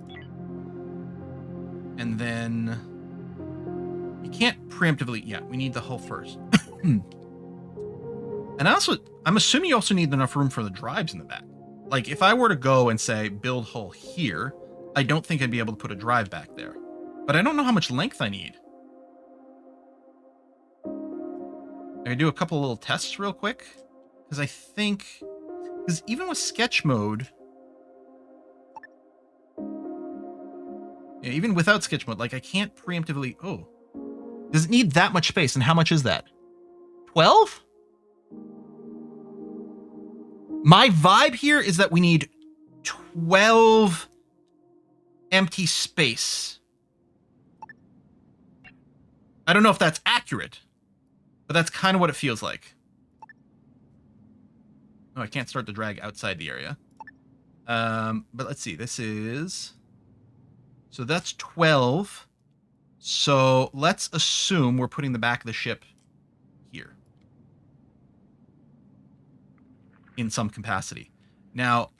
And then you can't preemptively, yeah, we need the hull first. And I'm assuming you also need enough room for the drives in the back. Like, if I were to go and say build hull here, I don't think I'd be able to put a drive back there. But I don't know how much length I need. I can do a couple little tests real quick. Because I think, because even with sketch mode, yeah, even without sketch mode, like I can't preemptively, oh. Does it need that much space? And how much is that? 12? My vibe here is that we need 12 empty space. I don't know if that's accurate, but that's kind of what it feels like. Oh, I can't start the drag outside the area. But let's see. This is... So that's 12. So let's assume we're putting the back of the ship here. In some capacity. Now,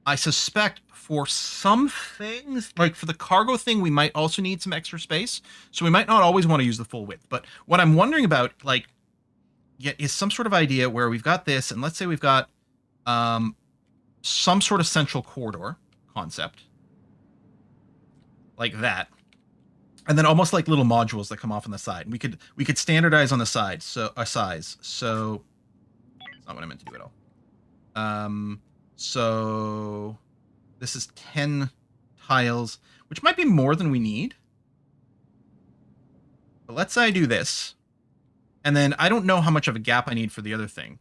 I suspect for some things, like for the cargo thing, we might also need some extra space. So we might not always want to use the full width. But what I'm wondering about, like, is some sort of idea where we've got this, and let's say we've got some sort of central corridor concept. Like that. And then almost like little modules that come off on the side. We could standardize on the side, so a size. So that's not what I meant to do at all. So this is 10 tiles, which might be more than we need. But let's say I do this. And then I don't know how much of a gap I need for the other thing.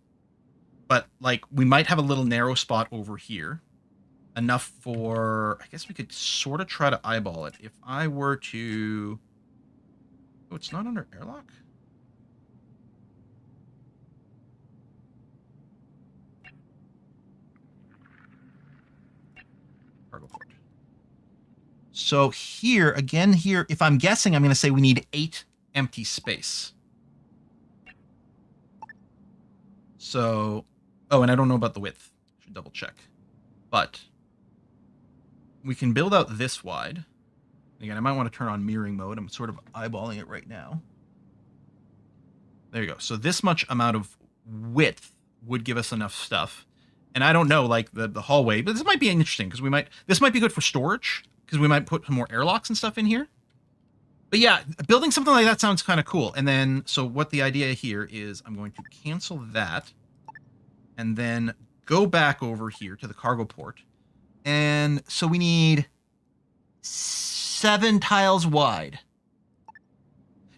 But like we might have a little narrow spot over here. Enough for, I guess we could sort of try to eyeball it. If I were to, oh, it's not under airlock? Cargo port. So here, again here, if I'm guessing, I'm going to say we need 8 empty space. So, oh, and I don't know about the width. Should double check. But we can build out this wide. Again, I might want to turn on mirroring mode. I'm sort of eyeballing it right now. There you go. So this much amount of width would give us enough stuff. And I don't know, like the hallway, but this might be interesting because this might be good for storage because we might put some more airlocks and stuff in here. But yeah, building something like that sounds kind of cool. And then, so what the idea here is I'm going to cancel that and then go back over here to the cargo port. And so we need 7 tiles wide.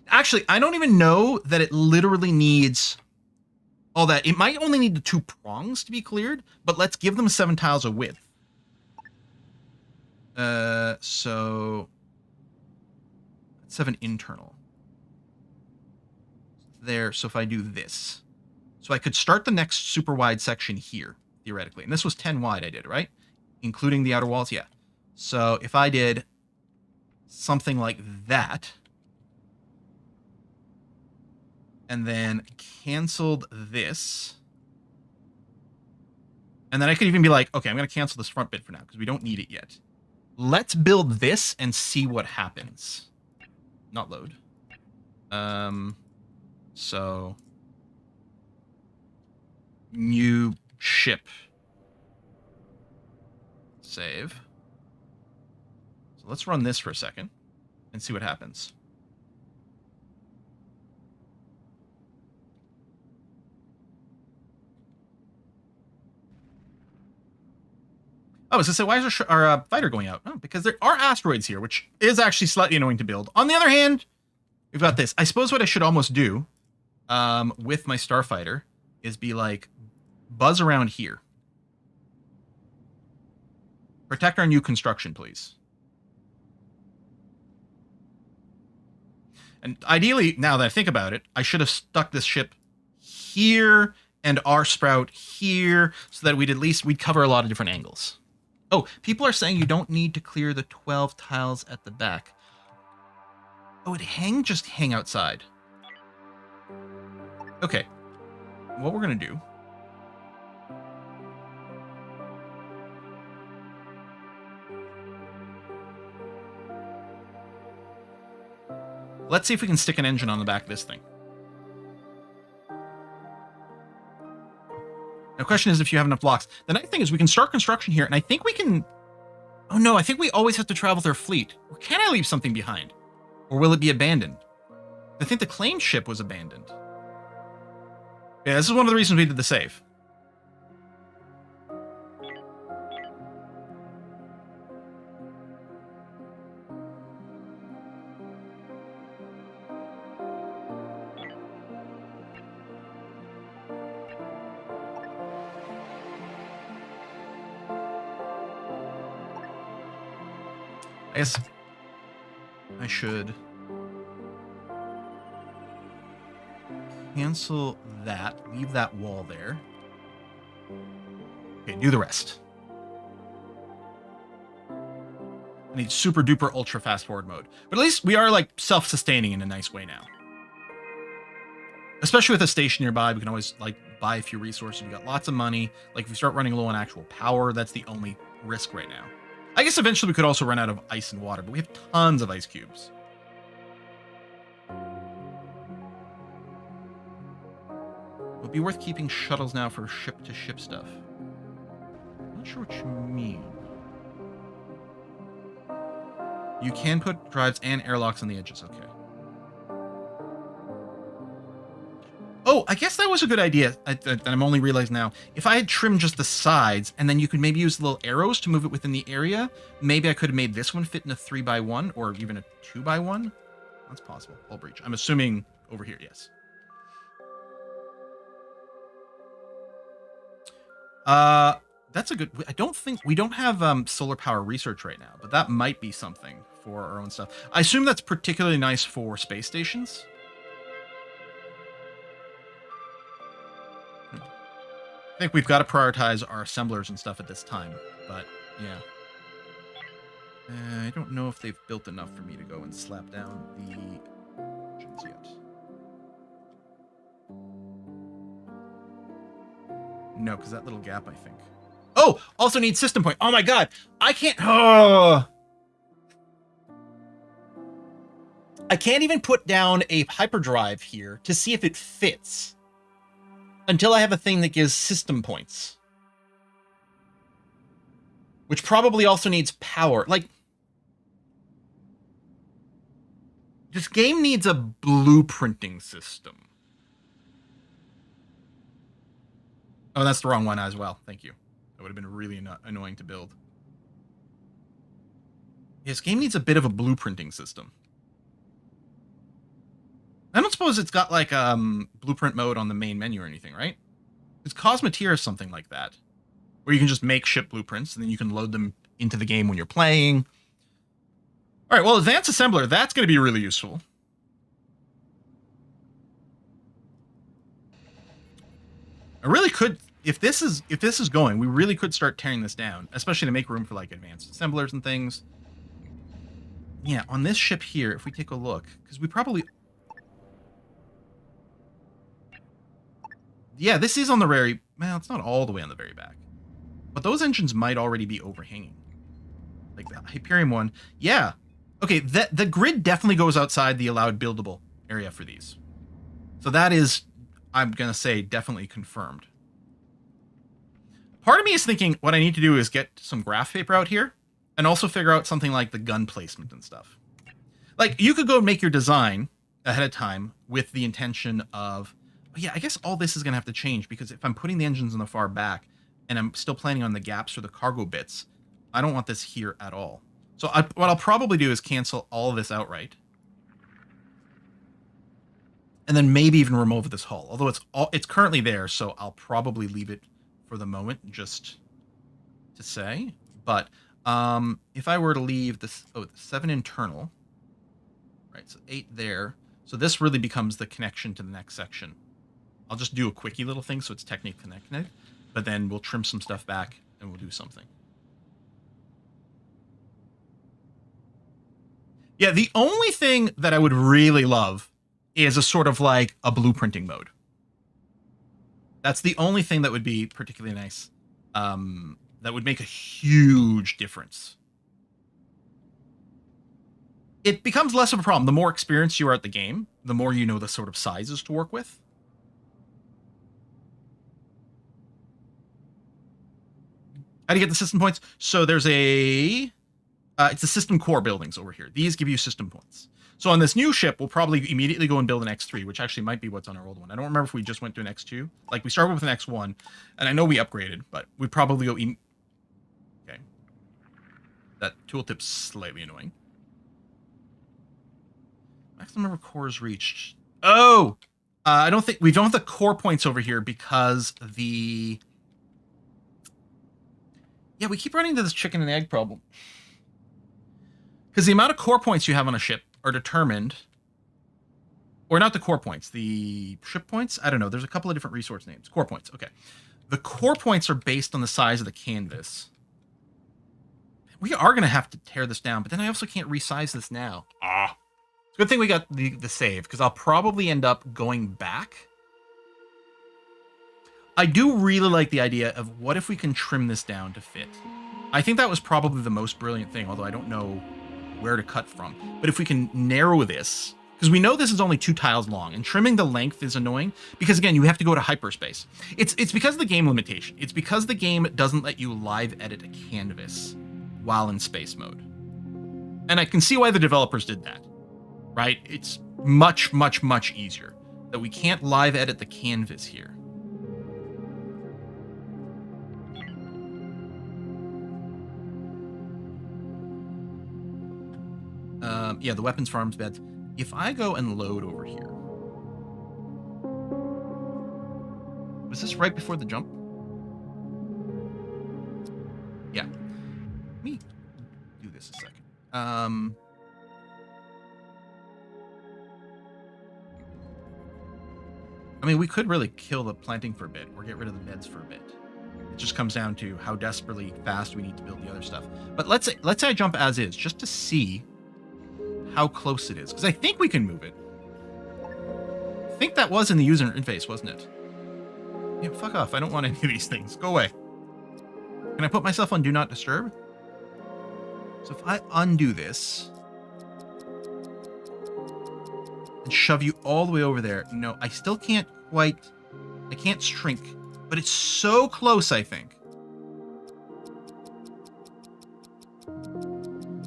Actually, I don't even know that it literally needs all that. It might only need the 2 prongs to be cleared, but let's give them 7 tiles of width. So let's have an internal. There, so if I do this. So I could start the next super wide section here. theoretically. And this was 10 wide I did, right? Including the outer walls, yeah. So if I did something like that, and then canceled this, and then I could even be like, okay, I'm going to cancel this front bit for now because we don't need it yet. Let's build this and see what happens. Not load. So new ship. Save. So let's run this for a second and see what happens. Oh, I was going to say, why is our fighter going out? Oh, because there are asteroids here, which is actually slightly annoying to build. On the other hand, we've got this. I suppose what I should almost do with my starfighter is be like, buzz around here. Protect our new construction, please. And ideally, now that I think about it, I should have stuck this ship here and our sprout here so that we'd cover a lot of different angles. Oh, people are saying you don't need to clear the 12 tiles at the back. Oh, just hang outside. Okay. What we're going to do... Let's see if we can stick an engine on the back of this thing. The question is if you have enough blocks. The nice thing is we can start construction here, and I think we can... Oh no, I think we always have to travel with our fleet. Or can I leave something behind? Or will it be abandoned? I think the claim ship was abandoned. Yeah, this is one of the reasons we did the save. I guess I should cancel that, leave that wall there. Okay, do the rest. I need super duper ultra fast forward mode. But at least we are like self-sustaining in a nice way now. Especially with a station nearby, we can always like buy a few resources. We got lots of money. Like if we start running low on actual power, that's the only risk right now. I guess eventually we could also run out of ice and water, but we have tons of ice cubes. It would be worth keeping shuttles now for ship-to-ship stuff. I'm not sure what you mean. You can put drives and airlocks on the edges, okay. Oh, I guess that was a good idea. I'm only realizing now. If I had trimmed just the sides, and then you could maybe use the little arrows to move it within the area, maybe I could have made this one fit in a 3x1 or even a 2x1. That's possible. Hull breach. I'm assuming over here, yes. That's a good... I don't think... We don't have solar power research right now, but that might be something for our own stuff. I assume that's particularly nice for space stations. I think we've got to prioritize our assemblers and stuff at this time, but yeah. I don't know if they've built enough for me to go and slap down the engines yet. No, because that little gap, I think. Oh, also needs system point. Oh my god, I can't. Oh. I can't even put down a hyperdrive here to see if it fits. Until I have a thing that gives system points. Which probably also needs power. Like, this game needs a blueprinting system. Oh, that's the wrong one as well. Thank you. That would have been really annoying to build. This game needs a bit of a blueprinting system. I don't suppose it's got like blueprint mode on the main menu or anything, right? It's Cosmeteer or something like that, where you can just make ship blueprints and then you can load them into the game when you're playing. All right, well, Advanced Assembler, that's going to be really useful. I really could if this is going, we really could start tearing this down, especially to make room for like advanced assemblers and things. Yeah, on this ship here, if we take a look, because we probably... Yeah, this is on the very... Well, it's not all the way on the very back. But those engines might already be overhanging. Like the Hyperion one. Yeah. Okay, the grid definitely goes outside the allowed buildable area for these. So that is, I'm going to say, definitely confirmed. Part of me is thinking what I need to do is get some graph paper out here and also figure out something like the gun placement and stuff. Like, you could go make your design ahead of time with the intention of, yeah, I guess all this is going to have to change because if I'm putting the engines in the far back and I'm still planning on the gaps for the cargo bits, I don't want this here at all. So what I'll probably do is cancel all of this outright. And then maybe even remove this hull. Although it's currently there, so I'll probably leave it for the moment, just to say. But if I were to leave this, 7 internal, right? So 8 there. So this really becomes the connection to the next section. I'll just do a quickie little thing, so it's technically connected. But then we'll trim some stuff back and we'll do something. Yeah, the only thing that I would really love is a sort of like a blueprinting mode. That's the only thing that would be particularly nice. That would make a huge difference. It becomes less of a problem. The more experienced you are at the game, the more you know the sort of sizes to work with. How do you get the system points? So there's a... it's the system core buildings over here. These give you system points. So on this new ship, we'll probably immediately go and build an X3, which actually might be what's on our old one. I don't remember if we just went to an X2. Like, we started with an X1, and I know we upgraded, but we'd probably go... Okay. That tooltip's slightly annoying. Maximum number of cores reached. Oh! I don't think... We don't have the core points over here because the... Yeah, we keep running into this chicken and egg problem. Because the amount of core points you have on a ship are determined, or not the core points, the ship points? I don't know. There's a couple of different resource names. Core points, okay. The core points are based on the size of the canvas. We are going to have to tear this down, but then I also can't resize this now. It's a good thing we got the save, because I'll probably end up going back. I do really like the idea of what if we can trim this down to fit. I think that was probably the most brilliant thing, although I don't know where to cut from. But if we can narrow this, because we know this is only 2 tiles long, and trimming the length is annoying, because again, you have to go to hyperspace. It's because of the game limitation. It's because the game doesn't let you live edit a canvas while in space mode. And I can see why the developers did that, right? It's much, much, much easier that we can't live edit the canvas here. Yeah, the weapons farms beds. If I go and load over here, was this right before the jump? Yeah. Let me do this a second. I mean, we could really kill the planting for a bit or get rid of the beds for a bit. It just comes down to how desperately fast we need to build the other stuff. But let's say I jump as is, just to see how close it is, because I think we can move it. I think that was in the user interface, wasn't it? Yeah, fuck off. I don't want any of these things. Go away. Can I put myself on Do Not Disturb? So if I undo this and shove you all the way over there, no, I still can't quite... I can't shrink, but it's so close, I think.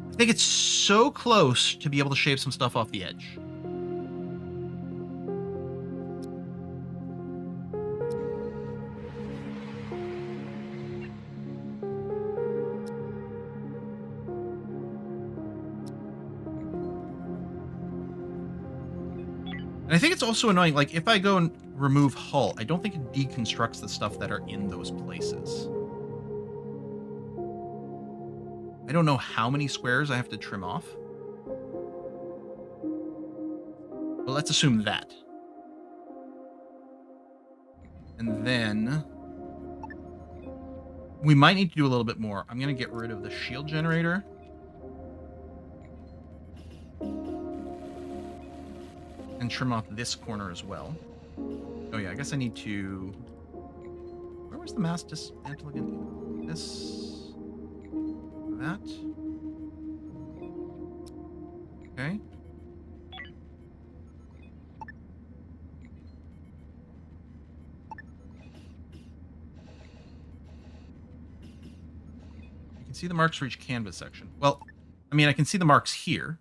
I think it's so close to be able to shave some stuff off the edge. And I think it's also annoying, like, if I go and remove hull, I don't think it deconstructs the stuff that are in those places. I don't know how many squares I have to trim off. But let's assume that. And then We might need to do a little bit more. I'm going to get rid of the shield generator. And trim off this corner as well. Oh yeah, I guess I need to... Where was the mass dismantle again? This... That... Okay. You can see the marks for each canvas section. Well, I mean, I can see the marks here.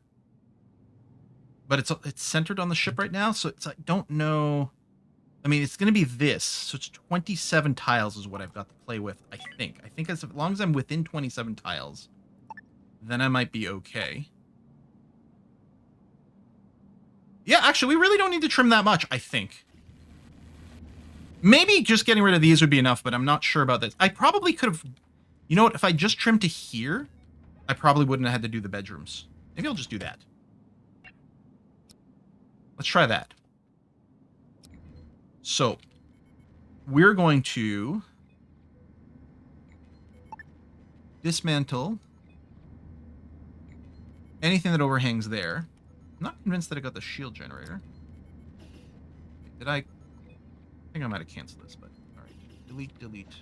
But it's centered on the ship right now, so it's I don't know. I mean, it's going to be this. So it's 27 tiles is what I've got to play with, I think. I think as long as I'm within 27 tiles, then I might be okay. Yeah, actually, we really don't need to trim that much, I think. Maybe just getting rid of these would be enough, but I'm not sure about this. I probably could have... You know what? If I just trimmed to here, I probably wouldn't have had to do the bedrooms. Maybe I'll just do that. Let's try that. So, we're going to dismantle anything that overhangs there. I'm not convinced that I got the shield generator. Did I think I might have canceled this, but all right. Delete, delete.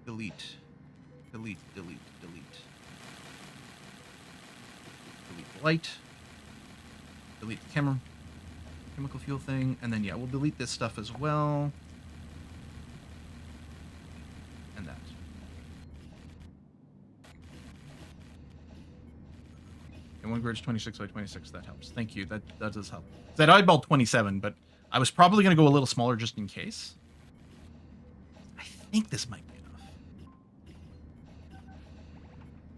Delete. Delete, delete, delete. Delete the light. Delete the chemical fuel thing, and then yeah, we'll delete this stuff as well. And that. And one grid's 26 by 26, that helps. Thank you, that does help. That eyeballed 27, but I was probably going to go a little smaller just in case. I think this might be enough.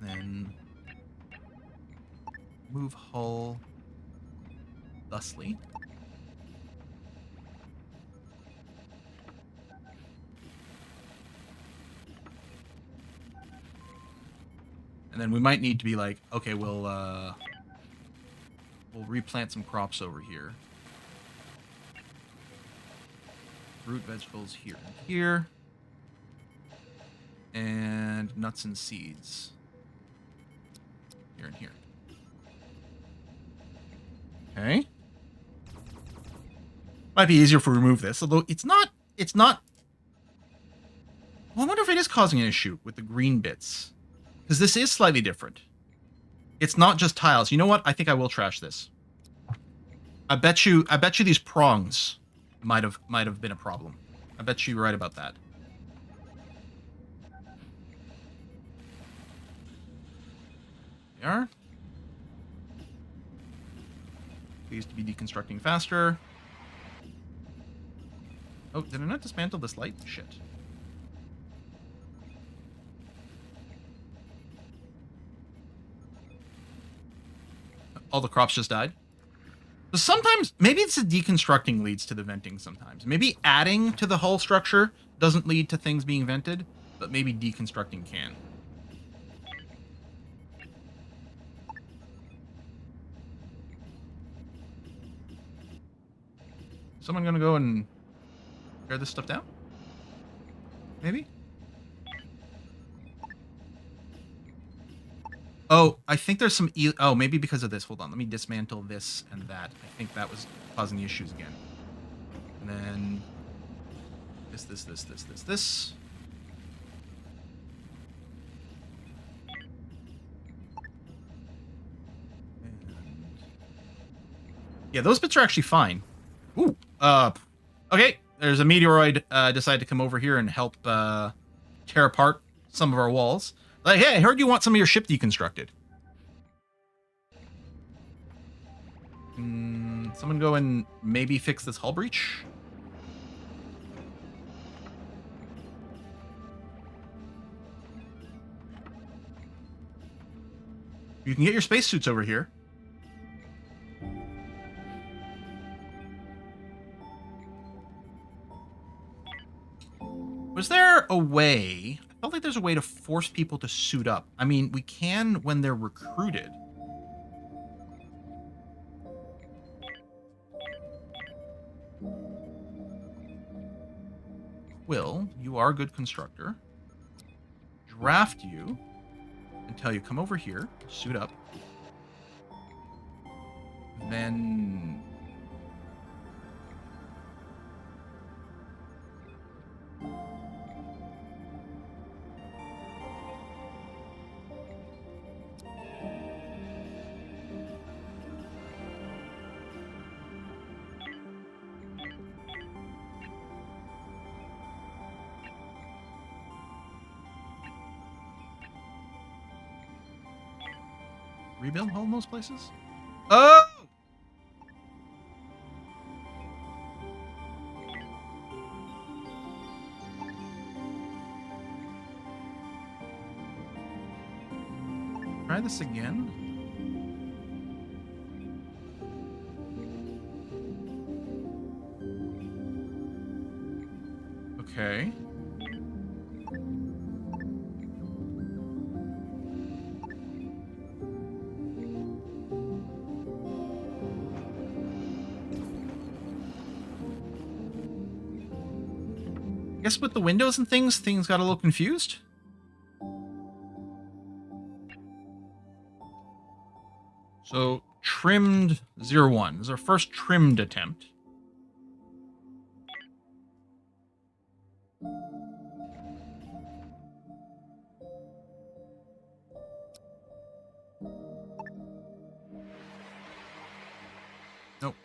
Then move hull thusly. And then we might need to be like, okay, we'll replant some crops over here. Root vegetables here and here. And nuts and seeds. Here and here. Okay. Might be easier if we remove this, although it's not... Well, I wonder if it is causing an issue with the green bits. Because this is slightly different. It's not just tiles. You know what? I think I will trash this. I bet you these prongs might have been a problem. I bet you're right about that. They are. Pleased to be deconstructing faster. Oh, did I not dismantle this light? Shit. All the crops just died. So sometimes, maybe it's the deconstructing leads to the venting sometimes. Maybe adding to the hull structure doesn't lead to things being vented, but maybe deconstructing can. Someone gonna go and tear this stuff down? Maybe? Oh, I think there's some... Oh, maybe because of this. Hold on. Let me dismantle this and that. I think that was causing the issues again. And then... This. And... Yeah, those bits are actually fine. Ooh. Okay. There's a meteoroid decided to come over here and help tear apart some of our walls. Like, hey, I heard you want some of your ship deconstructed. Someone go and maybe fix this hull breach? You can get your spacesuits over here. Was there a way... I felt like there's a way to force people to suit up. I mean, we can when they're recruited. Quill, you are a good constructor. draft you and tell you, come over here, suit up. Then... rebuild all those places? Oh! Try this again. Okay. I guess with the windows and things got a little confused. So, trimmed 01. This is our first trimmed attempt. Nope.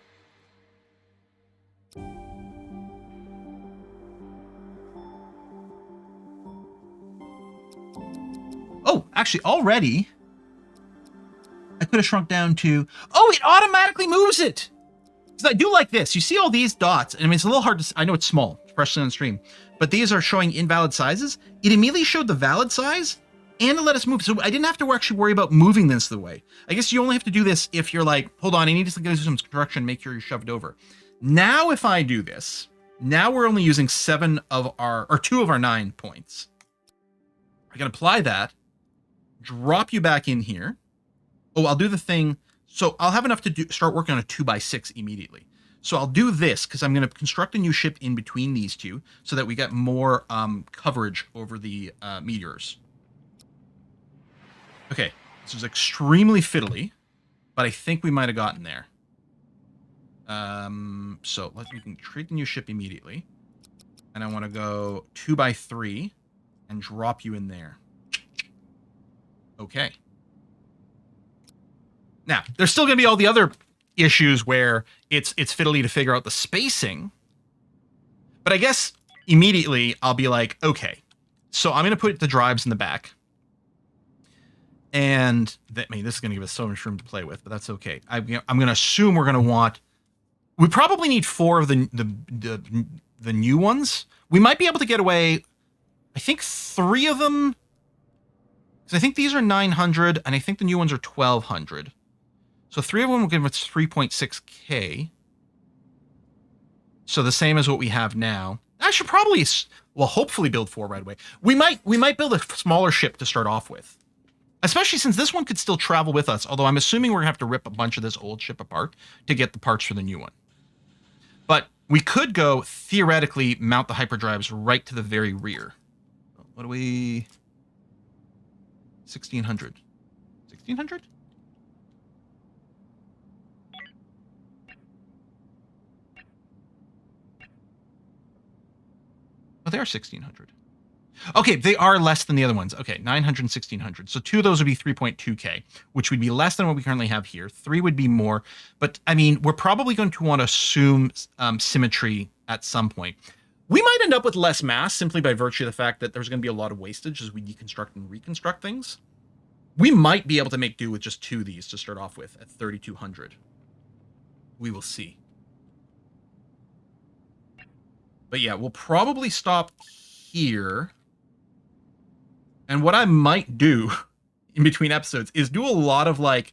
Oh, actually, already... I could have shrunk down to... Oh, it automatically moves it! Because I do like this. You see all these dots. I mean, it's a little hard to... I know it's small, especially on stream. But these are showing invalid sizes. It immediately showed the valid size, and it let us move. So I didn't have to actually worry about moving this the way. I guess you only have to do this if you're like, hold on, I need to do some construction, make sure you shove it over. Now, if I do this, now we're only using 2 of our 9 points. I can apply that, drop you back in here. Oh, I'll do the thing. So I'll have enough to start working on a 2x6 immediately. So I'll do this because I'm going to construct a new ship in between these two so that we get more coverage over the meteors. Okay, this is extremely fiddly, but I think we might have gotten there. So we can create the new ship immediately. And I want to go 2x3 and drop you in there. Okay. Now, there's still going to be all the other issues where it's fiddly to figure out the spacing. But I guess immediately I'll be like, okay, so I'm going to put the drives in the back. And that, I mean, this is going to give us so much room to play with, but that's okay. I'm going to assume we're going to want... We probably need 4 of the new ones. We might be able to get away, I think 3 of them. Because I think these are 900, and I think the new ones are 1200. So 3 of them will give us 3.6k. So the same as what we have now. I should probably, well, hopefully build 4 right away. We might build a smaller ship to start off with. Especially since this one could still travel with us. Although I'm assuming we're going to have to rip a bunch of this old ship apart to get the parts for the new one. But we could go, theoretically, mount the hyperdrives right to the very rear. What do we... 1600. 1600? Oh, they are 1600. Okay, they are less than the other ones. Okay, 900 and 1600. So 2 of those would be 3.2k, which would be less than what we currently have here. 3 would be more. But, I mean, we're probably going to want to assume symmetry at some point. We might end up with less mass simply by virtue of the fact that there's going to be a lot of wastage as we deconstruct and reconstruct things. We might be able to make do with just 2 of these to start off with at 3200. We will see. But yeah, we'll probably stop here. And what I might do in between episodes is do a lot of like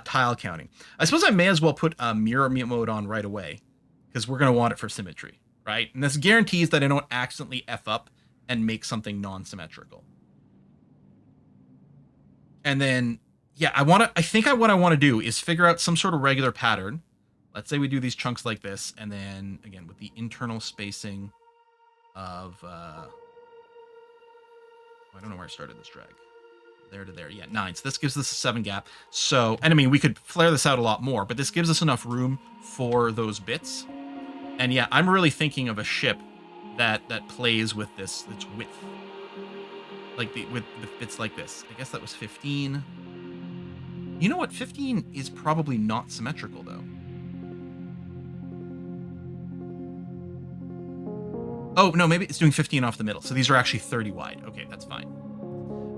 tile counting. I suppose I may as well put mirror mode on right away because we're going to want it for symmetry, right? And this guarantees that I don't accidentally F up and make something non-symmetrical. And then, yeah, I think what I want to do is figure out some sort of regular pattern. Let's say we do these chunks like this, and then, again, with the internal spacing of... I don't know where I started this drag. There to there. Yeah, 9. So this gives us a 7 gap. So, and I mean, we could flare this out a lot more, but this gives us enough room for those bits. And yeah, I'm really thinking of a ship that plays with this, its width. Like with bits like this. I guess that was 15. You know what? 15 is probably not symmetrical, though. Oh, no, maybe it's doing 15 off the middle. So these are actually 30 wide. Okay, that's fine.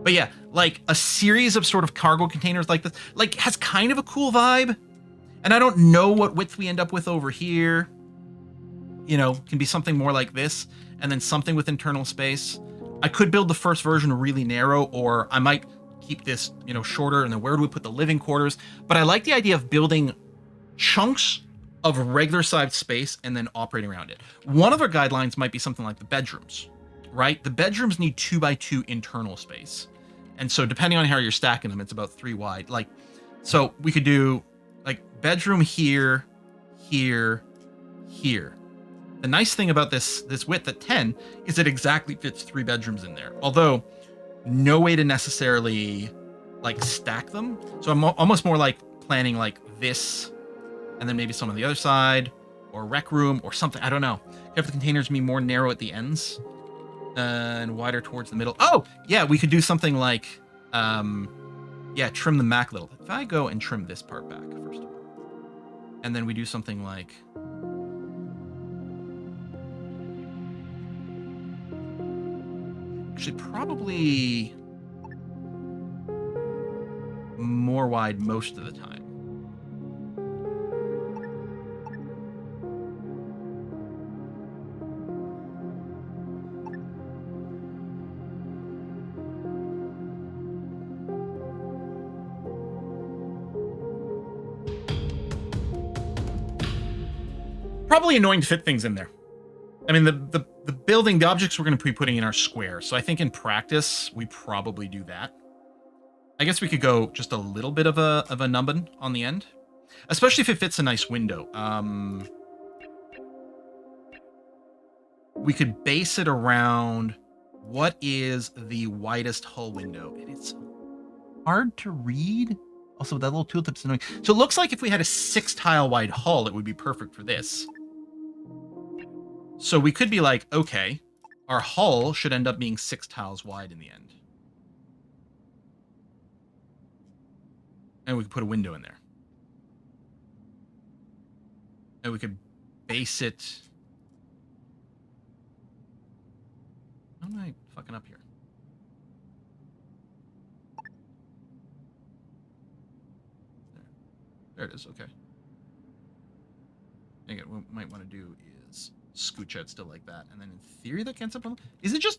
But yeah, like a series of sort of cargo containers like this, like has kind of a cool vibe. And I don't know what width we end up with over here. You know, can be something more like this, and then something with internal space. I could build the first version really narrow, or I might keep this, you know, shorter, and then where do we put the living quarters? But I like the idea of building chunks of regular sized space and then operating around it. One of our guidelines might be something like the bedrooms, right? The bedrooms need 2x2 internal space. And so depending on how you're stacking them, it's about 3 wide. Like, so we could do like bedroom here, here, here. The nice thing about this width at 10 is it exactly fits 3 bedrooms in there. Although no way to necessarily like stack them. So I'm almost more like planning like this and then maybe some on the other side or rec room or something. I don't know. Have the containers be more narrow at the ends and wider towards the middle. Oh, yeah, we could do something like, yeah, trim the back a little. If I go and trim this part back, first of all, and then we do something like, actually probably more wide most of the time. Probably annoying to fit things in there. I mean, the building, the objects we're going to be putting in our square. So I think in practice, we probably do that. I guess we could go just a little bit of a nubbin on the end, especially if it fits a nice window. We could base it around what is the widest hull window. And it's hard to read. Also, that little tooltip's annoying. So it looks like if we had a 6 tile wide hull, it would be perfect for this. So we could be like, okay, our hull should end up being 6 tiles wide in the end. And we could put a window in there. And we could base it. How am I fucking up here? There it is, okay. Again, what we might want to do is scooch out still like that, and then in theory that ends up on. Is it just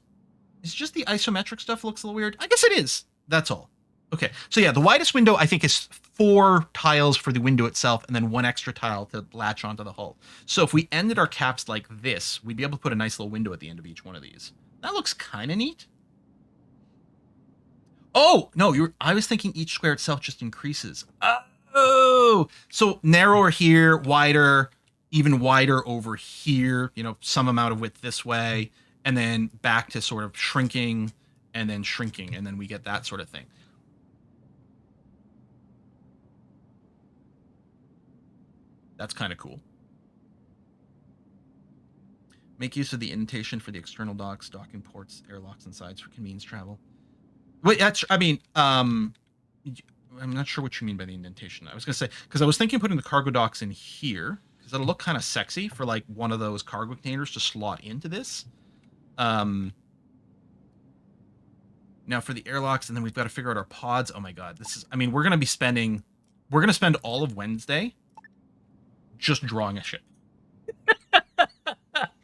the isometric stuff looks a little weird? I guess it is. That's all. Okay, so yeah, the widest window I think is 4 tiles for the window itself, and then 1 extra tile to latch onto the hull. So if we ended our caps like this, we'd be able to put a nice little window at the end of each one of these. That looks kind of neat. Oh no, I was thinking each square itself just increases. Oh, so narrower here, wider. Even wider over here, you know, some amount of width this way, and then back to sort of shrinking, and then we get that sort of thing. That's kind of cool. Make use of the indentation for the external docks, docking ports, airlocks, and sides for convenience travel. Wait, I mean, I'm not sure what you mean by the indentation. I was going to say, because I was thinking putting the cargo docks in here, because that'll look kind of sexy for like one of those cargo containers to slot into this. Now for the airlocks, and then we've got to figure out our pods. Oh my god, this is, I mean, we're going to spend all of Wednesday just drawing a ship.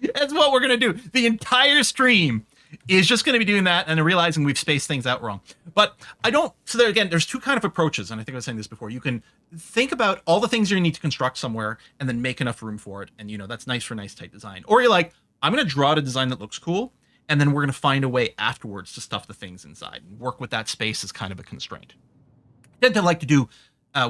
That's what we're going to do. The entire stream is just going to be doing that and realizing we've spaced things out wrong. But I don't, so there again, there's 2 kind of approaches, and I think I was saying this before. You can think about all the things you need to construct somewhere and then make enough room for it. And, you know, that's nice for nice tight design. Or you're like, I'm going to draw out a design that looks cool, and then we're going to find a way afterwards to stuff the things inside and work with that space as kind of a constraint. I tend to like to do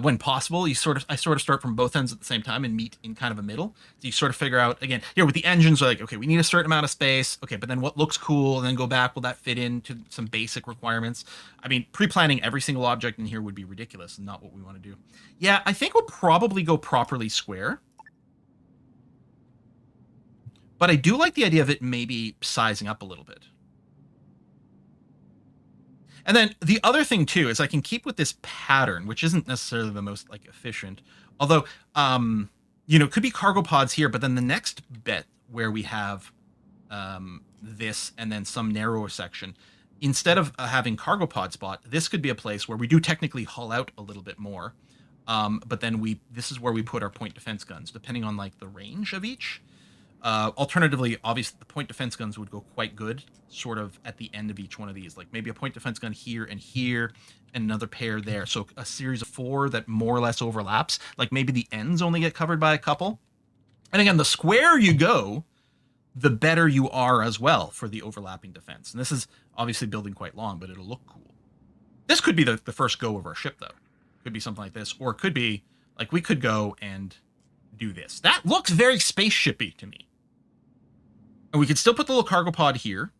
when possible. I sort of start from both ends at the same time and meet in kind of a middle. So you sort of figure out, again, here with the engines, like, okay, we need a certain amount of space. Okay, but then what looks cool, and then go back, will that fit into some basic requirements? I mean, pre-planning every single object in here would be ridiculous and not what we want to do. Yeah, I think we'll probably go properly square. But I do like the idea of it maybe sizing up a little bit. And then the other thing too is I can keep with this pattern, which isn't necessarily the most like efficient, although you know, it could be cargo pods here, but then the next bit where we have this and then some narrower section, instead of having cargo pod spot, this could be a place where we do technically hull out a little bit more, but then this is where we put our point defense guns, depending on like the range of each. Alternatively, obviously, the point defense guns would go quite good sort of at the end of each one of these. Like maybe a point defense gun here, and another pair there. So a series of 4 that more or less overlaps. Like maybe the ends only get covered by a couple. And again, the square you go, the better you are as well for the overlapping defense. And this is obviously building quite long, but it'll look cool. This could be the first go of our ship, though. Could be something like this. Or it could be, like, we could go and do this. That looks very spaceshipy to me. And we could still put the little cargo pod here.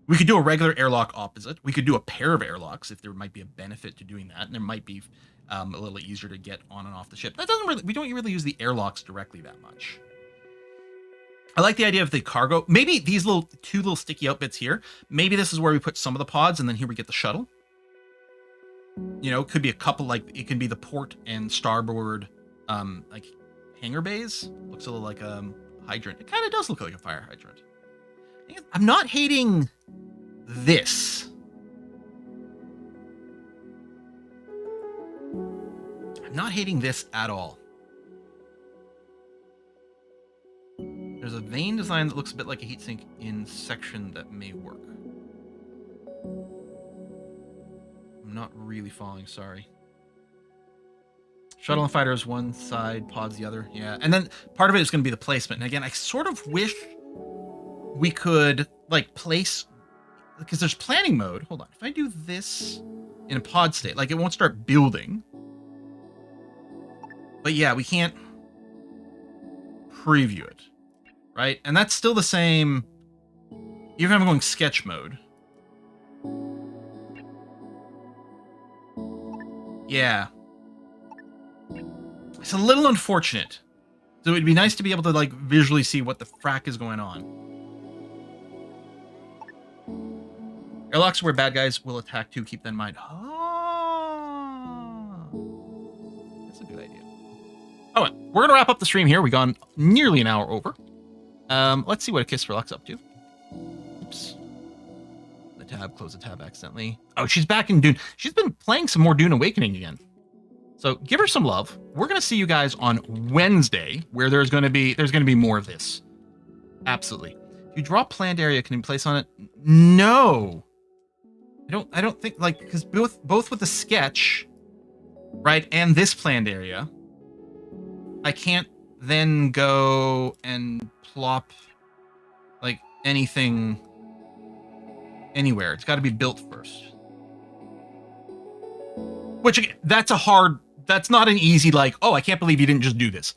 We could do a regular airlock opposite. We could do a pair of airlocks if there might be a benefit to doing that. And there might be a little easier to get on and off the ship. That doesn't really, we don't really use the airlocks directly that much. I like the idea of the cargo. Maybe these two little sticky out bits here. Maybe this is where we put some of the pods, and then here we get the shuttle. You know, it could be a couple, like it could be the port and starboard, like hangar bays. Looks a little like hydrant. It kind of does look like a fire hydrant. I'm not hating this. I'm not hating this at all. There's a vane design that looks a bit like a heatsink in section that may work. I'm not really following, sorry. Shuttle and fighter is one side, pods the other. Yeah, and then part of it is going to be the placement. And again, I sort of wish we could like place, because there's planning mode. Hold on, if I do this in a pod state, like it won't start building. But yeah, we can't preview it, right? And that's still the same, even if I'm going sketch mode. Yeah. It's a little unfortunate. So it'd be nice to be able to like visually see what the frack is going on. Airlocks where bad guys will attack too. Keep that in mind. Oh, that's a good idea. Oh, well, we're gonna wrap up the stream here. We've gone nearly an hour over. Let's see what A Kiss for Luck's up to. Oops. The tab, close the tab accidentally. Oh, she's back in Dune. She's been playing some more Dune Awakening again. So give her some love. We're gonna see you guys on Wednesday, where there's gonna be more of this. Absolutely. If you draw planned area, can you place on it? No. I don't think, like, because both with the sketch, right, and this planned area, I can't then go and plop like anything anywhere. It's got to be built first. Which, that's not an easy, like, oh, I can't believe you didn't just do this.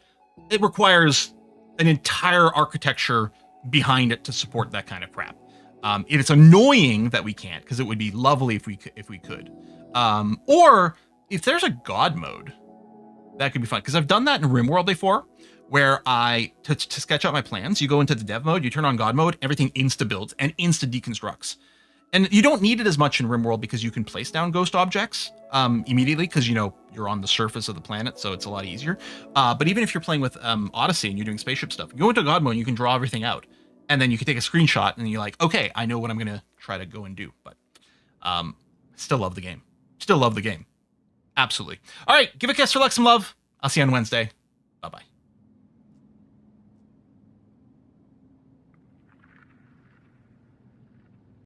It requires an entire architecture behind it to support that kind of crap. It's annoying that we can't, because it would be lovely if we could. Or if there's a god mode, that could be fun. Because I've done that in RimWorld before, where to sketch out my plans, you go into the dev mode, you turn on god mode, everything insta-builds and insta-deconstructs. And you don't need it as much in RimWorld because you can place down ghost objects immediately, because, you know, you're on the surface of the planet, so it's a lot easier. But even if you're playing with Odyssey and you're doing spaceship stuff, you go into god mode, you can draw everything out. And then you can take a screenshot and you're like, okay, I know what I'm going to try to go and do. But still love the game. Still love the game. Absolutely. All right, give A Kiss for Luck some love. I'll see you on Wednesday. Bye-bye.